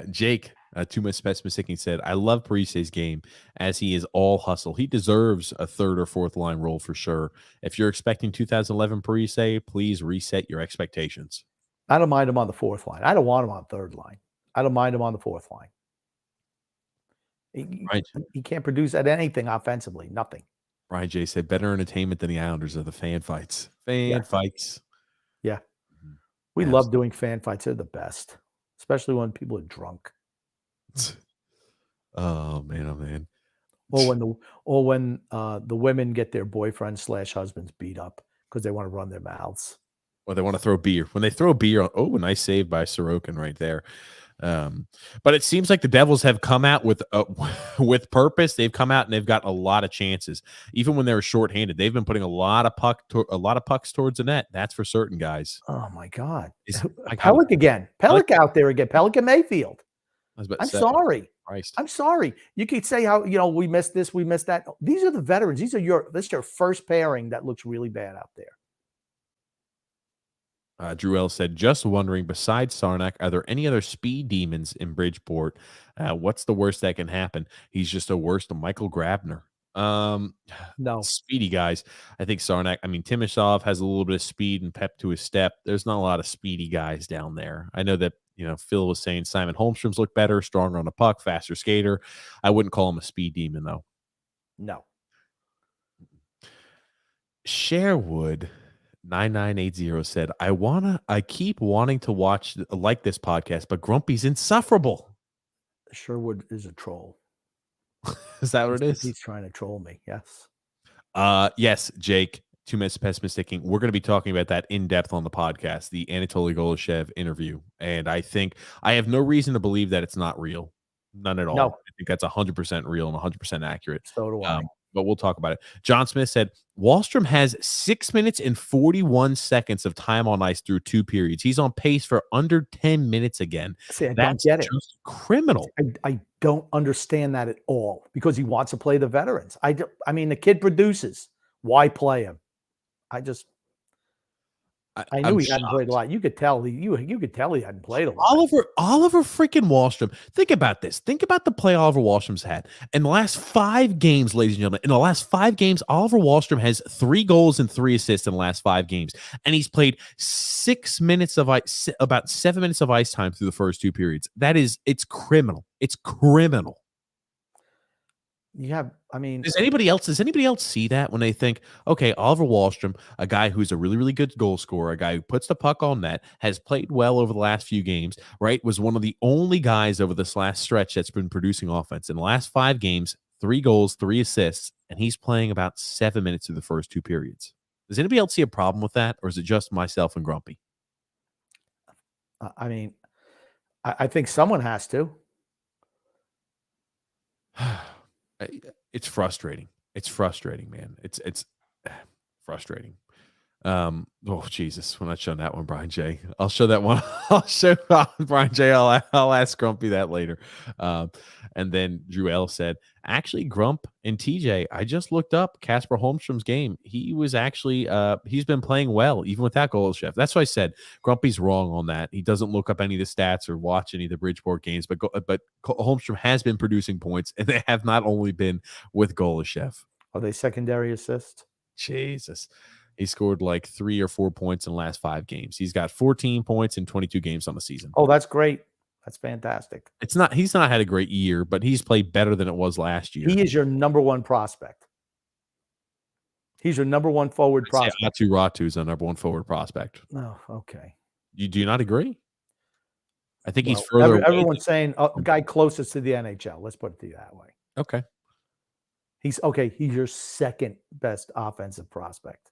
Jake, too much specificity, said, I love Parise's game as he is all hustle. He deserves a third or fourth line role for sure. If you're expecting 2011 Parise, please reset your expectations. I don't mind him on the fourth line. I don't want him on third line. I don't mind him on the fourth line. He can't produce at anything offensively. Nothing. Brian J said, better entertainment than the Islanders are the fan fights. Fan fights. Yeah. We love doing fan fights. They're the best, especially when people are drunk. Oh man, oh man. Or when the women get their boyfriends / husbands beat up because they want to run their mouths. Or they want to throw beer. When they throw beer on, a nice save by Sorokin right there. But it seems like the Devils have come out with purpose. They've come out and they've got a lot of chances. Even when they were shorthanded, they've been putting a lot of pucks towards the net. That's for certain, guys. Oh my God! Pellick again. Pellick out there again. Pellick and Mayfield. I'm sorry. Christ. I'm sorry. You could say how we missed this, we missed that. These are the veterans. This is your first pairing that looks really bad out there. Drew L said, just wondering, besides Sarnak, are there any other speed demons in Bridgeport? What's the worst that can happen? He's just a worse than Michael Grabner. No. Speedy guys. I think Sarnak, Timashov has a little bit of speed and pep to his step. There's not a lot of speedy guys down there. I know that, Phil was saying Simon Holmstrom's look better, stronger on the puck, faster skater. I wouldn't call him a speed demon, though. No. Sherwood 9980 said, I keep wanting to watch this podcast, but Grumpy's insufferable. Sherwood is a troll. Is that what it is? He's trying to troll me. Yes. Yes, Jake. 2 minutes pessimisticking. We're going to be talking about that in depth on the podcast, the Anatoly Golishev interview. And I think I have no reason to believe that it's not real. None at all. No. I think that's 100% real and 100% accurate. So do I. But we'll talk about it. John Smith said, Wahlstrom has 6 minutes and 41 seconds of time on ice through 2 periods. He's on pace for under 10 minutes again. See, don't get it. Just criminal. I don't understand that at all because he wants to play the veterans. The kid produces. Why play him? I knew he hadn't played a lot. You could tell he hadn't played a lot. Oliver freaking Wahlstrom. Think about this. Think about the play Oliver Wahlstrom's had. In the last 5 games, ladies and gentlemen, in the last 5 games, Oliver Wahlstrom has 3 goals and 3 assists in the last 5 games. And he's played 6 minutes of ice, about 7 minutes of ice time through the first 2 periods. It's criminal. It's criminal. Does anybody else see that when they think, okay, Oliver Wahlstrom, a guy who's a really, really good goal scorer, a guy who puts the puck on net, has played well over the last few games, right? Was one of the only guys over this last stretch that's been producing offense. In the last 5 games, 3 goals, 3 assists, and he's playing about 7 minutes through the first 2 periods. Does anybody else see a problem with that, or is it just myself and Grumpy? I think someone has to. It's frustrating. It's frustrating, man. It's frustrating. Oh Jesus, we're not showing that one, Brian J. I'll show that one. I'll show Brian J. I'll ask Grumpy that later. And then Drew L said, actually, Grump and TJ, I just looked up Casper Holmstrom's game. He was actually he's been playing well, even without Golishev. That's why I said Grumpy's wrong on that. He doesn't look up any of the stats or watch any of the Bridgeport games, but Holmstrom has been producing points, and they have not only been with Golishev. Are they secondary assists? Jesus. He scored like 3 or 4 points in the last 5 games. He's got 14 points in 22 games on the season. Oh, that's great. That's fantastic. He's not had a great year, but he's played better than it was last year. He is your number 1 prospect. He's your number 1 forward prospect. Atu Ratu is the number 1 forward prospect. Oh, okay. Do you not agree? I think he's further. Everyone's saying a guy closest to the NHL. Let's put it that way. Okay. He's your second best offensive prospect.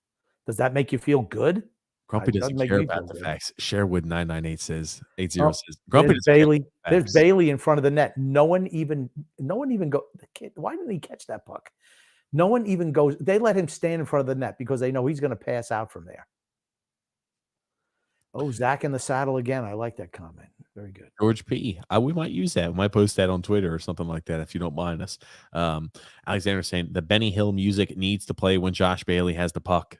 Does that make you feel good? Grumpy doesn't care about the facts. Sherwood 998 says 80 says Grumpy doesn't Bailey. There's Bailey in front of the net. No one even go. The kid, why didn't he catch that puck? No one even goes. They let him stand in front of the net because they know he's going to pass out from there. Oh, Zach in the saddle again. I like that comment. Very good. George P. We might use that. We might post that on Twitter or something like that if you don't mind us. Alexander saying the Benny Hill music needs to play when Josh Bailey has the puck.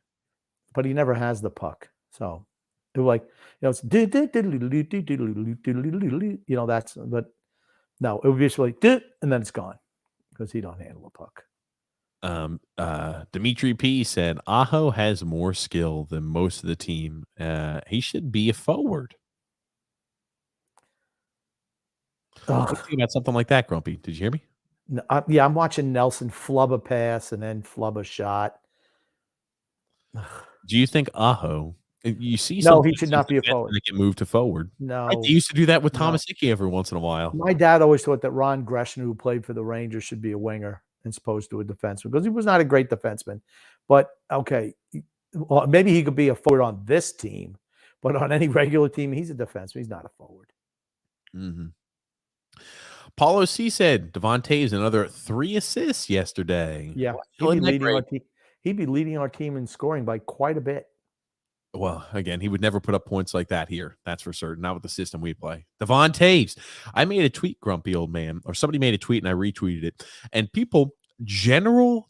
But he never has the puck. So it was like, it's that's, but no, it would be just like, and then it's gone because he don't handle the puck. Dimitri P said Aho has more skill than most of the team. He should be a forward. What do you think about something like that, Grumpy? Did you hear me? No, I'm watching Nelson flub a pass and then flub a shot. Do you think Aho? You see, no, he should not be a forward. Get moved to forward. No, right? They used to do that with Thomas Hickey every once in a while. My dad always thought that Ron Gresham, who played for the Rangers, should be a winger as opposed to a defenseman because he was not a great defenseman. But okay, well, maybe he could be a forward on this team, but on any regular team, he's a defenseman. He's not a forward. Mm-hmm. Paulo C said Devontae's another 3 assists yesterday. Yeah, he'd be leading our team in scoring by quite a bit. Well, again, he would never put up points like that here. That's for certain. Not with the system we play. Devon Taves. I made a tweet, grumpy old man, or somebody made a tweet and I retweeted it. And people, general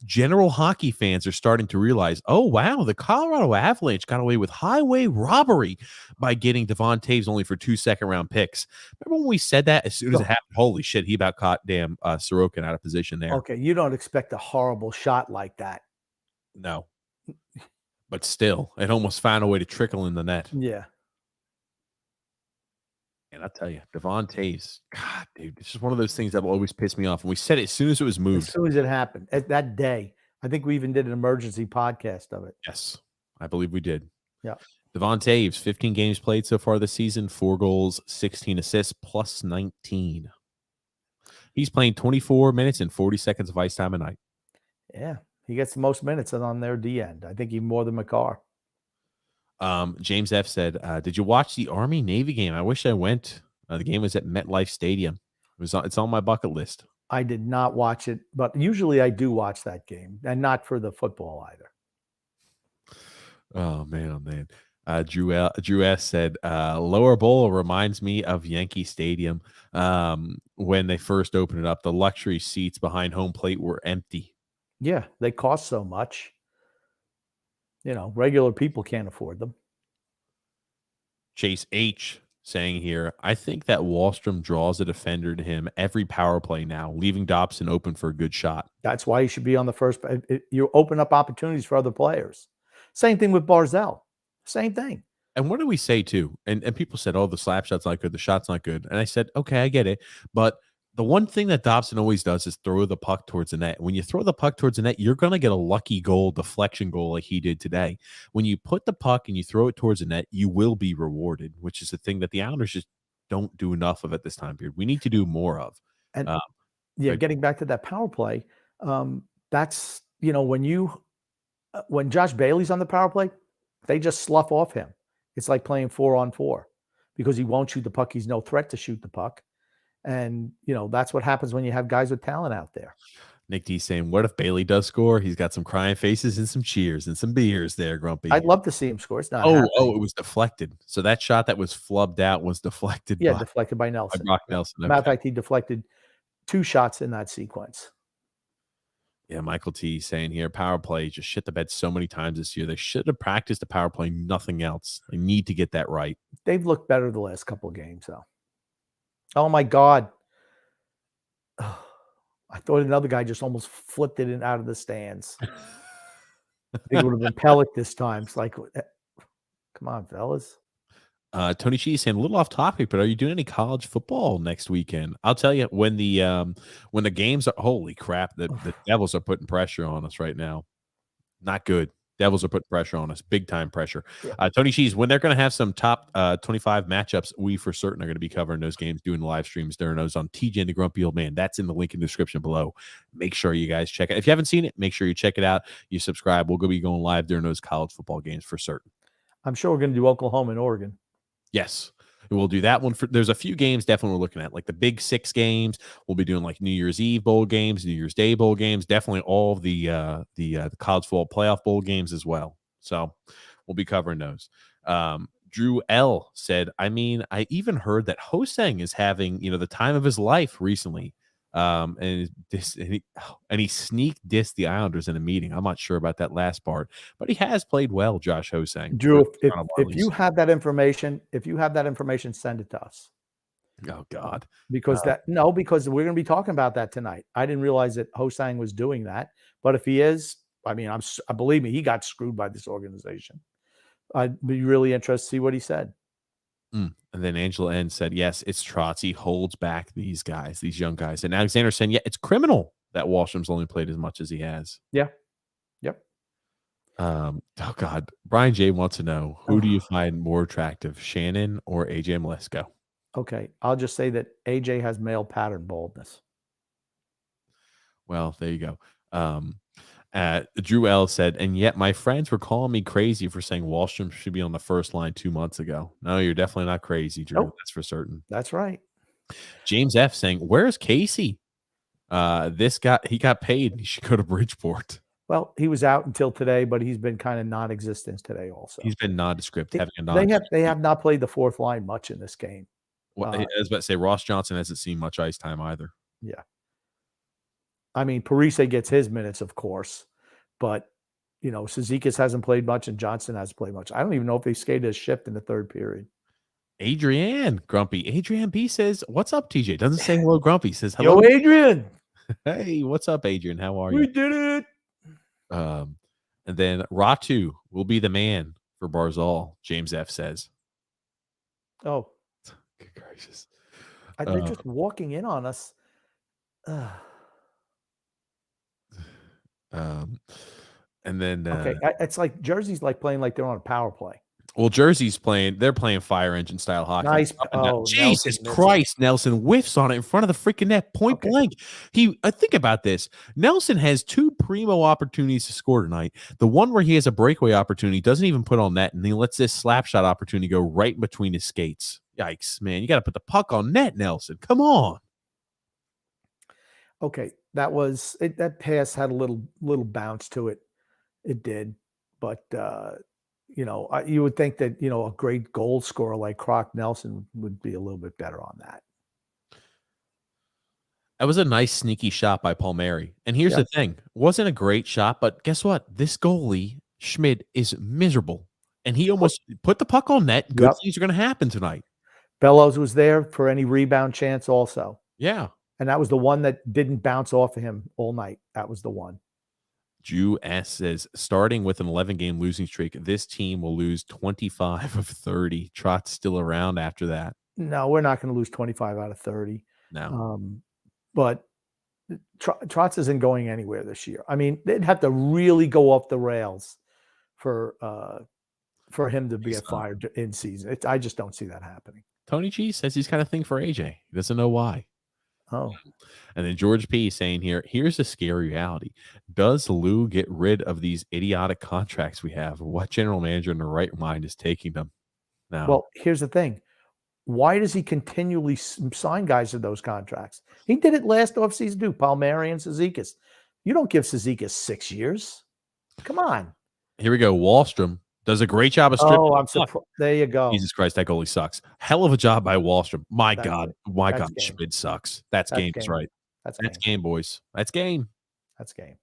hockey fans are starting to realize, oh, wow, the Colorado Avalanche got away with highway robbery by getting Devon Taves only for 2 second-round picks. Remember when we said that as soon as it happened? Holy shit, he about caught damn Sorokin out of position there. Okay, you don't expect a horrible shot like that. No. But still, it almost found a way to trickle in the net. Yeah. And I'll tell you, Devon Taves, God, dude, it's just one of those things that will always piss me off. And we said it as soon as it was moved. As soon as it happened. At that day. I think we even did an emergency podcast of it. Yes, I believe we did. Yeah. Devon Taves, 15 games played so far this season, 4 goals, 16 assists, plus 19. He's playing 24 minutes and 40 seconds of ice time a night. Yeah. He gets the most minutes on their D end. I think even more than McCarr. James F. said, did you watch the Army-Navy game? I wish I went. The game was at MetLife Stadium. It's on my bucket list. I did not watch it, but usually I do watch that game, and not for the football either. Oh, man. Drew S. said, Lower Bowl reminds me of Yankee Stadium. When they first opened it up, the luxury seats behind home plate were empty. Yeah, they cost so much. Regular people can't afford them. Chase H saying here, I think that Wallstrom draws a defender to him every power play now, leaving Dobson open for a good shot. That's why he should be on the first. You open up opportunities for other players. Same thing with Barzell. Same thing. And what do we say too? And people said, oh, the slap shot's not good. The shot's not good. And I said, okay, I get it. But the one thing that Dobson always does is throw the puck towards the net. When you throw the puck towards the net, you're going to get a lucky goal, deflection goal like he did today. When you put the puck and you throw it towards the net, you will be rewarded, which is the thing that the Islanders just don't do enough of at this time period. We need to do more of. And getting back to that power play, that's, when Josh Bailey's on the power play, they just slough off him. It's like playing 4-on-4 because he won't shoot the puck. He's no threat to shoot the puck. And, that's what happens when you have guys with talent out there. Nick D saying, what if Bailey does score? He's got some crying faces and some cheers and some beers there, Grumpy. I'd love to see him score. It's not it was deflected. So that shot that was flubbed out was deflected. Deflected by Nelson. By Brock Nelson. Matter of fact, he deflected 2 shots in that sequence. Yeah, Michael T saying here, power play just shit the bed so many times this year. They should have practiced the power play, nothing else. They need to get that right. They've looked better the last couple of games, though. Oh, my God. I thought another guy just almost flipped it in out of the stands. I think it would have been Pellick this time. It's like, come on, fellas. Tony Cheese saying, a little off topic, but are you doing any college football next weekend? I'll tell you, when the games are, holy crap, the Devils are putting pressure on us right now. Not good. Devils are putting pressure on us, big time pressure. Yeah. Tony Cheese, when they're going to have some top 25 matchups, we for certain are going to be covering those games, doing live streams during those on TJ and the Grumpy Old Man. That's in the link in the description below. Make sure you guys check it. If you haven't seen it, make sure you check it out. You subscribe. We'll be going live during those college football games for certain. I'm sure we're going to do Oklahoma and Oregon. Yes. We'll do that one. There's a few games definitely we're looking at, like the Big 6 games. We'll be doing like New Year's Eve bowl games, New Year's Day bowl games, definitely all of the college football playoff bowl games as well. So we'll be covering those. Drew L said, I mean, I even heard that Hosang is having, the time of his life recently. And he sneak dissed the Islanders in a meeting. I'm not sure about that last part, but he has played well, Josh Hosang. Drew, if Toronto if you Marlies. have that information, send it to us. Oh God. Because because we're going to be talking about that tonight. I didn't realize that Hosang was doing that, but if he is, I mean, I believe me, he got screwed by this organization. I'd be really interested to see what he said. And then Angela N said, yes, it's Trotz. He holds back these guys, these young guys. And Alexander saying, yeah, it's criminal that Wallstrom's only played as much as he has. Yeah. Yep. Oh God. Brian J wants to know, who do you find more attractive, Shannon or AJ Malesko? Okay. I'll just say that AJ has male pattern baldness. Well, there you go. Drew L said, and yet my friends were calling me crazy for saying Wallstrom should be on the first line 2 months ago. No, you're definitely not crazy, Drew. Nope. That's for certain. That's right. James F saying, where's Casey? He got paid. He should go to Bridgeport. Well, he was out until today, but he's been kind of non-existent today also. He's been nondescript. They have not played the fourth line much in this game. Well, I was about to say, Ross Johnson hasn't seen much ice time either. Yeah. I mean, Parise gets his minutes, of course, but, Cizikas hasn't played much and Johnson hasn't played much. I don't even know if they skated a shift in the third period. Adrian Grumpy. Adrian B says, what's up, TJ? Doesn't say hello, Grumpy. Says, hello. Yo, Adrian. Hey, what's up, Adrian? How are you? We did it. And then Ratu will be the man for Barzal, James F says. Oh. Good gracious. They're just walking in on us. And then okay, it's like Jersey's like playing like they're on a power play. Well, Jersey's they're playing fire engine style hockey. Nice. Jesus Christ, Nelson whiffs on it in front of the freaking net, point blank. I think about this. Nelson has 2 primo opportunities to score tonight. The one where he has a breakaway opportunity, doesn't even put on net, and he lets this slap shot opportunity go right between his skates. Yikes, man. You got to put the puck on net, Nelson. Come on. Okay, that pass had a little bounce to it. It did, but you would think that a great goal scorer like Croc Nelson would be a little bit better on that. That was a nice sneaky shot by Palmieri. And here's the thing: wasn't a great shot, but guess what? This goalie Schmid is miserable, and he almost put the puck on net. Good things are going to happen tonight. Bellows was there for any rebound chance, also. Yeah. And that was the one that didn't bounce off of him all night. That was the one. Drew S says, starting with an 11-game losing streak, this team will lose 25 of 30. Trot's still around after that. No, we're not going to lose 25 out of 30. No. But Trotz isn't going anywhere this year. I mean, they'd have to really go off the rails for him to be fired in season. I just don't see that happening. Tony G says he's got a thing for AJ. He doesn't know why. Oh. And then George P saying here's the scary reality. Does Lou get rid of these idiotic contracts we have? What general manager in the right mind is taking them now? Well, here's the thing. Why does he continually sign guys to those contracts? He did it last offseason too, Palmieri and Cizikas. You don't give Cizikas 6 years. Come on. Here we go. Wallstrom does a great job of stripping. Oh, I'm surprised. There you go. Jesus Christ, that goalie sucks. Hell of a job by Wallstrom. My God, Schmid sucks. That's game. Right. That's game, boys. That's game. That's game.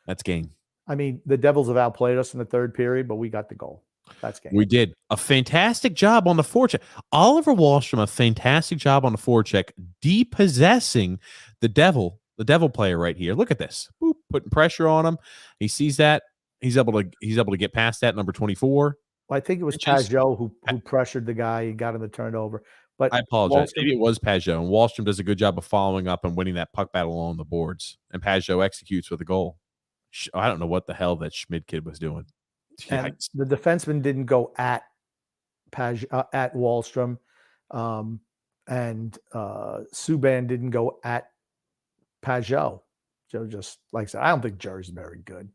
That's game. I mean, the Devils have outplayed us in the third period, but we got the goal. That's game. We did a fantastic job on the forecheck. Oliver Wallstrom, a fantastic job on the forecheck, depossessing the devil player right here. Look at this. Boop, putting pressure on him. He sees that. He's able to get past that, number 24. Well, I think it was Pajot who pressured the guy and got him to turn it over. But I apologize. Maybe it was Pajot. And Wallstrom does a good job of following up and winning that puck battle along the boards. And Pajot executes with a goal. I don't know what the hell that Schmid kid was doing. And the defenseman didn't go at Wallstrom, and Subban didn't go at Pajot. So just like I said, I don't think Jerry's very good.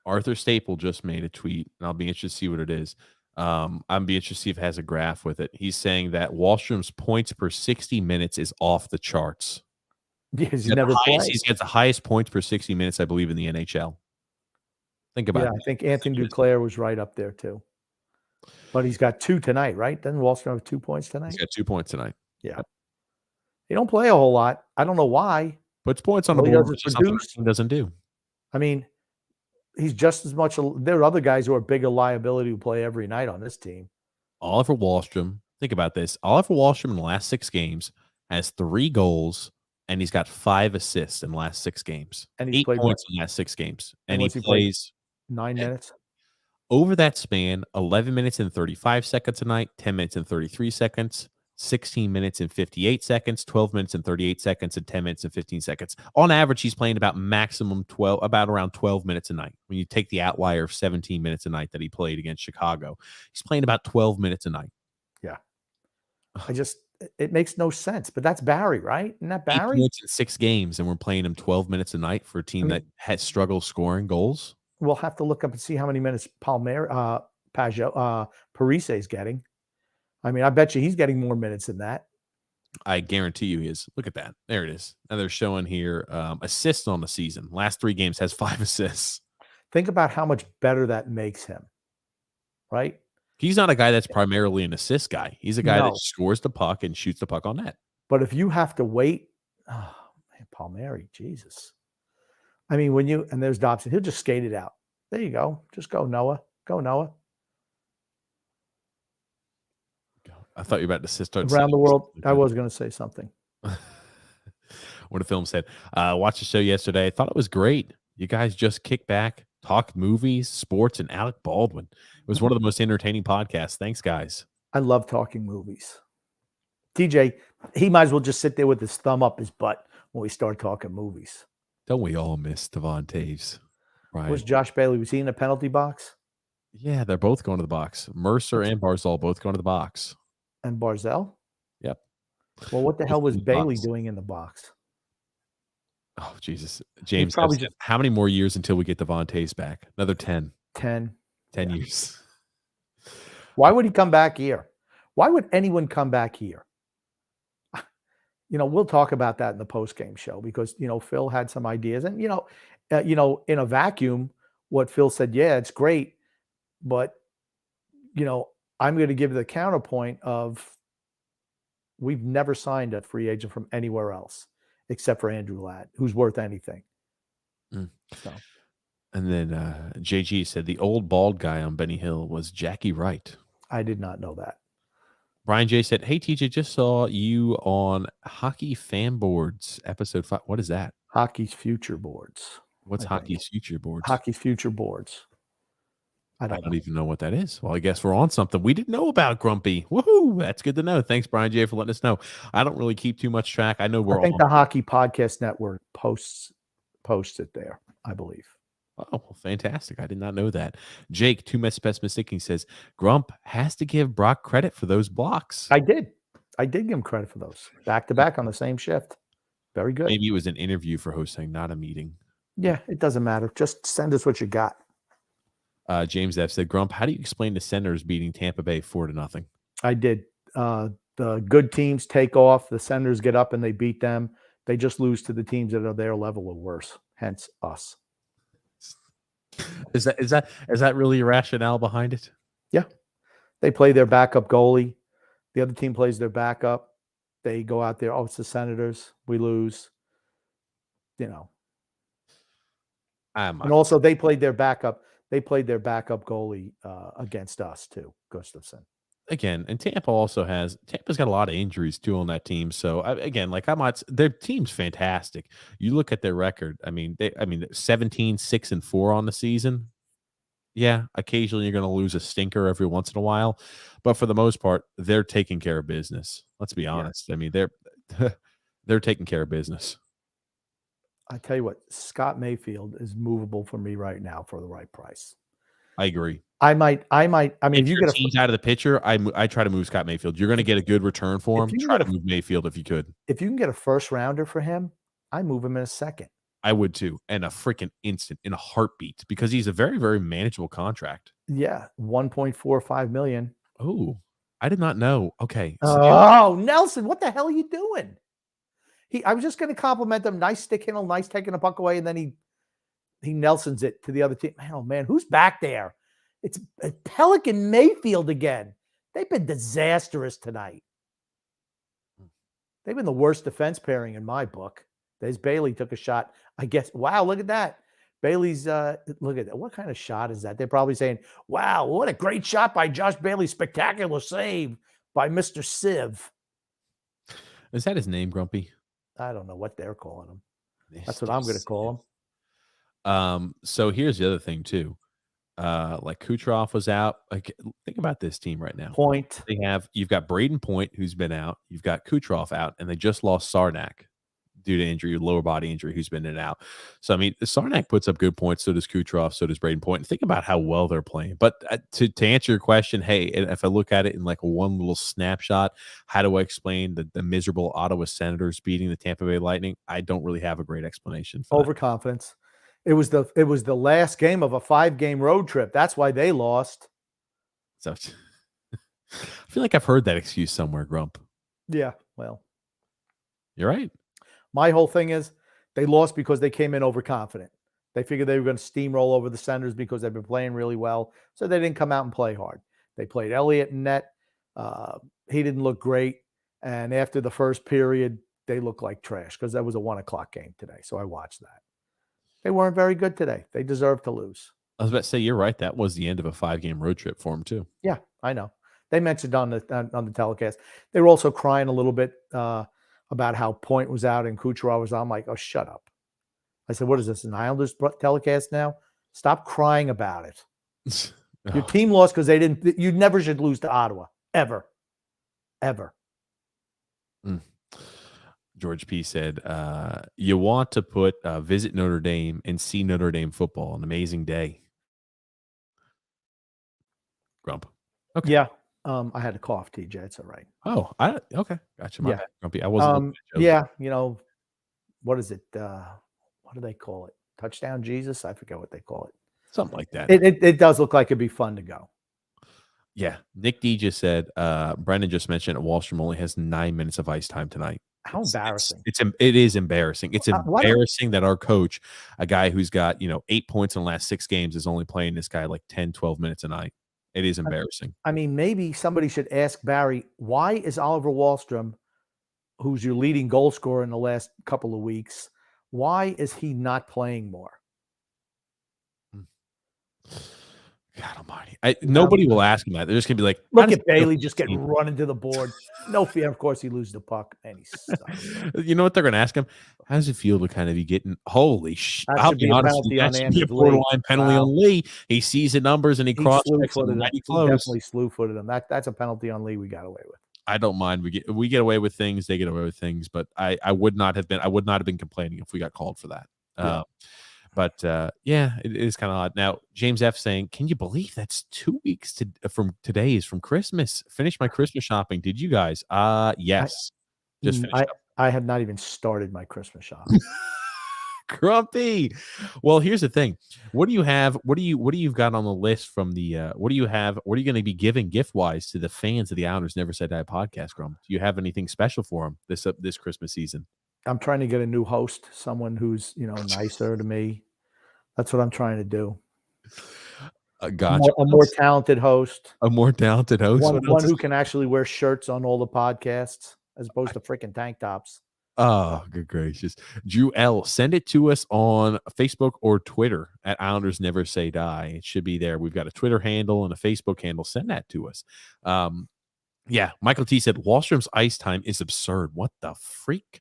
Arthur Staple just made a tweet, and I'll be interested to see what it is. I'm be interested to see if it has a graph with it. He's saying that Wallstrom's points per 60 minutes is off the charts. Because he never plays. He's got the highest points per 60 minutes, I believe, in the NHL. Think about it. I think Anthony Duclair was right up there too. But he's got 2 tonight, right? Doesn't Wallstrom have 2 points He's tonight? got 2 points tonight. Yeah. He don't play a whole lot. I don't know why. Puts points on the All he board, does is which is something our produce. team doesn't do. I mean, he's just as much there are other guys who are bigger liability who play every night on this team. Oliver Wahlstrom, think about this. Oliver Wahlstrom in the last 6 games has 3 goals, and he's got 5 assists in the last 6 games. And he's 8 played points in the last 6 games. And he what's he played? plays 9 minutes? over that span, 11 minutes and 35 seconds a night, 10 minutes and 33 seconds, 16 minutes and 58 seconds, 12 minutes and 38 seconds, and 10 minutes and 15 seconds. On average, he's playing about around 12 minutes a night. When you take the outlier of 17 minutes a night that he played against Chicago, he's playing about 12 minutes a night. Yeah. It makes no sense, but that's Barry, right? Isn't that 8 Barry? points in 6 games, and we're playing him 12 minutes a night for a team that has struggled scoring goals. We'll have to look up and see how many minutes Parise is getting. I mean, I bet you he's getting more minutes than that. I guarantee you he is. Look at that. There it is. And they're showing here assists on the season. Last 3 games has 5 assists. Think about how much better that makes him, right? He's not a guy that's primarily an assist guy. He's a guy that scores the puck and shoots the puck on net. But if you have to wait, oh man, Palmieri, Jesus. I mean, and there's Dobson, he'll just skate it out. There you go. Just go, Noah. Go, Noah. I thought you were about to start around the world. I was going to say something. What a film said. Watched the show yesterday. I thought it was great. You guys just kick back, talk movies, sports, and Alec Baldwin. It was one of the most entertaining podcasts. Thanks, guys. I love talking movies. TJ, he might as well just sit there with his thumb up his butt when we start talking movies. Don't we all miss Devon Taves? Right. Was Josh Bailey? Was he in a penalty box? Yeah, they're both going to the box. Mercer and Barzal both going to the box. And Barzell? Yep. Well, what the hell was Bailey doing in the box? Oh, Jesus. James, how many more years until we get Devon Taves back? Another 10. 10 years. Why would he come back here? Why would anyone come back here? We'll talk about that in the post-game show because, Phil had some ideas. And, in a vacuum, what Phil said, yeah, it's great. But, I'm going to give the counterpoint of we've never signed a free agent from anywhere else except for Andrew Ladd, who's worth anything. So. And then JG said the old bald guy on Benny Hill was Jackie Wright. I did not know that. Brian J said, hey, TJ, just saw you on Hockey Fan Boards, episode 5. What is that? Hockey's Future Boards. What's Hockey's Future Boards? Hockey's Future Boards. I don't even know what that is. Well, I guess we're on something we didn't know about, Grumpy. Woohoo! That's good to know. Thanks, Brian J, for letting us know. I don't really keep too much track. I know I think the Hockey Podcast Network posts it there, I believe. Oh, well, fantastic. I did not know that. Jake, Too Much Pessimistic, says, Grump has to give Brock credit for those blocks. I did give him credit for those. Back to back on the same shift. Very good. Maybe it was an interview for hosting, not a meeting. Yeah, it doesn't matter. Just send us what you got. James F said, Grump, how do you explain the Senators beating Tampa Bay 4-0? I did. The good teams take off. The Senators get up and they beat them. They just lose to the teams that are their level or worse, hence us. Is that really a rationale behind it? Yeah. They play their backup goalie. The other team plays their backup. They go out there. Oh, it's the Senators. We lose. And also they played their backup. They played their backup goalie against us too, Gustafson. Again, and Tampa's got a lot of injuries too on that team. So their team's fantastic. You look at their record. 17, 6-4 on the season. Yeah, occasionally you're going to lose a stinker every once in a while, but for the most part, they're taking care of business. Let's be honest. Yeah. They're taking care of business. I tell you what, Scott Mayfield is movable for me right now for the right price. I agree. I mean, if you get team's out of the picture, I try to move Scott Mayfield. You're going to get a good return for him. Try to move Mayfield if you could. If you can get a first rounder for him, I move him in a second. I would too, and a freaking instant, in a heartbeat, because he's a very, very manageable contract. Yeah, $1.45 million. Oh, I did not know. Okay. Oh, Nelson, what the hell are you doing? I was just going to compliment him. Nice stick handle, nice taking a puck away, and then he Nelsons it to the other team. Man, oh man, who's back there? It's Pelican Mayfield again. They've been disastrous tonight. They've been the worst defense pairing in my book. There's Bailey took a shot. I guess. Wow, look at that. Bailey's look at that. What kind of shot is that? They're probably saying, wow, what a great shot by Josh Bailey. Spectacular save by Mr. Civ. Is that his name, Grumpy? I don't know what they're calling him. That's Mr. what I'm going to call him. So here's the other thing too. Like Kucherov was out. Like, think about this team right now. Point. You've got Braden Point, who's been out. You've got Kucherov out, and they just lost Sarnak due to injury, lower body injury, who's been in and out. So, I mean, Sarnak puts up good points. So does Kucherov. So does Braden Point. And think about how well they're playing. But to answer your question, hey, if I look at it in like one little snapshot, how do I explain the miserable Ottawa Senators beating the Tampa Bay Lightning? I don't really have a great explanation for Overconfidence. It was the last game of a 5-game road trip. That's why they lost. So I feel like I've heard that excuse somewhere, Grump. Yeah, well, you're right. My whole thing is they lost because they came in overconfident. They figured they were going to steamroll over the Senators because they've been playing really well, so they didn't come out and play hard. They played Elliott in net. He didn't look great, and after the first period, they looked like trash because that was a 1:00 game today, so I watched that. They weren't very good today. They deserved to lose. I was about to say, you're right. That was the end of a 5-game road trip for them, too. Yeah, I know. They mentioned on the telecast. They were also crying a little bit about how Point was out and Kucherov was on. I'm like, oh, shut up. I said, what is this, an Islanders telecast now? Stop crying about it. Your team lost because they didn't – you never should lose to Ottawa, ever, ever. George P. said, you want to put visit Notre Dame and see Notre Dame football. An amazing day. Grump. Okay. Yeah. I had a cough, TJ. It's all right. Oh, okay. Gotcha. My bad, Grumpy. I wasn't. Yeah. You know, what is it? What do they call it? Touchdown Jesus? I forget what they call it. Something like that. It does look like it'd be fun to go. Yeah. Nick D just said, Brendan just mentioned Wallstrom only has 9 minutes of ice time tonight. How embarrassing. It is embarrassing. It's embarrassing that our coach, a guy who's got, 8 points in the last 6 games, is only playing this guy like 10, 12 minutes a night. It is embarrassing. I mean, maybe somebody should ask Barry, why is Oliver Wallstrom, who's your leading goal scorer in the last couple of weeks, why is he not playing more? God almighty. Nobody will ask him that. They're just going to be like, look at Bailey just get run into the board. No fear. Of course, he loses the puck. And he sucks. You know what they're going to ask him? How does it feel to kind of be getting, holy shit. I'll be honest, that should be a borderline penalty on Lee. He sees the numbers and he cross-checks them. He definitely slew-footed him. That's a penalty on Lee we got away with. I don't mind. We get away with things. They get away with things. But I would not have been complaining if we got called for that. Yeah. But yeah, it is kind of odd. Now, James F saying, "Can you believe that's 2 weeks from today is from Christmas? Finished my Christmas shopping. Did you guys? Yes. I have not even started my Christmas shopping. Grumpy. Well, here's the thing. What do you have? What do you've got on the list from the? What do you have? What are you going to be giving gift wise to the fans of the Islanders Never Say Die podcast, Grump? Do you have anything special for them this Christmas season? I'm trying to get a new host, someone who's, nicer to me. That's what I'm trying to do. Gotcha. A more talented host. A more talented host. One who can actually wear shirts on all the podcasts as opposed to freaking tank tops. Oh, good gracious. Drew L, send it to us on Facebook or Twitter at Islanders Never Say Die. It should be there. We've got a Twitter handle and a Facebook handle. Send that to us. Yeah, Michael T said, Wallstrom's ice time is absurd. What the freak?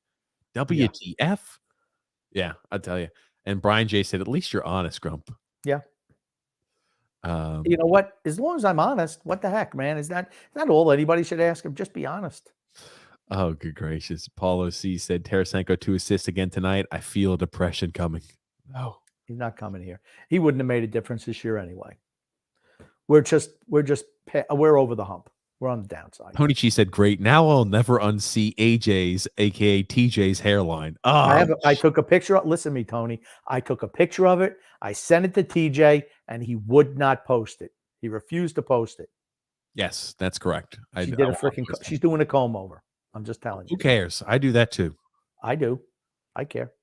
WTF? Yeah, I'll tell you. And Brian J said, at least you're honest, Grump. Yeah. You know what? As long as I'm honest, what the heck, man? Is that all anybody should ask him? Just be honest. Oh, good gracious. Paulo C said, Tarasenko 2 assists again tonight. I feel depression coming. No, he's not coming here. He wouldn't have made a difference this year anyway. We're over the hump. We're on the downside. Tony Chi said, great. Now I'll never unsee AJ's, aka TJ's hairline. Oh, I took a picture. Listen to me, Tony. I took a picture of it. I sent it to TJ, and he would not post it. He refused to post it. Yes, that's correct. She's doing a comb over. I'm just telling you. Who cares? I do that too. I do. I care.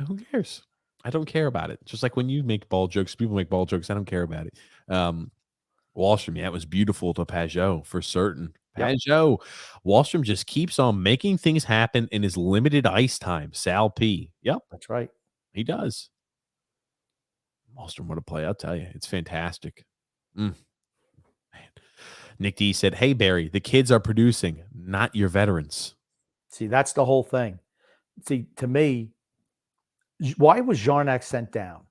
Who cares? I don't care about it. Just like when you make ball jokes, people make ball jokes. I don't care about it. Wallstrom, yeah, it was beautiful to Pajot for certain. Yep. Pajot, Wallstrom just keeps on making things happen in his limited ice time. Sal P. Yep, That's right. he does. Wallstrom, what a play. I'll tell you. It's fantastic. Man. Nick D said, "Hey, Barry, the kids are producing, not your veterans." See, that's the whole thing. See, to me, why was Jarnac sent down?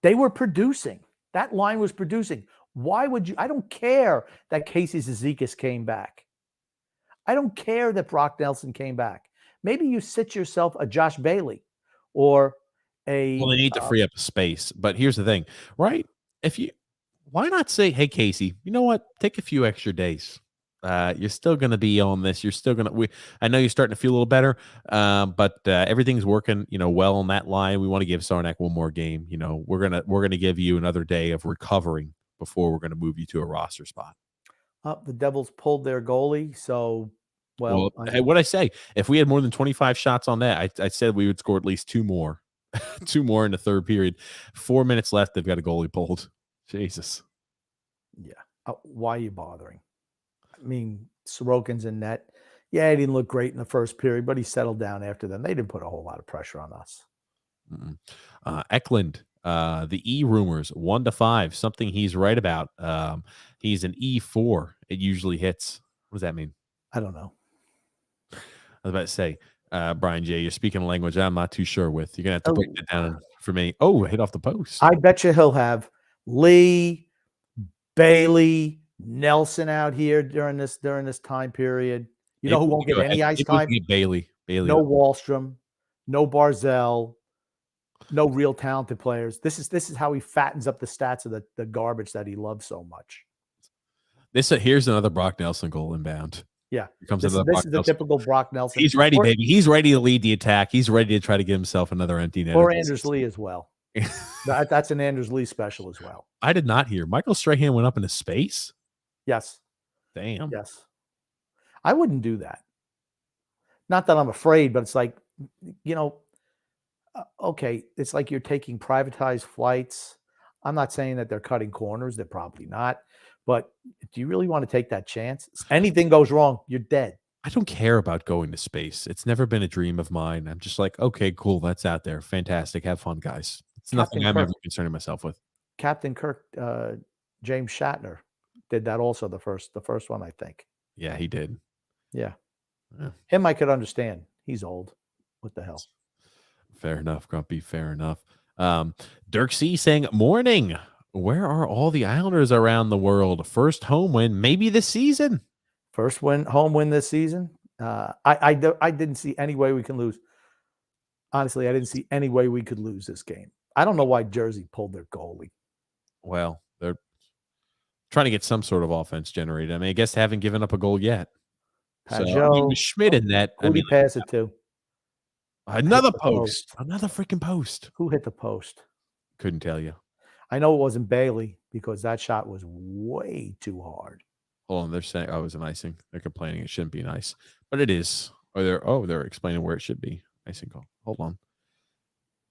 They were producing. That line was producing. Why would you? I don't care that Casey Zizekas came back. I don't care that Brock Nelson came back. Maybe you sit yourself a Josh Bailey or a. Well, they need to free up space. But here's the thing, right? Why not say, "Hey, Casey, you know what? Take a few extra days. You're still going to be on this. You're still going to. I know you're starting to feel a little better, but everything's working, well on that line. We want to give Sarnak one more game. We're gonna give you another day of recovering before we're going to move you to a roster spot." The Devils pulled their goalie, so Hey, what'd I say? If we had more than 25 shots on that, I said we would score at least two more, two more in the third period. 4 minutes left. They've got a goalie pulled. Jesus. Yeah. Why are you bothering? I mean, Sorokin's in net. Yeah, he didn't look great in the first period, but he settled down after them. They didn't put a whole lot of pressure on us. Eklund, the E rumors 1-5, something he's right about. He's an E4. It usually hits. What does that mean? I don't know. I was about to say, Brian J., you're speaking a language I'm not too sure with. You're gonna have to break that down for me. Oh, hit off the post. I bet you he'll have Lee, Bailey, Nelson out here during this time period. You know who won't get any ice time? Bailey. No Wallstrom, no Barzell, no real talented players. This is how he fattens up the stats of the garbage that he loves so much. Here's another Brock Nelson goal inbound. Yeah, this is the typical Brock Nelson. He's ready, baby. He's ready to lead the attack. He's ready to try to give himself another empty net. Or Anders Lee as well. That's an Anders Lee special as well. I did not hear. Michael Strahan went up into space? Yes. Damn. Yes. I wouldn't do that. Not that I'm afraid, but it's like, okay, it's like you're taking privatized flights. I'm not saying that they're cutting corners. They're probably not. But do you really want to take that chance? Anything goes wrong, you're dead. I don't care about going to space. It's never been a dream of mine. I'm just like, okay, cool. That's out there. Fantastic. Have fun, guys. It's nothing I'm ever concerning myself with. Captain Kirk, James Shatner did that also the first one, I think. Yeah, he did. Yeah. Him I could understand. He's old. What the hell? Fair enough, Grumpy. Fair enough. Dirk C saying, "Morning. Where are all the Islanders around the world? First home win, maybe this season." First home win this season. I didn't see any way we can lose. Honestly, I didn't see any way we could lose this game. I don't know why Jersey pulled their goalie. Well, they're trying to get some sort of offense generated. I mean, I guess they haven't given up a goal yet. Pajot, with Schmidt in that. Who did he pass it to? Another post. Another freaking post. Who hit the post? Couldn't tell you. I know it wasn't Bailey because that shot was way too hard. Hold on, they're saying, "Oh, it was an icing." They're complaining it shouldn't be an ice, but it is. Or they're explaining where it should be. Icing call. Hold on.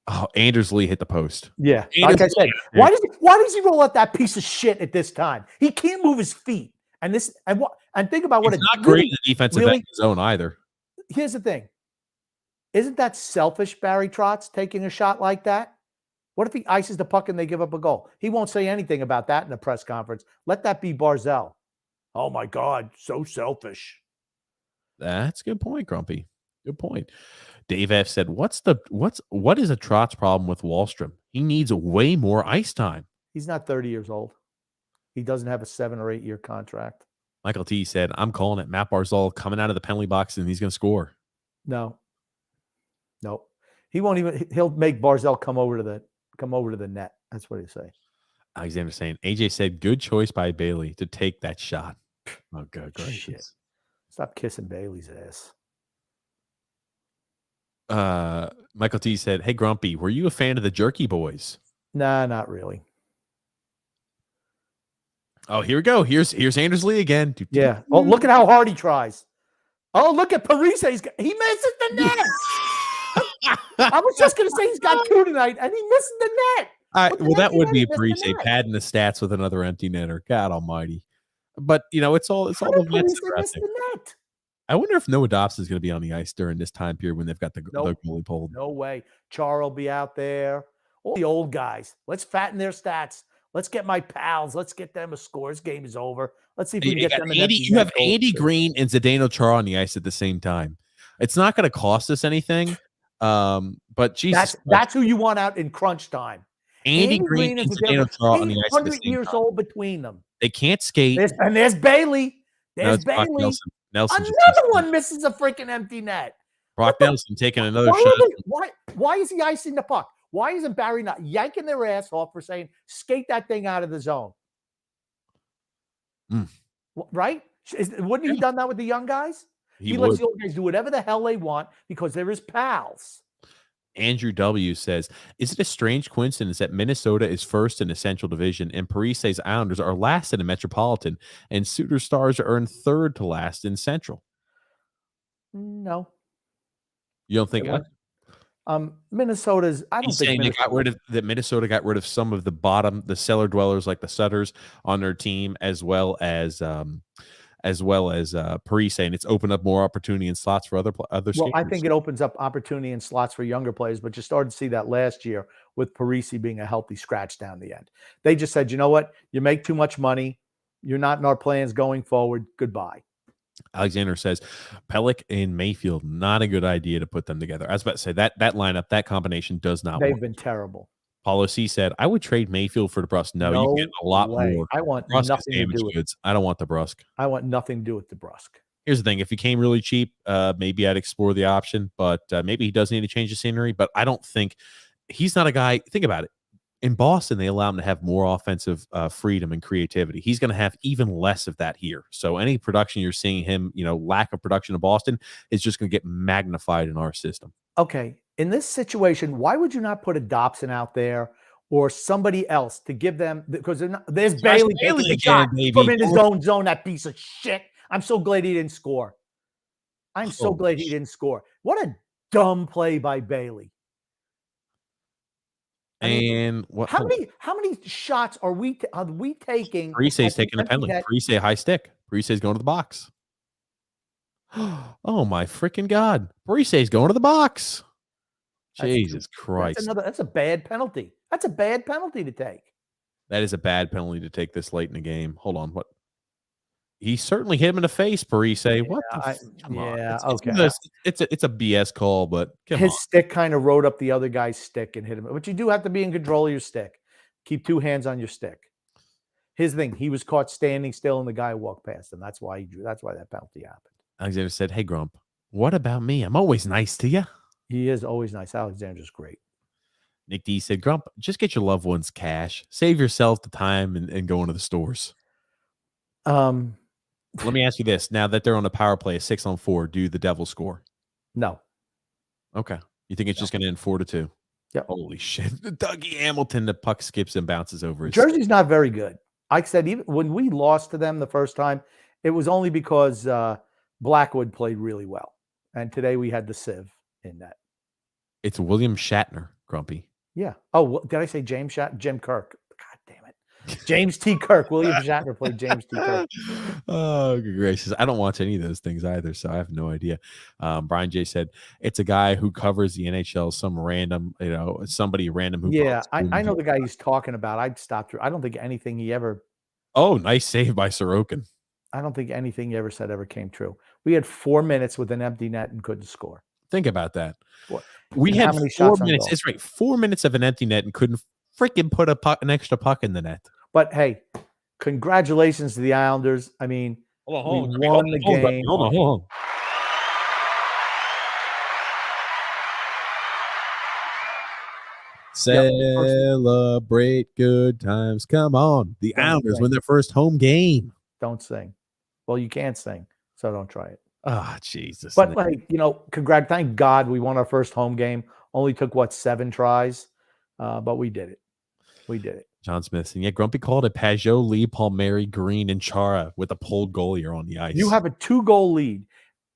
Oh, Anders Lee hit the post. Yeah, like I said, why does he roll out that piece of shit at this time? He can't move his feet, and think about what it's not great in the defensive end zone either. Here's the thing: isn't that selfish, Barry Trotz, taking a shot like that? What if he ices the puck and they give up a goal? He won't say anything about that in the press conference. Let that be Barzell. Oh my God, so selfish. That's a good point, Grumpy. Good point. Dave F said, what is a Trotz problem with Wallstrom? He needs way more ice time. He's not 30 years old. He doesn't have a 7 or 8 year contract. Michael T said, "I'm calling it. Matt Barzal coming out of the penalty box and he's going to score." No. He won't even. He'll make Barzal come over to the net. That's what he say. Alexander saying, AJ said, "Good choice by Bailey to take that shot." Oh, good. Great. Shit. Stop kissing Bailey's ass. Michael T said, "Hey, Grumpy, were you a fan of the Jerky Boys?" Nah, not really. Oh, here we go. Here's Anders Lee again. Yeah. Oh, look at how hard he tries. Oh, look at Parise. He misses the net. I was just going to say he's got 2 tonight, and he misses the net. Well, that empty would be netter, a miss the Parise net. padding the stats with another empty netter. God Almighty! But it's all How the did vets that Parise are out miss there. the net? I wonder if Noah Dobson is going to be on the ice during this time period when they've got the Nope. goalie pulled. No way. Char will be out there. All the old guys. Let's fatten their stats. Let's get my pals. Let's get them a score. This game is over. Let's see if we can get them an empty You net have goal. Andy Green and Zdeno Chara on the ice at the same time. It's not going to cost us anything. But Jesus Christ, That's who you want out in crunch time. Andy Andy Green Green and is a Zdeno different Chara on the ice at the 800 same years time. old between them. They can't skate. There's Bailey. No, There's it's Brock Bailey. Nelson. Nelson just Another one misses a freaking empty net. Brock Nelson taking another Why shot. are they, why is he icing the puck? Why isn't Barry not yanking their ass off for saying skate that thing out of the zone? Right? Wouldn't he done that with the young guys? He lets the old guys do whatever the hell they want because they're his pals. Andrew W. says, is it a strange coincidence that Minnesota is first in the Central Division and Parise's Islanders are last in the Metropolitan and Suter Stars are in third to last in Central? No. You don't think what? Minnesota's. I don't He's think saying Minnesota got rid of some of the cellar dwellers like the Sutters on their team, as well as Parise, and it's opened up more opportunity and slots for other skaters. Well, I think it opens up opportunity and slots for younger players, but you started to see that last year with Parise being a healthy scratch down the end. They just said, you know what? You make too much money. You're not in our plans going forward. Goodbye. Alexander says, Pellick and Mayfield, not a good idea to put them together. I was about to say that lineup, that combination does not work. They've been terrible. Paulo C said, I would trade Mayfield for DeBrusque. No, you get a lot more. I want DeBrusque nothing to do with goods. I don't want DeBrusque. I want nothing to do with DeBrusque. Here's the thing. If he came really cheap, maybe I'd explore the option, but maybe he does need to change the scenery, but I don't think he's not a guy. Think about it. In Boston, they allow him to have more offensive freedom and creativity. He's going to have even less of that here. So any production you're seeing him, lack of production in Boston is just going to get magnified in our system. Okay. In this situation, why would you not put a Dobson out there or somebody else to give them, because there's Bailey taking a shot from in his own zone, that piece of shit. I'm so glad he didn't score. I'm so glad he didn't score. What a dumb play by Bailey. And how many shots are we taking? Parise's taking a penalty. Parise high stick. Parise's going to the box. Oh my freaking God. Parise's going to the box. Jesus Christ. That's a bad penalty. That's a bad penalty to take. That is a bad penalty to take this late in the game. Hold on. What? He certainly hit him in the face, Parise. Yeah, what the come on. Okay. It's a BS call, but his stick kind of rode up the other guy's stick and hit him. But you do have to be in control of your stick. Keep two hands on your stick. His thing, he was caught standing still and the guy walked past him. That's why that penalty happened. Alexander said, hey, Grump, what about me? I'm always nice to you. He is always nice. Alexander's great. Nick D said, Grump, just get your loved ones cash. Save yourself the time and go into the stores. Let me ask you this. Now that they're on a power play, a 6-on-4, do the Devils score? No. Okay. You think it's just going to end 4-2? Yep. Holy shit. Dougie Hamilton, the puck skips and bounces over his Jersey's not very good. I said, even when we lost to them the first time, it was only because Blackwood played really well. And today we had the sieve in that. It's William Shatner, Grumpy. Yeah. Oh, did I say James Shatner? Jim Kirk. God damn it. James T. Kirk. William Shatner played James T. Kirk. Oh, good gracious. I don't watch any of those things either, so I have no idea. Brian J. said, it's a guy who covers the NHL, some random, somebody random. Who I know the guy he's talking about. I'd stop through. I don't think anything he ever. Oh, nice save by Sorokin. I don't think anything he ever said ever came true. We had 4 minutes with an empty net and couldn't score. Think about that. We had 4 minutes. It's right. 4 minutes of an empty net and couldn't freaking put an extra puck in the net. But hey, congratulations to the Islanders. I mean, we won the game. Hold on. Celebrate good times. Come on. The Islanders win their first home game. Don't sing. Well, you can't sing, so don't try it. Oh, Jesus. But thank God we won our first home game. Only took 7 tries, but we did it. We did it. John Smith. And Grumpy called it Pajot, Lee, Palmieri, Green, and Chara with a pulled goalie on the ice. You have a 2-goal lead.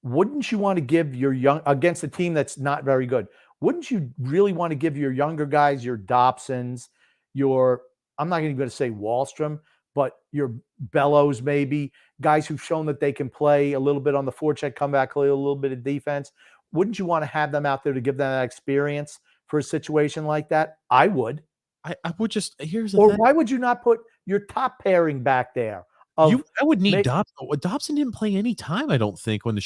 Wouldn't you want to give your against a team that's not very good? Wouldn't you really want to give your younger guys, your Dobsons, your, I'm not even going to say Wallstrom, but your Bellows, maybe guys who've shown that they can play a little bit on the forecheck, comeback, play a little bit of defense. Wouldn't you want to have them out there to give them that experience for a situation like that? I would. I would just, here's the Or thing. why would you not put your top pairing back there? I would need Dobson. Dobson didn't play any time, I don't think, when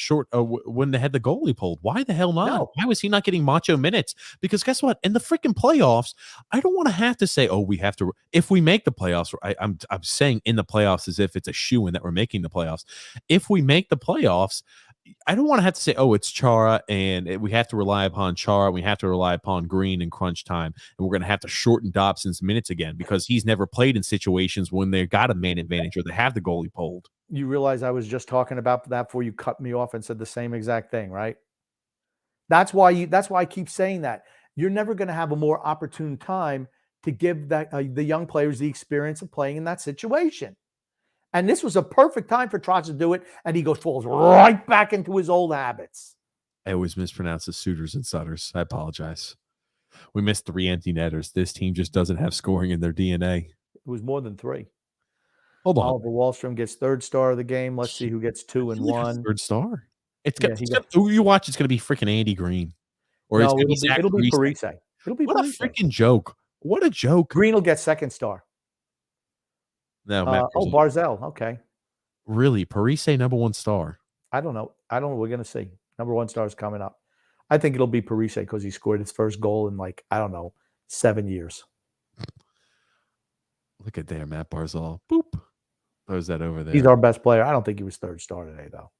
when they had the goalie pulled. Why the hell not? No. Why was he not getting macho minutes? Because guess what? In the freaking playoffs, I don't want to have to say, oh, we have to. If we make the playoffs, I'm saying in the playoffs as if it's a shoo-in that we're making the playoffs. If we make the playoffs, I don't want to have to say, oh, it's Chara, and we have to rely upon Chara. We have to rely upon Green in crunch time, and we're going to have to shorten Dobson's minutes again because he's never played in situations when they got a man advantage or they have the goalie pulled. You realize I was just talking about that before you cut me off and said the same exact thing, right? That's why I keep saying that. You're never going to have a more opportune time to give that the young players the experience of playing in that situation. And this was a perfect time for Trotz to do it, and he falls right back into his old habits. I always mispronounce the Suitors and Sutters. I apologize. We missed 3 empty netters. This team just doesn't have scoring in their DNA. It was more than 3. Hold on. Oliver Wallstrom gets 3rd star of the game. Let's see who gets 2 and 1. 3rd star. Who you watch? It's going to be freaking Andy Green, or no, it'll be Parise. It'll be what Parise. A freaking joke! What a joke! Green will get 2nd star. No, Barzell. Okay. Really, Parise number 1 star. I don't know. We're going to see. Number 1 star is coming up. I think it'll be Parise because he scored his first goal in 7 years. Look at there, Matt Barzal. Boop. Throws that over there. He's our best player. I don't think he was 3rd star today, though.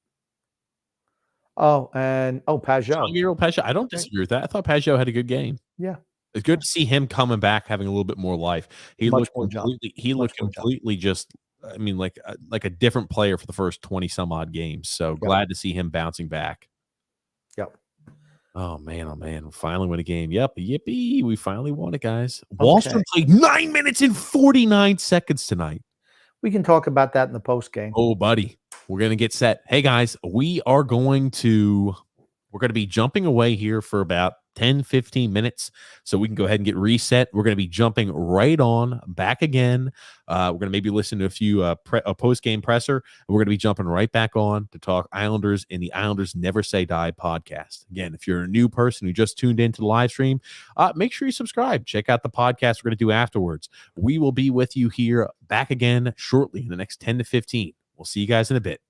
Oh, and Pajot. I don't disagree with that. I thought Pajot had a good game. Yeah. It's good to see him coming back, having a little bit more life. He looked completely just, I mean, like a different player for the first 20 some odd games. So glad to see him bouncing back. Yep. Oh man, we finally win a game. Yep, yippee, we finally won it, guys. Wallstrom played 9 minutes and 49 seconds tonight. We can talk about that in the post game. Oh, buddy, we're gonna get set. Hey guys, we're going to be jumping away here for about 10-15 minutes so we can go ahead and get reset. We're going to be jumping right on back again. We're going to maybe listen to a few a post-game presser, and we're going to be jumping right back on to talk Islanders in the Islanders Never Say Die podcast. Again, if you're a new person who just tuned into the live stream, make sure you subscribe. Check out the podcast we're going to do afterwards. We will be with you here back again shortly in the next 10 to 15. We'll see you guys in a bit.